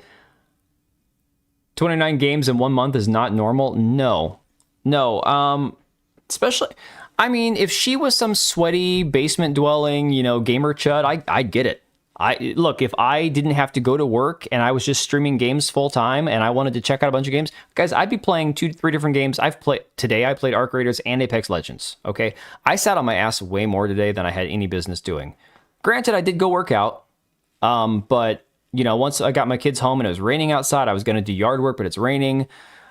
Speaker 1: 29 games in 1 month is not normal? No. Especially, I mean, if she was some sweaty basement dwelling, gamer chud, I'd get it. Look, if I didn't have to go to work and I was just streaming games full time and I wanted to check out a bunch of games, guys, I'd be playing 2-3 different games. Today I played Arc Raiders and Apex Legends. Okay. I sat on my ass way more today than I had any business doing. Granted, I did go work out. But once I got my kids home and it was raining outside, I was going to do yard work, but it's raining.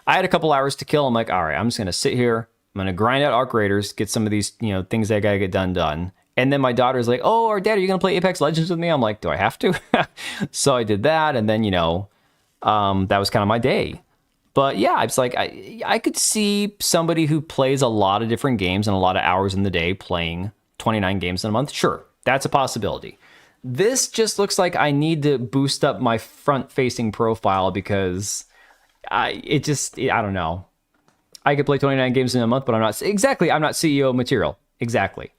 Speaker 1: I had a couple hours to kill. I'm like, all right, I'm just going to sit here. I'm going to grind out Arc Raiders, get some of these, things that I got to get done. And then my daughter's like, oh, our dad, are you going to play Apex Legends with me? I'm like, do I have to? So I did that. And then, that was kind of my day. But yeah, it's like, I could see somebody who plays a lot of different games and a lot of hours in the day playing 29 games in a month. Sure, that's a possibility. This just looks like I need to boost up my front-facing profile because I don't know. I could play 29 games in a month, but I'm not CEO material. Exactly.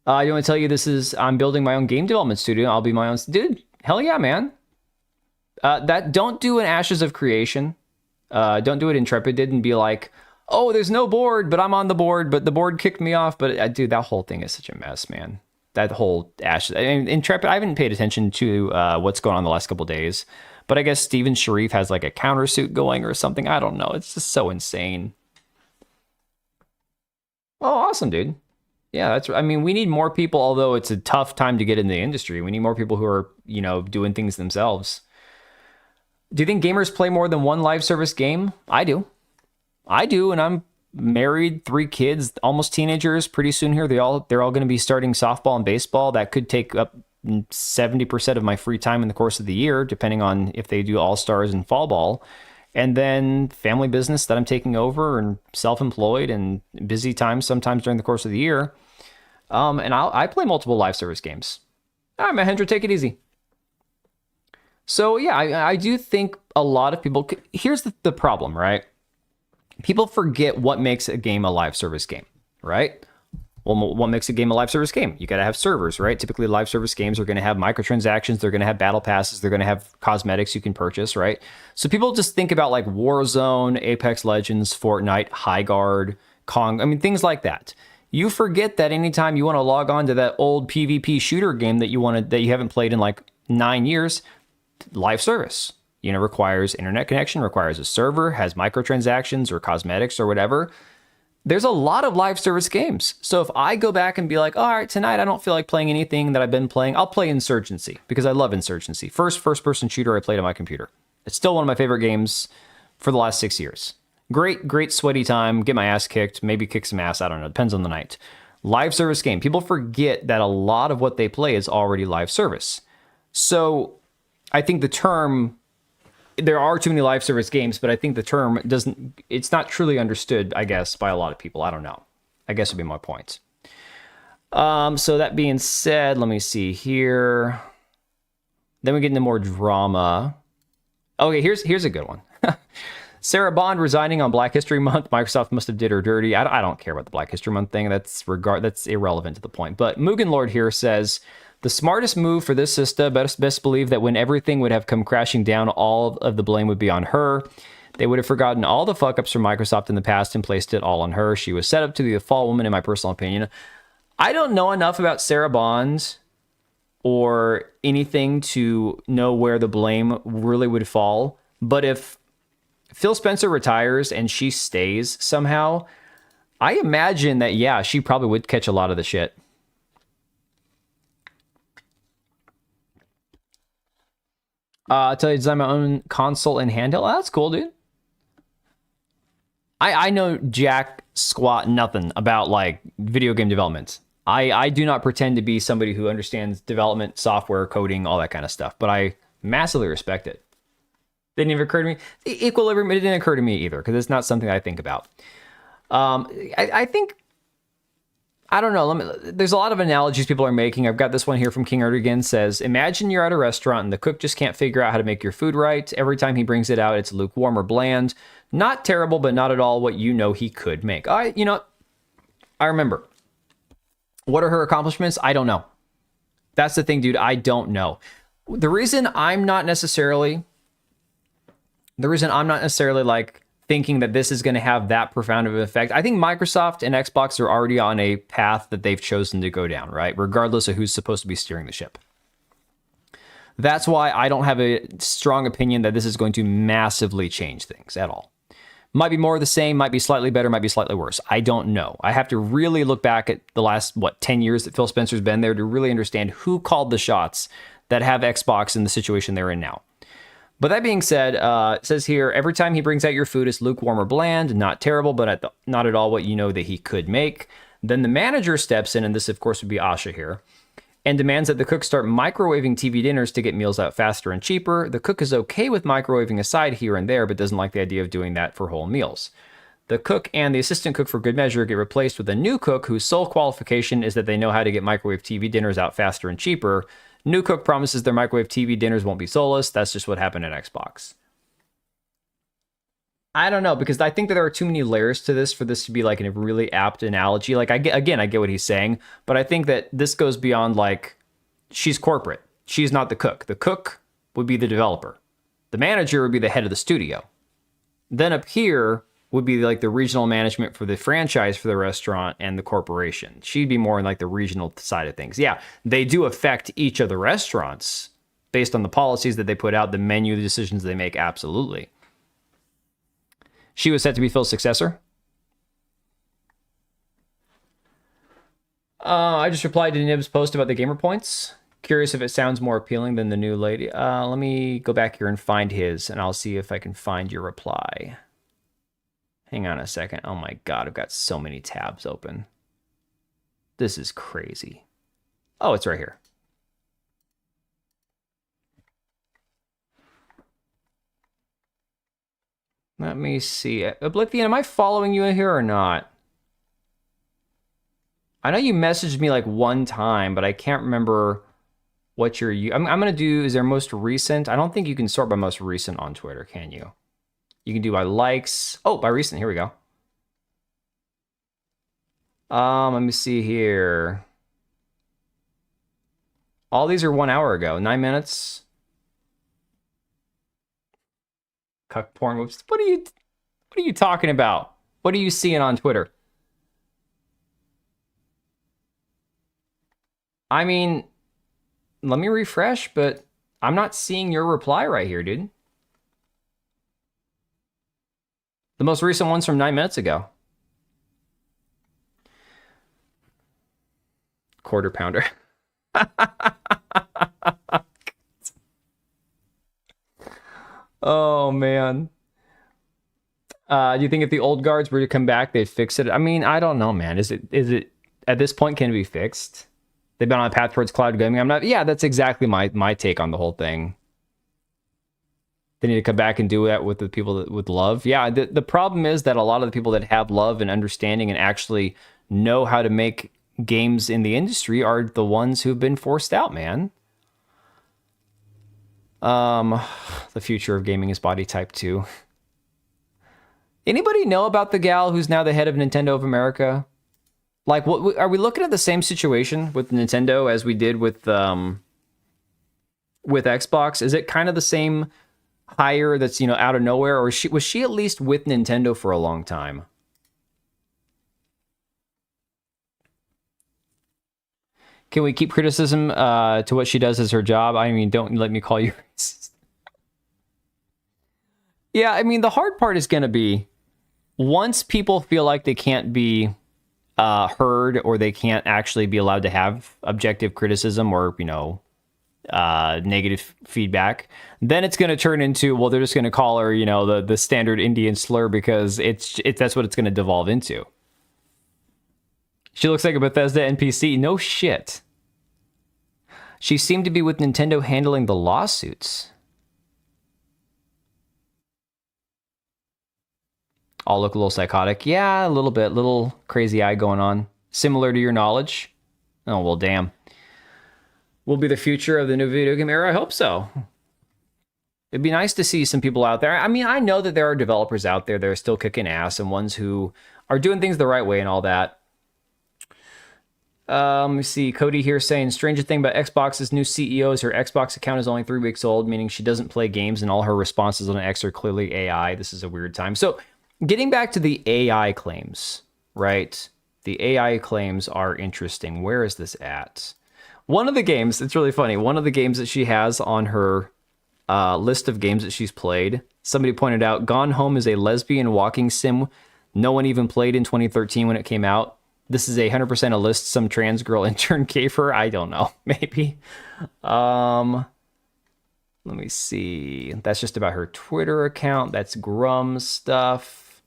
Speaker 1: I want to tell you I'm building my own game development studio. I'll be my own dude. Hell yeah, man. Don't do an Ashes of Creation. Don't do it Intrepid did and be like, oh, there's no board, but I'm on the board, but the board kicked me off. But dude, that whole thing is such a mess, man. That whole Ashes. I mean, Intrepid, I haven't paid attention to what's going on the last couple of days, but I guess Steven Sharif has like a countersuit going or something. I don't know. It's just so insane. Oh, awesome, dude. Yeah, we need more people, although it's a tough time to get in the industry. We need more people who are, doing things themselves. Do you think gamers play more than one live service game? I do, and I'm married, 3 kids, almost teenagers. Pretty soon here, they're all going to be starting softball and baseball. That could take up 70% of my free time in the course of the year, depending on if they do all-stars and fall ball. And then family business that I'm taking over and self-employed and busy times sometimes during the course of the year. And I play multiple live service games. All right, Mahendra, take it easy. So yeah, I do think a lot of people, here's the problem, right? People forget what makes a game a live service game, right? Well, what makes a game a live service game? You got to have servers, right? Typically, live service games are going to have microtransactions. They're going to have battle passes. They're going to have cosmetics you can purchase, right? So people just think about like Warzone, Apex Legends, Fortnite, Highguard, Kong. Things like that. You forget that anytime you want to log on to that old PvP shooter game that you haven't played in like 9 years, live service. Requires internet connection, requires a server, has microtransactions or cosmetics or whatever. There's a lot of live service games. So if I go back and be like, all right, tonight I don't feel like playing anything that I've been playing, I'll play Insurgency because I love Insurgency. First-person shooter I played on my computer. It's still one of my favorite games for the last 6 years. Great sweaty time, get my ass kicked, maybe kick some ass, I don't know, depends on the night. Live service game. People forget that a lot of what they play is already live service. So I think the term, there are too many live service games, but I think the term it's not truly understood, I guess, by a lot of people. I don't know. I guess would be my point. So that being said, let me see here. Then we get into more drama. Okay, here's a good one. Sarah Bond resigning on Black History Month. Microsoft must have did her dirty. I don't care about the Black History Month thing. That's irrelevant to the point. But Mugen Lord here says, the smartest move for this sister, best believe that when everything would have come crashing down, all of the blame would be on her. They would have forgotten all the fuck-ups from Microsoft in the past and placed it all on her. She was set up to be the fall woman, in my personal opinion. I don't know enough about Sarah Bond or anything to know where the blame really would fall. But if Phil Spencer retires and she stays somehow, I imagine that, yeah, she probably would catch a lot of the shit. Tell you to design my own console and handheld. Oh, that's cool, dude. I know jack squat nothing about like video game development. I do not pretend to be somebody who understands development, software, coding, all that kind of stuff, but I massively respect it. Didn't even occur to me. Equilibrium, it didn't occur to me either, because it's not something I think about. I think, I don't know, there's a lot of analogies people are making. I've got this one here from King Erdogan, says, imagine you're at a restaurant and the cook just can't figure out how to make your food right. Every time he brings it out, it's lukewarm or bland. Not terrible, but not at all what you know he could make. I remember. What are her accomplishments? I don't know. That's the thing, dude. I don't know. The reason I'm not necessarily like thinking that this is going to have that profound of an effect. I think Microsoft and Xbox are already on a path that they've chosen to go down, right? Regardless of who's supposed to be steering the ship. That's why I don't have a strong opinion that this is going to massively change things at all. Might be more of the same, might be slightly better, might be slightly worse. I don't know. I have to really look back at the last, 10 years that Phil Spencer's been there to really understand who called the shots that have Xbox in the situation they're in now. But that being said, it says here, every time he brings out your food, it's lukewarm or bland, not terrible, but not at all what you know that he could make. Then the manager steps in, and this, of course, would be Asha here, and demands that the cook start microwaving TV dinners to get meals out faster and cheaper. The cook is okay with microwaving a side here and there, but doesn't like the idea of doing that for whole meals. The cook and the assistant cook for good measure get replaced with a new cook whose sole qualification is that they know how to get microwave TV dinners out faster and cheaper. New cook promises their microwave TV dinners won't be soulless. That's just what happened at Xbox. I don't know, because I think that there are too many layers to this for this to be like a really apt analogy. Like, I get what he's saying, but I think that this goes beyond like, she's corporate. She's not the cook. The cook would be the developer. The manager would be the head of the studio. Then up here would be like the regional management for the franchise for the restaurant and the corporation. She'd be more in like the regional side of things. Yeah, they do affect each of the restaurants based on the policies that they put out, the menu, the decisions they make, absolutely. She was set to be Phil's successor. I just replied to Nib's post about the gamer points. Curious if it sounds more appealing than the new lady. Let me go back here and find his, and I'll see if I can find your reply. Hang on a second. Oh my God, I've got so many tabs open. This is crazy. Oh, it's right here. Let me see. Oblivion, am I following you in here or not? I know you messaged me like one time, but I can't remember what you're... I'm going to do... Is there most recent? I don't think you can sort by most recent on Twitter, can you? You can do by likes. Oh, by recent. Here we go. Let me see here. All these are 1 hour ago. 9 minutes. Cuck porn. Whoops. What are you talking about? What are you seeing on Twitter? I mean, let me refresh, but I'm not seeing your reply right here, dude. The most recent one's from 9 minutes ago. Quarter pounder. Oh, man. Do you think if the old guards were to come back, they'd fix it? I mean, I don't know, man. Is it at this point, can it be fixed? They've been on a path towards cloud gaming. I'm not. Yeah, that's exactly my take on the whole thing. They need to come back and do that with the people with love. Yeah, the problem is that a lot of the people that have love and understanding and actually know how to make games in the industry are the ones who've been forced out, man. The future of gaming is body type 2. Anybody know about the gal who's now the head of Nintendo of America? Like, what are we looking at the same situation with Nintendo as we did with Xbox? Is it kind of the same hire that's, you know, out of nowhere, or was she at least with Nintendo for a long time? Can we keep criticism to what she does as her job? I mean, don't let me call you racist. Yeah, I mean, the hard part is going to be once people feel like they can't be heard, or they can't actually be allowed to have objective criticism or, you know, negative feedback, then it's going to turn into, well, they're just going to call her, you know, the standard Indian slur, because that's what it's going to devolve into. She looks like a Bethesda NPC. No shit. She seemed to be with Nintendo handling the lawsuits. All look a little psychotic. Yeah, a little bit. Little crazy eye going on. Similar to your knowledge. Oh, well, damn. Will be the future of the new video game era? I hope so. It'd be nice to see some people out there. I mean, I know that there are developers out there that are still kicking ass and ones who are doing things the right way and all that. Let me see. Cody here saying, stranger thing about Xbox's new CEO is her Xbox account is only 3 weeks old, meaning she doesn't play games and all her responses on X are clearly AI. This is a weird time. So getting back to the AI claims, right? The AI claims are interesting. Where is this at? One of the games, it's really funny. One of the games that she has on her list of games that she's played, somebody pointed out, Gone Home is a lesbian walking sim no one even played in 2013 when it came out. This is 100% a list some trans girl intern gave her. I don't know. Maybe. Let me see. That's just about her Twitter account. That's Grum stuff.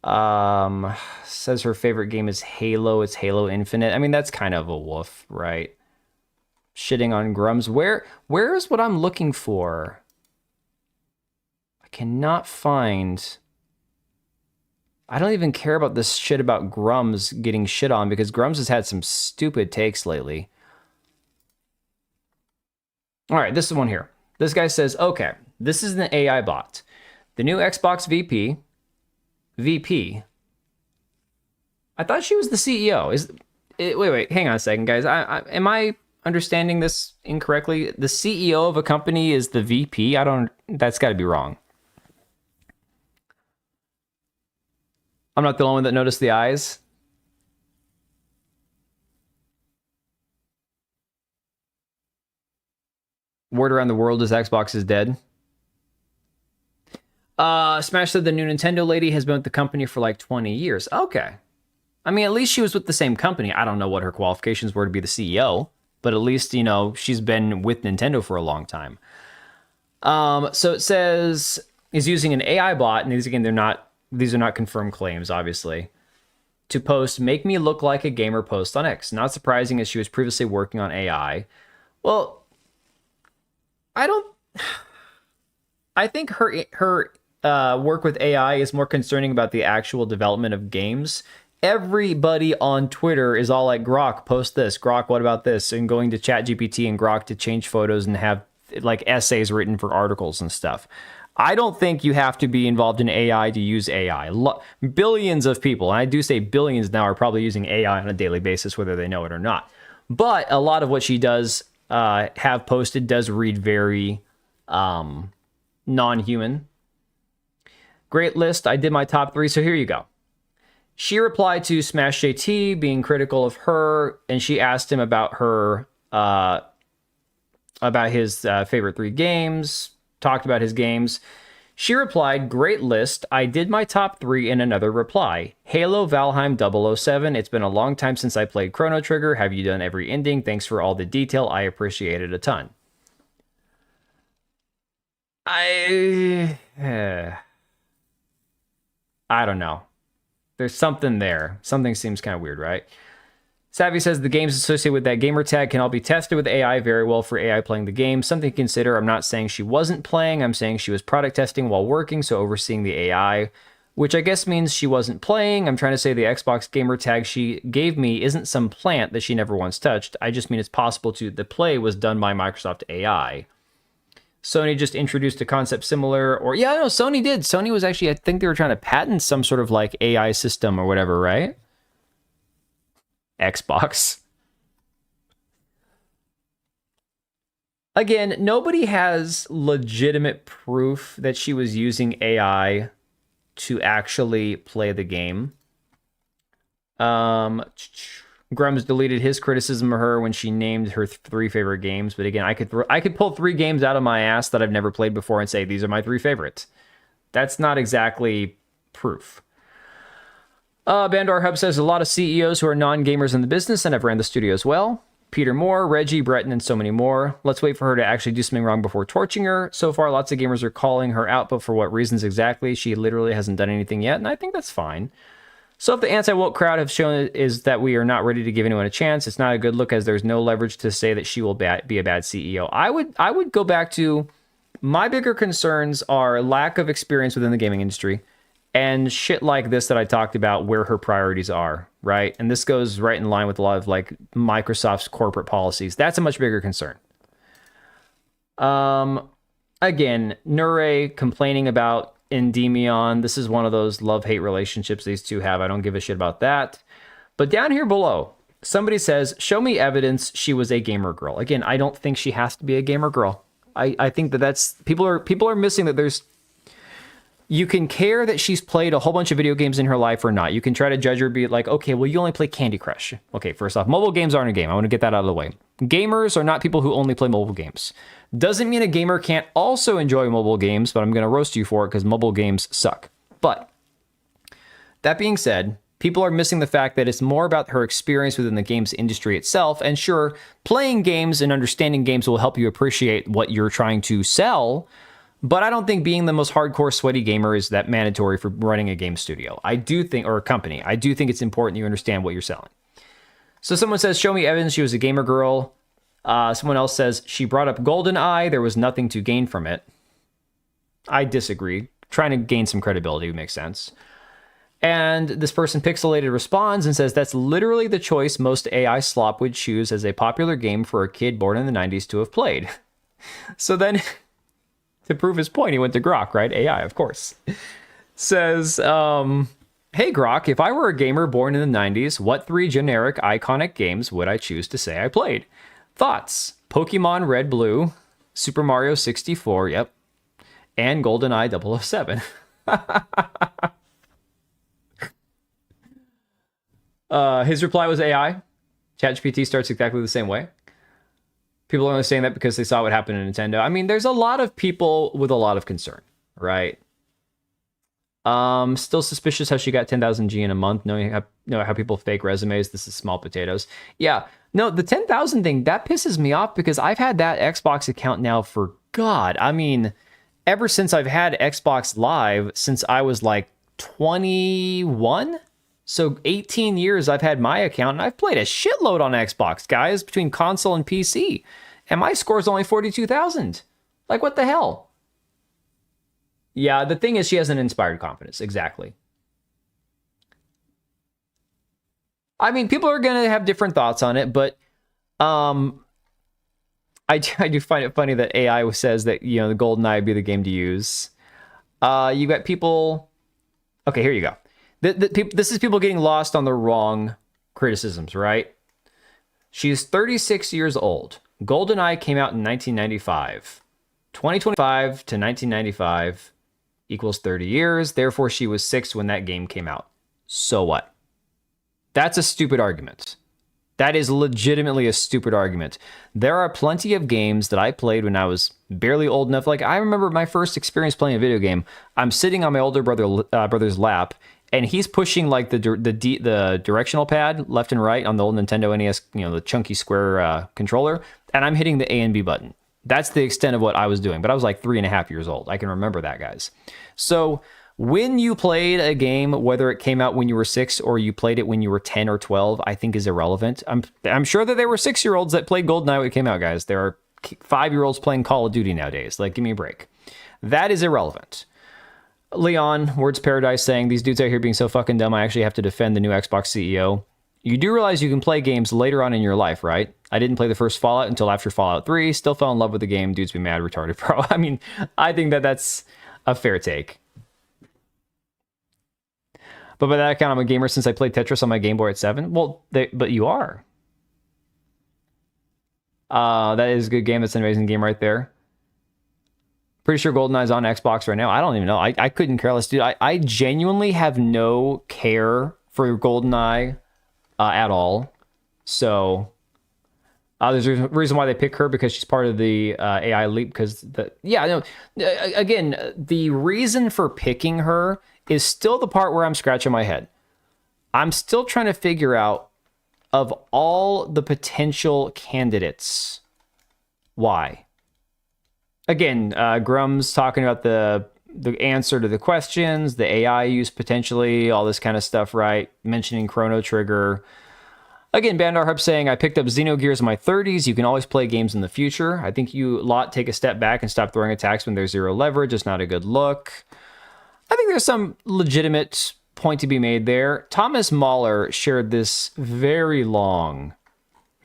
Speaker 1: Says her favorite game is Halo. It's Halo Infinite. I mean, that's kind of a woof, right? Shitting on Grums. Where is what I'm looking for? I cannot find. I don't even care about this shit about Grums getting shit on, because Grums has had some stupid takes lately. All right, this is one here. This guy says, okay, this is an AI bot. The new Xbox VP. I thought she was the CEO. Wait, hang on a second, guys. Am I understanding this incorrectly? The CEO of a company is the VP? That's got to be wrong. I'm not the only one that noticed the eyes. Word around the world is Xbox is dead. Smash said the new Nintendo lady has been with the company for like 20 years. Okay. I mean, at least she was with the same company. I don't know what her qualifications were to be the CEO, but at least, you know, she's been with Nintendo for a long time. So it says is using an AI bot, and these are not confirmed claims, obviously, to post "Make me look like a gamer" post on X. Not surprising, as she was previously working on AI. Well, I think her work with AI is more concerning about the actual development of games. Everybody on Twitter is all like, Grok, post this. Grok, what about this? And going to ChatGPT and Grok to change photos and have like essays written for articles and stuff. I don't think you have to be involved in AI to use AI. Billions of people, and I do say billions now, are probably using AI on a daily basis, whether they know it or not. But a lot of what she does have posted does read very non-human. Great list. I did my top 3, so here you go. She replied to Smash JT being critical of her, and she asked him about her about his favorite 3 games. Talked about his games. She replied, great list. I did my top 3 in another reply. Halo, Valheim, 007. It's been a long time since I played Chrono Trigger. Have you done every ending? Thanks for all the detail. I appreciate it a ton. I don't know. There's something there. Something seems kind of weird, right? Savvy says the games associated with that gamer tag can all be tested with AI very well for AI playing the game. Something to consider. I'm not saying she wasn't playing. I'm saying she was product testing while working, so overseeing the AI, which I guess means she wasn't playing. I'm trying to say the Xbox gamer tag she gave me isn't some plant that she never once touched. I just mean it's possible the play was done by Microsoft AI. Sony just introduced a concept similar, or yeah, no, Sony did. Sony was actually, I think they were trying to patent some sort of like AI system or whatever, right? Xbox. Again, nobody has legitimate proof that she was using AI to actually play the game. Grums deleted his criticism of her when she named her 3 favorite games. But again, I could pull 3 games out of my ass that I've never played before and say, these are my 3 favorites. That's not exactly proof. Bandar Hub says a lot of CEOs who are non-gamers in the business and have ran the studio as well. Peter Moore, Reggie, Breton, and so many more. Let's wait for her to actually do something wrong before torching her. So far, lots of gamers are calling her out, but for what reasons exactly? She literally hasn't done anything yet, and I think that's fine. So if the anti-woke crowd have shown is that we are not ready to give anyone a chance, it's not a good look as there's no leverage to say that she will be a bad CEO. I would go back to my bigger concerns are lack of experience within the gaming industry and shit like this that I talked about where her priorities are, right? And this goes right in line with a lot of like Microsoft's corporate policies. That's a much bigger concern. Again, Nure complaining about Endymion. This is one of those love-hate relationships these two have. I don't give a shit about that. But down here below, somebody says, show me evidence she was a gamer girl. Again, I don't think she has to be a gamer girl. I think that's people are missing that there's you can care that she's played a whole bunch of video games in her life or not. You can try to judge her, be like, okay, well, you only play Candy Crush. Okay, first off, mobile games aren't a game. I want to get that out of the way. Gamers are not people who only play mobile games. Doesn't mean a gamer can't also enjoy mobile games, but I'm going to roast you for it because mobile games suck. But that being said, people are missing the fact that it's more about her experience within the games industry itself. And sure, playing games and understanding games will help you appreciate what you're trying to sell. But I don't think being the most hardcore sweaty gamer is that mandatory for running a game studio. I do think, or a company, I do think it's important you understand what you're selling. So someone says, show me evidence she was a gamer girl. Someone else says, she brought up GoldenEye. There was nothing to gain from it. I disagree. Trying to gain some credibility would make sense. And this person Pixelated responds and says, that's literally the choice most AI slop would choose as a popular game for a kid born in the 90s to have played. So then... to prove his point, he went to Grok, right? AI, of course. Says, hey, Grok, if I were a gamer born in the 90s, what 3 generic iconic games would I choose to say I played? Thoughts? Pokemon Red Blue, Super Mario 64, yep, and GoldenEye 007. His reply was AI. ChatGPT starts exactly the same way. People are only saying that because they saw what happened in Nintendo. I mean, there's a lot of people with a lot of concern, right? Still suspicious how she got 10,000 G in a month, knowing how people fake resumes. This is small potatoes. Yeah, no, the 10,000 thing, that pisses me off because I've had that Xbox account now for, God, I mean, ever since I've had Xbox Live, since I was like 21. So 18 years I've had my account, and I've played a shitload on Xbox, guys, between console and PC. And my score's only 42,000. Like, what the hell? Yeah, the thing is, she has an inspired confidence. Exactly. I mean, people are going to have different thoughts on it, but I do find it funny that AI says that, you know, the GoldenEye would be the game to use. You got people... Okay, here you go. This is people getting lost on the wrong criticisms, right? She's 36 years old. GoldenEye came out in 1995. 2025 to 1995 equals 30 years. Therefore, she was 6 when that game came out. So what? That's a stupid argument. That is legitimately a stupid argument. There are plenty of games that I played when I was barely old enough. Like, I remember my first experience playing a video game. I'm sitting on my older brother's lap, and he's pushing like the directional pad left and right on the old Nintendo NES, you know, the chunky square controller, and I'm hitting the A and B button. That's the extent of what I was doing. But I was like 3.5 years old. I can remember that, guys. So When you played a game, whether it came out when you were 6 or you played it when you were 10 or 12, I think is irrelevant. I'm sure that there were 6-year-olds that played GoldenEye when it came out, guys. There are 5-year-olds playing Call of Duty nowadays. Like, give me a break. That is irrelevant. Leon, Words Paradise, saying, these dudes out here being so fucking dumb, I actually have to defend the new Xbox CEO. You do realize you can play games later on in your life, right? I didn't play the first Fallout until after Fallout 3. Still fell in love with the game. Dudes be mad, retarded, bro. I mean, I think that that's a fair take. But by that account, I'm a gamer since I played Tetris on my Game Boy at 7. Well, but you are. That is a good game. That's an amazing game right there. Pretty sure GoldenEye's on Xbox right now. I don't even know. I couldn't care less, dude. I genuinely have no care for GoldenEye at all. So there's a reason why they pick her, because she's part of the AI leap. Because again, the reason for picking her is still the part where I'm scratching my head. I'm still trying to figure out, of all the potential candidates, why. Again, Grum's talking about the answer to the questions, the AI use potentially, all this kind of stuff, right? Mentioning Chrono Trigger. Again, Bandar Hub saying, I picked up Xenogears in my 30s. You can always play games in the future. I think you lot take a step back and stop throwing attacks when there's 0 leverage. It's not a good look. I think there's some legitimate point to be made there. Thomas Mahler shared this very long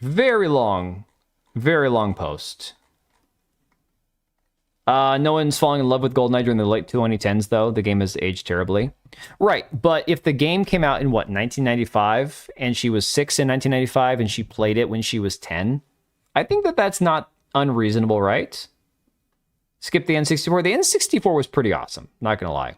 Speaker 1: post. No one's falling in love with GoldenEye during the late 2010s, though. The game has aged terribly. Right, but if the game came out in, 1995, and she was 6 in 1995, and she played it when she was 10, I think that that's not unreasonable, right? Skip the N64. The N64 was pretty awesome, not gonna lie.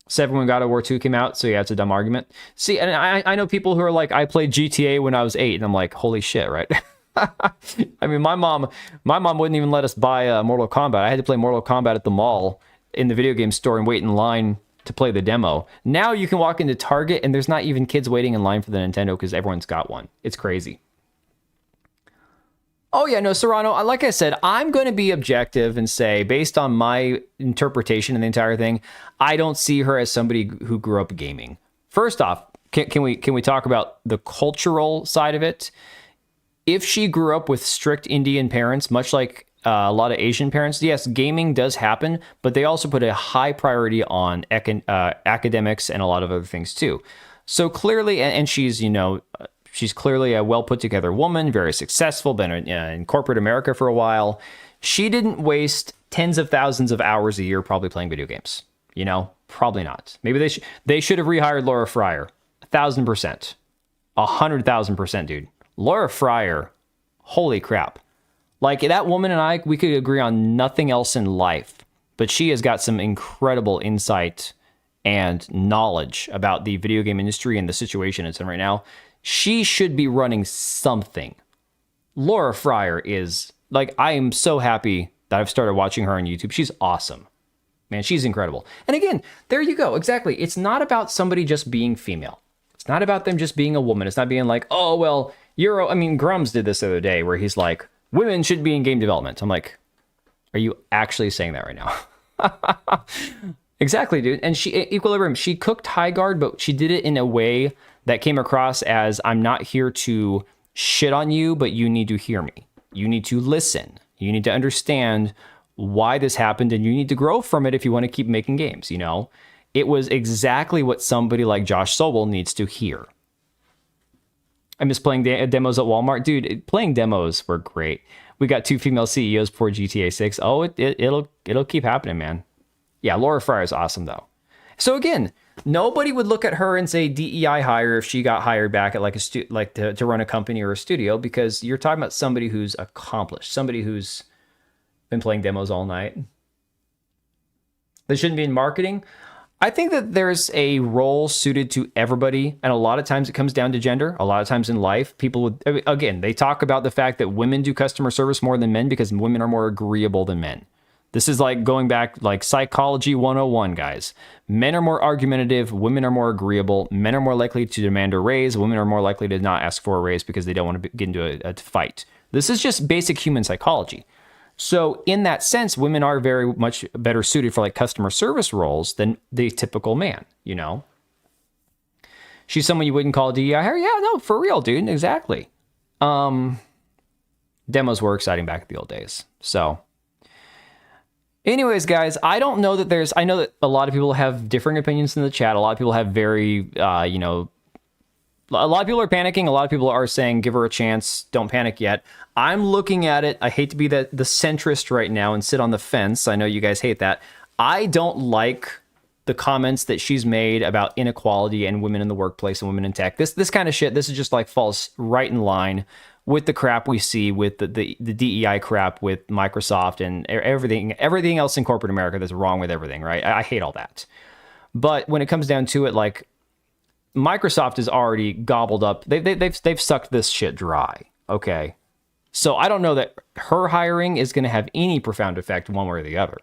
Speaker 1: 7 when God of War 2 came out, so yeah, it's a dumb argument. See, and I know people who are like, I played GTA when I was 8, and I'm like, holy shit, right? I mean, my mom wouldn't even let us buy Mortal Kombat. I had to play Mortal Kombat at the mall in the video game store and wait in line to play the demo. Now you can walk into Target and there's not even kids waiting in line for the Nintendo because everyone's got one. It's crazy. Oh yeah, no, Serrano, like I said, I'm going to be objective and say, based on my interpretation of the entire thing, I don't see her as somebody who grew up gaming. First off, can we talk about the cultural side of it? If she grew up with strict Indian parents, much like a lot of Asian parents, yes, gaming does happen, but they also put a high priority on academics and a lot of other things too. So clearly, and she's, she's clearly a well put together woman, very successful, been in corporate America for a while. She didn't waste tens of thousands of hours a year probably playing video games. Probably not. Maybe they should have rehired Laura Fryer. 1,000%. 100,000%, dude. Laura Fryer, holy crap. Like, that woman and I, we could agree on nothing else in life, but she has got some incredible insight and knowledge about the video game industry and the situation it's in right now. She should be running something. Laura Fryer is, like, I am so happy that I've started watching her on YouTube. She's awesome. Man, she's incredible. And again, there you go. Exactly. It's not about somebody just being female. It's not about them just being a woman. It's not being like, oh, well, Grums did this the other day where he's like, women should be in game development. I'm like, are you actually saying that right now? Exactly, dude. And Equilibrium, she cooked High Guard, but she did it in a way that came across as, I'm not here to shit on you, but you need to hear me. You need to listen. You need to understand why this happened, and you need to grow from it if you want to keep making games, It was exactly what somebody like Josh Sobel needs to hear. I miss playing demos at Walmart. Dude, playing demos were great. We got 2 female CEOs for GTA 6. Oh, it'll keep happening, man. Yeah, Laura Fryer is awesome, though. So again, nobody would look at her and say DEI hire if she got hired back at to run a company or a studio, because you're talking about somebody who's accomplished, somebody who's been playing demos all night. They shouldn't be in marketing. I think that there's a role suited to everybody, and a lot of times it comes down to gender. A lot of times in life, again, they talk about the fact that women do customer service more than men because women are more agreeable than men. This is like going back like psychology 101, guys. Men are more argumentative, women are more agreeable, men are more likely to demand a raise, women are more likely to not ask for a raise because they don't want to get into a fight. This is just basic human psychology. So in that sense, women are very much better suited for like customer service roles than the typical man, you know? She's someone you wouldn't call a DEI hire? Yeah, no, for real, dude. Exactly. Demos were exciting back in the old days. So anyways, guys, I don't know that I know that a lot of people have differing opinions in the chat. A lot of people have very, a lot of people are panicking. A lot of people are saying, give her a chance. Don't panic yet. I'm looking at it. I hate to be the centrist right now and sit on the fence. I know you guys hate that. I don't like the comments that she's made about inequality and women in the workplace and women in tech. This kind of shit, this is just like falls right in line with the crap we see with the DEI crap with Microsoft and everything else in corporate America that's wrong with everything, right? I hate all that. But when it comes down to it, like, Microsoft is already gobbled up. They've sucked this shit dry. Okay. So I don't know that her hiring is going to have any profound effect one way or the other.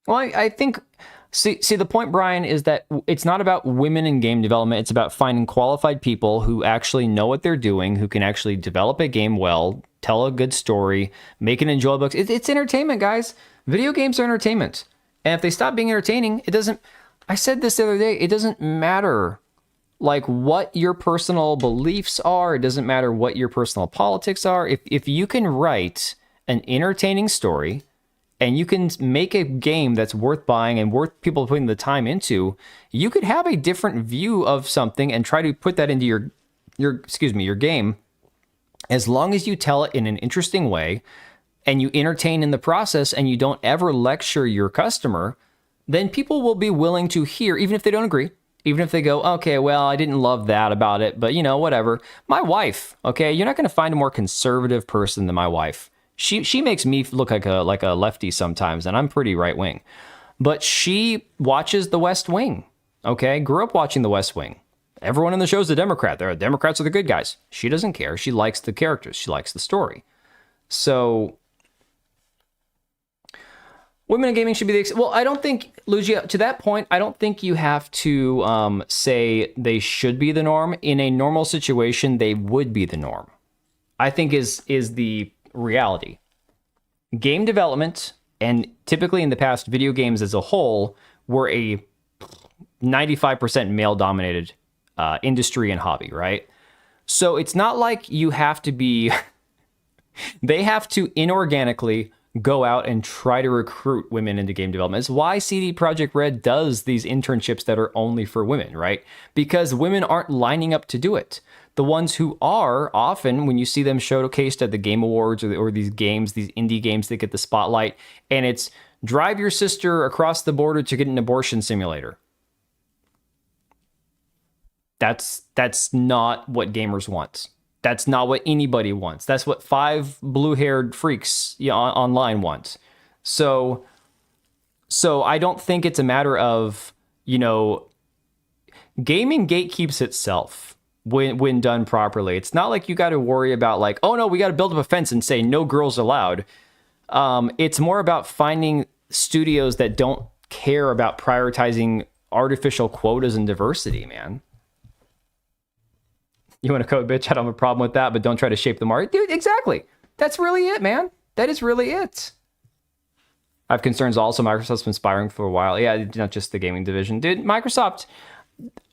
Speaker 1: Well, I think, see, the point, Brian, is that it's not about women in game development. It's about finding qualified people who actually know what they're doing, who can actually develop a game well, tell a good story, make an enjoyable. It's entertainment, guys. Video games are entertainment. And if they stop being entertaining, it doesn't, I said this the other day, it doesn't matter like what your personal beliefs are. It doesn't matter what your personal politics are. If you can write an entertaining story and you can make a game that's worth buying and worth people putting the time into, you could have a different view of something and try to put that into your game, as long as you tell it in an interesting way and you entertain in the process and you don't ever lecture your customer, then people will be willing to hear, even if they don't agree, even if they go, okay, well, I didn't love that about it, but whatever. My wife, okay, you're not going to find a more conservative person than my wife. She makes me look like a lefty sometimes, and I'm pretty right wing. But she watches The West Wing, okay? Grew up watching The West Wing. Everyone in the show is a Democrat. The Democrats are the good guys. She doesn't care. She likes the characters. She likes the story. So women in gaming should be well, I don't think, Lugia, to that point, I don't think you have to say they should be the norm. In a normal situation, they would be the norm, I think is the reality. Game development, and typically in the past, video games as a whole, were a 95% male-dominated industry and hobby, right? So it's not like you have to be... They have to inorganically go out and try to recruit women into game development. It's why CD Projekt Red does these internships that are only for women, right? Because women aren't lining up to do it. The ones who are, often when you see them showcased at the Game Awards or these games, these indie games that get the spotlight, and it's drive your sister across the border to get an abortion simulator. That's not what gamers want. That's not what anybody wants. That's what 5 blue-haired freaks online want. So I don't think it's a matter of, gaming gatekeeps itself when done properly. It's not like you got to worry about like, oh no, we got to build up a fence and say no girls allowed. It's more about finding studios that don't care about prioritizing artificial quotas and diversity, man. You want to code, bitch? I don't have a problem with that, but don't try to shape the market. Dude, exactly. That's really it, man. That is really it. I have concerns also. Microsoft's been spiraling for a while. Yeah, not just the gaming division. Dude, Microsoft...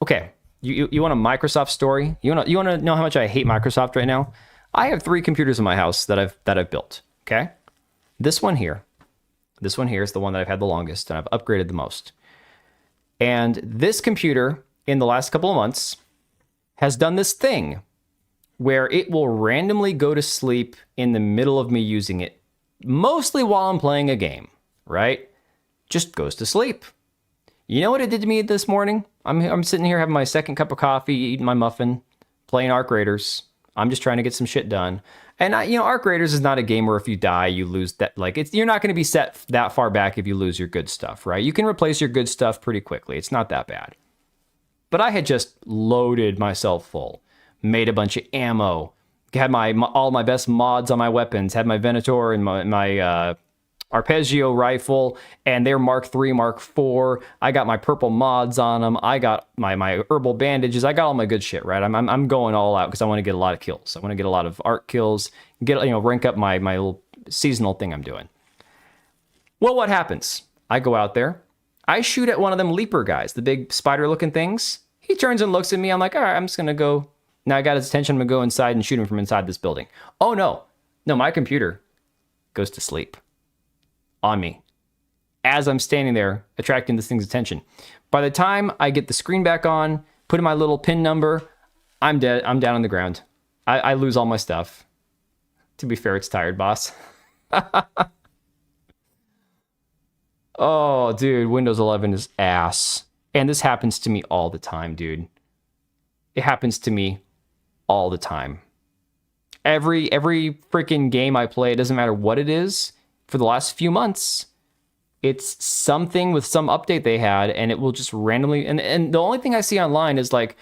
Speaker 1: Okay, you want a Microsoft story? You want to know how much I hate Microsoft right now? I have 3 computers in my house that I've built, okay? This one here is the one that I've had the longest, and I've upgraded the most. And this computer, in the last couple of months, has done this thing where it will randomly go to sleep in the middle of me using it, mostly while I'm playing a game, right? Just goes to sleep. You know what it did to me this morning? I'm sitting here having my second cup of coffee, eating my muffin, playing Arc Raiders. I'm just trying to get some shit done. And Arc Raiders is not a game where if you die, you lose that. Like, you're not going to be set that far back if you lose your good stuff, right? You can replace your good stuff pretty quickly. It's not that bad. But I had just loaded myself full, made a bunch of ammo, had all my best mods on my weapons, had my Venator and my arpeggio rifle, and they're Mark III, Mark IV. I got my purple mods on them. I got my herbal bandages. I got all my good shit, right? I'm going all out because I want to get a lot of kills. I want to get a lot of art kills, rank up my little seasonal thing I'm doing. Well, what happens? I go out there. I shoot at one of them leaper guys, the big spider-looking things. He turns and looks at me. I'm like, all right, I'm just going to go. Now I got his attention. I'm going to go inside and shoot him from inside this building. Oh, no. No, my computer goes to sleep on me as I'm standing there attracting this thing's attention. By the time I get the screen back on, put in my little pin number, I'm dead. I'm down on the ground. I lose all my stuff. To be fair, it's tired, boss. Oh, dude, Windows 11 is ass. And this happens to me all the time, dude. It happens to me all the time. Every freaking game I play, it doesn't matter what it is, for the last few months, it's something with some update they had, and it will just randomly... And the only thing I see online is like,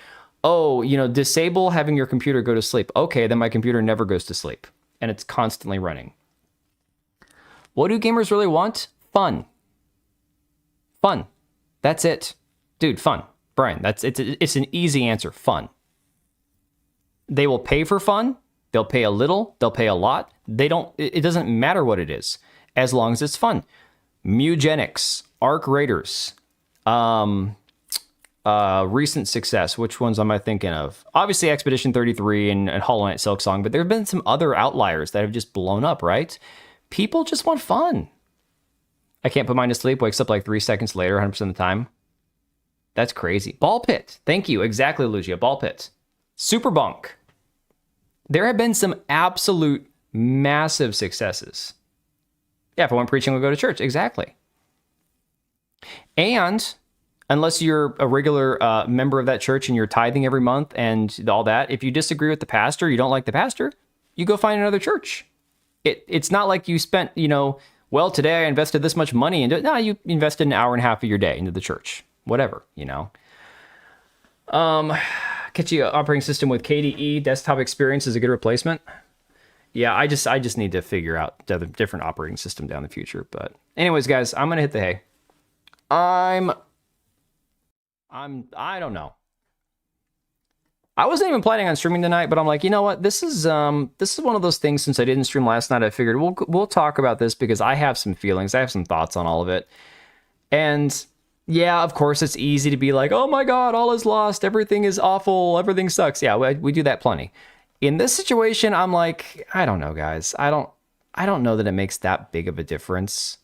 Speaker 1: oh, disable having your computer go to sleep. Okay, then my computer never goes to sleep, and it's constantly running. What do gamers really want? Fun. Fun. That's it. Dude, fun. Brian, it's an easy answer. Fun. They will pay for fun. They'll pay a little. They'll pay a lot. It doesn't matter what it is, as long as it's fun. Mugenics, Arc Raiders, recent success. Which ones am I thinking of? Obviously, Expedition 33 and Hollow Knight Silksong, but there have been some other outliers that have just blown up, right? People just want fun. I can't put mine to sleep, wakes up like 3 seconds later, 100% of the time. That's crazy. Ball Pit. Thank you. Exactly, Lugia. Ball Pit. Super Bunk. There have been some absolute massive successes. Yeah, if I want preaching, we'll go to church. Exactly. And unless you're a regular member of that church and you're tithing every month and all that, if you disagree with the pastor, you don't like the pastor, you go find another church. It's not like you spent, well, today I invested this much money into it. No, you invested an hour and a half of your day into the church. Whatever, Get you an operating system with KDE desktop experience is a good replacement. Yeah, I just need to figure out the different operating system down the future. But anyways, guys, I'm gonna hit the hay. I don't know. I wasn't even planning on streaming tonight, but I'm like, you know what? This is one of those things. Since I didn't stream last night, I figured we'll talk about this because I have some feelings, I have some thoughts on all of it, and. Yeah, of course, it's easy to be like, oh my God, all is lost. Everything is awful. Everything sucks. Yeah, we do that plenty. In this situation, I'm like, I don't know, guys. I don't know that it makes that big of a difference.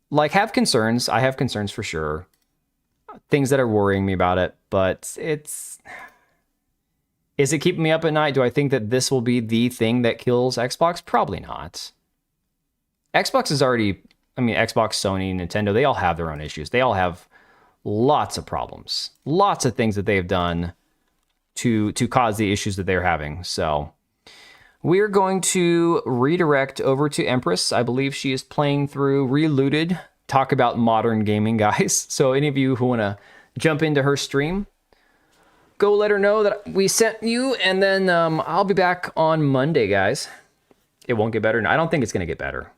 Speaker 1: Like, have concerns. I have concerns for sure. Things that are worrying me about it. But is it keeping me up at night? Do I think that this will be the thing that kills Xbox? Probably not. Xbox is already... Xbox, Sony, Nintendo, they all have their own issues. They all have lots of problems, lots of things that they've done to cause the issues that they're having. So we're going to redirect over to Empress. I believe she is playing through Relooted. Talk about modern gaming, guys. So any of you who want to jump into her stream, go let her know that we sent you, and then I'll be back on Monday, guys. It won't get better. I don't think it's going to get better.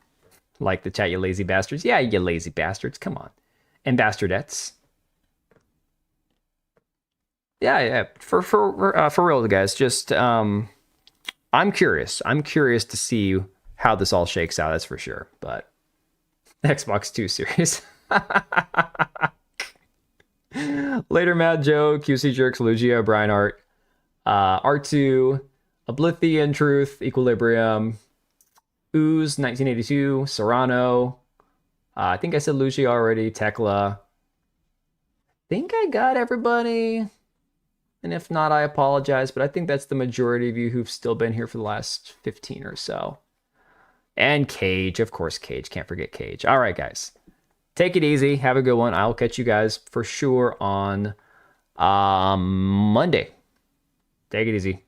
Speaker 1: Like the chat, you lazy bastards. Yeah, you lazy bastards. Come on. And bastardettes. Yeah. For real, guys. Just, I'm curious. I'm curious to see how this all shakes out. That's for sure. But Xbox 2 series. Later, Mad Joe, QC Jerks, Lugia, Brian Art, R2, Oblivion, Truth, Equilibrium, Ooze, 1982, Serrano. I think I said Lucia already. Tekla. I think I got everybody. And if not, I apologize. But I think that's the majority of you who've still been here for the last 15 or so. And Cage. Of course, Cage. Can't forget Cage. All right, guys. Take it easy. Have a good one. I'll catch you guys for sure on Monday. Take it easy.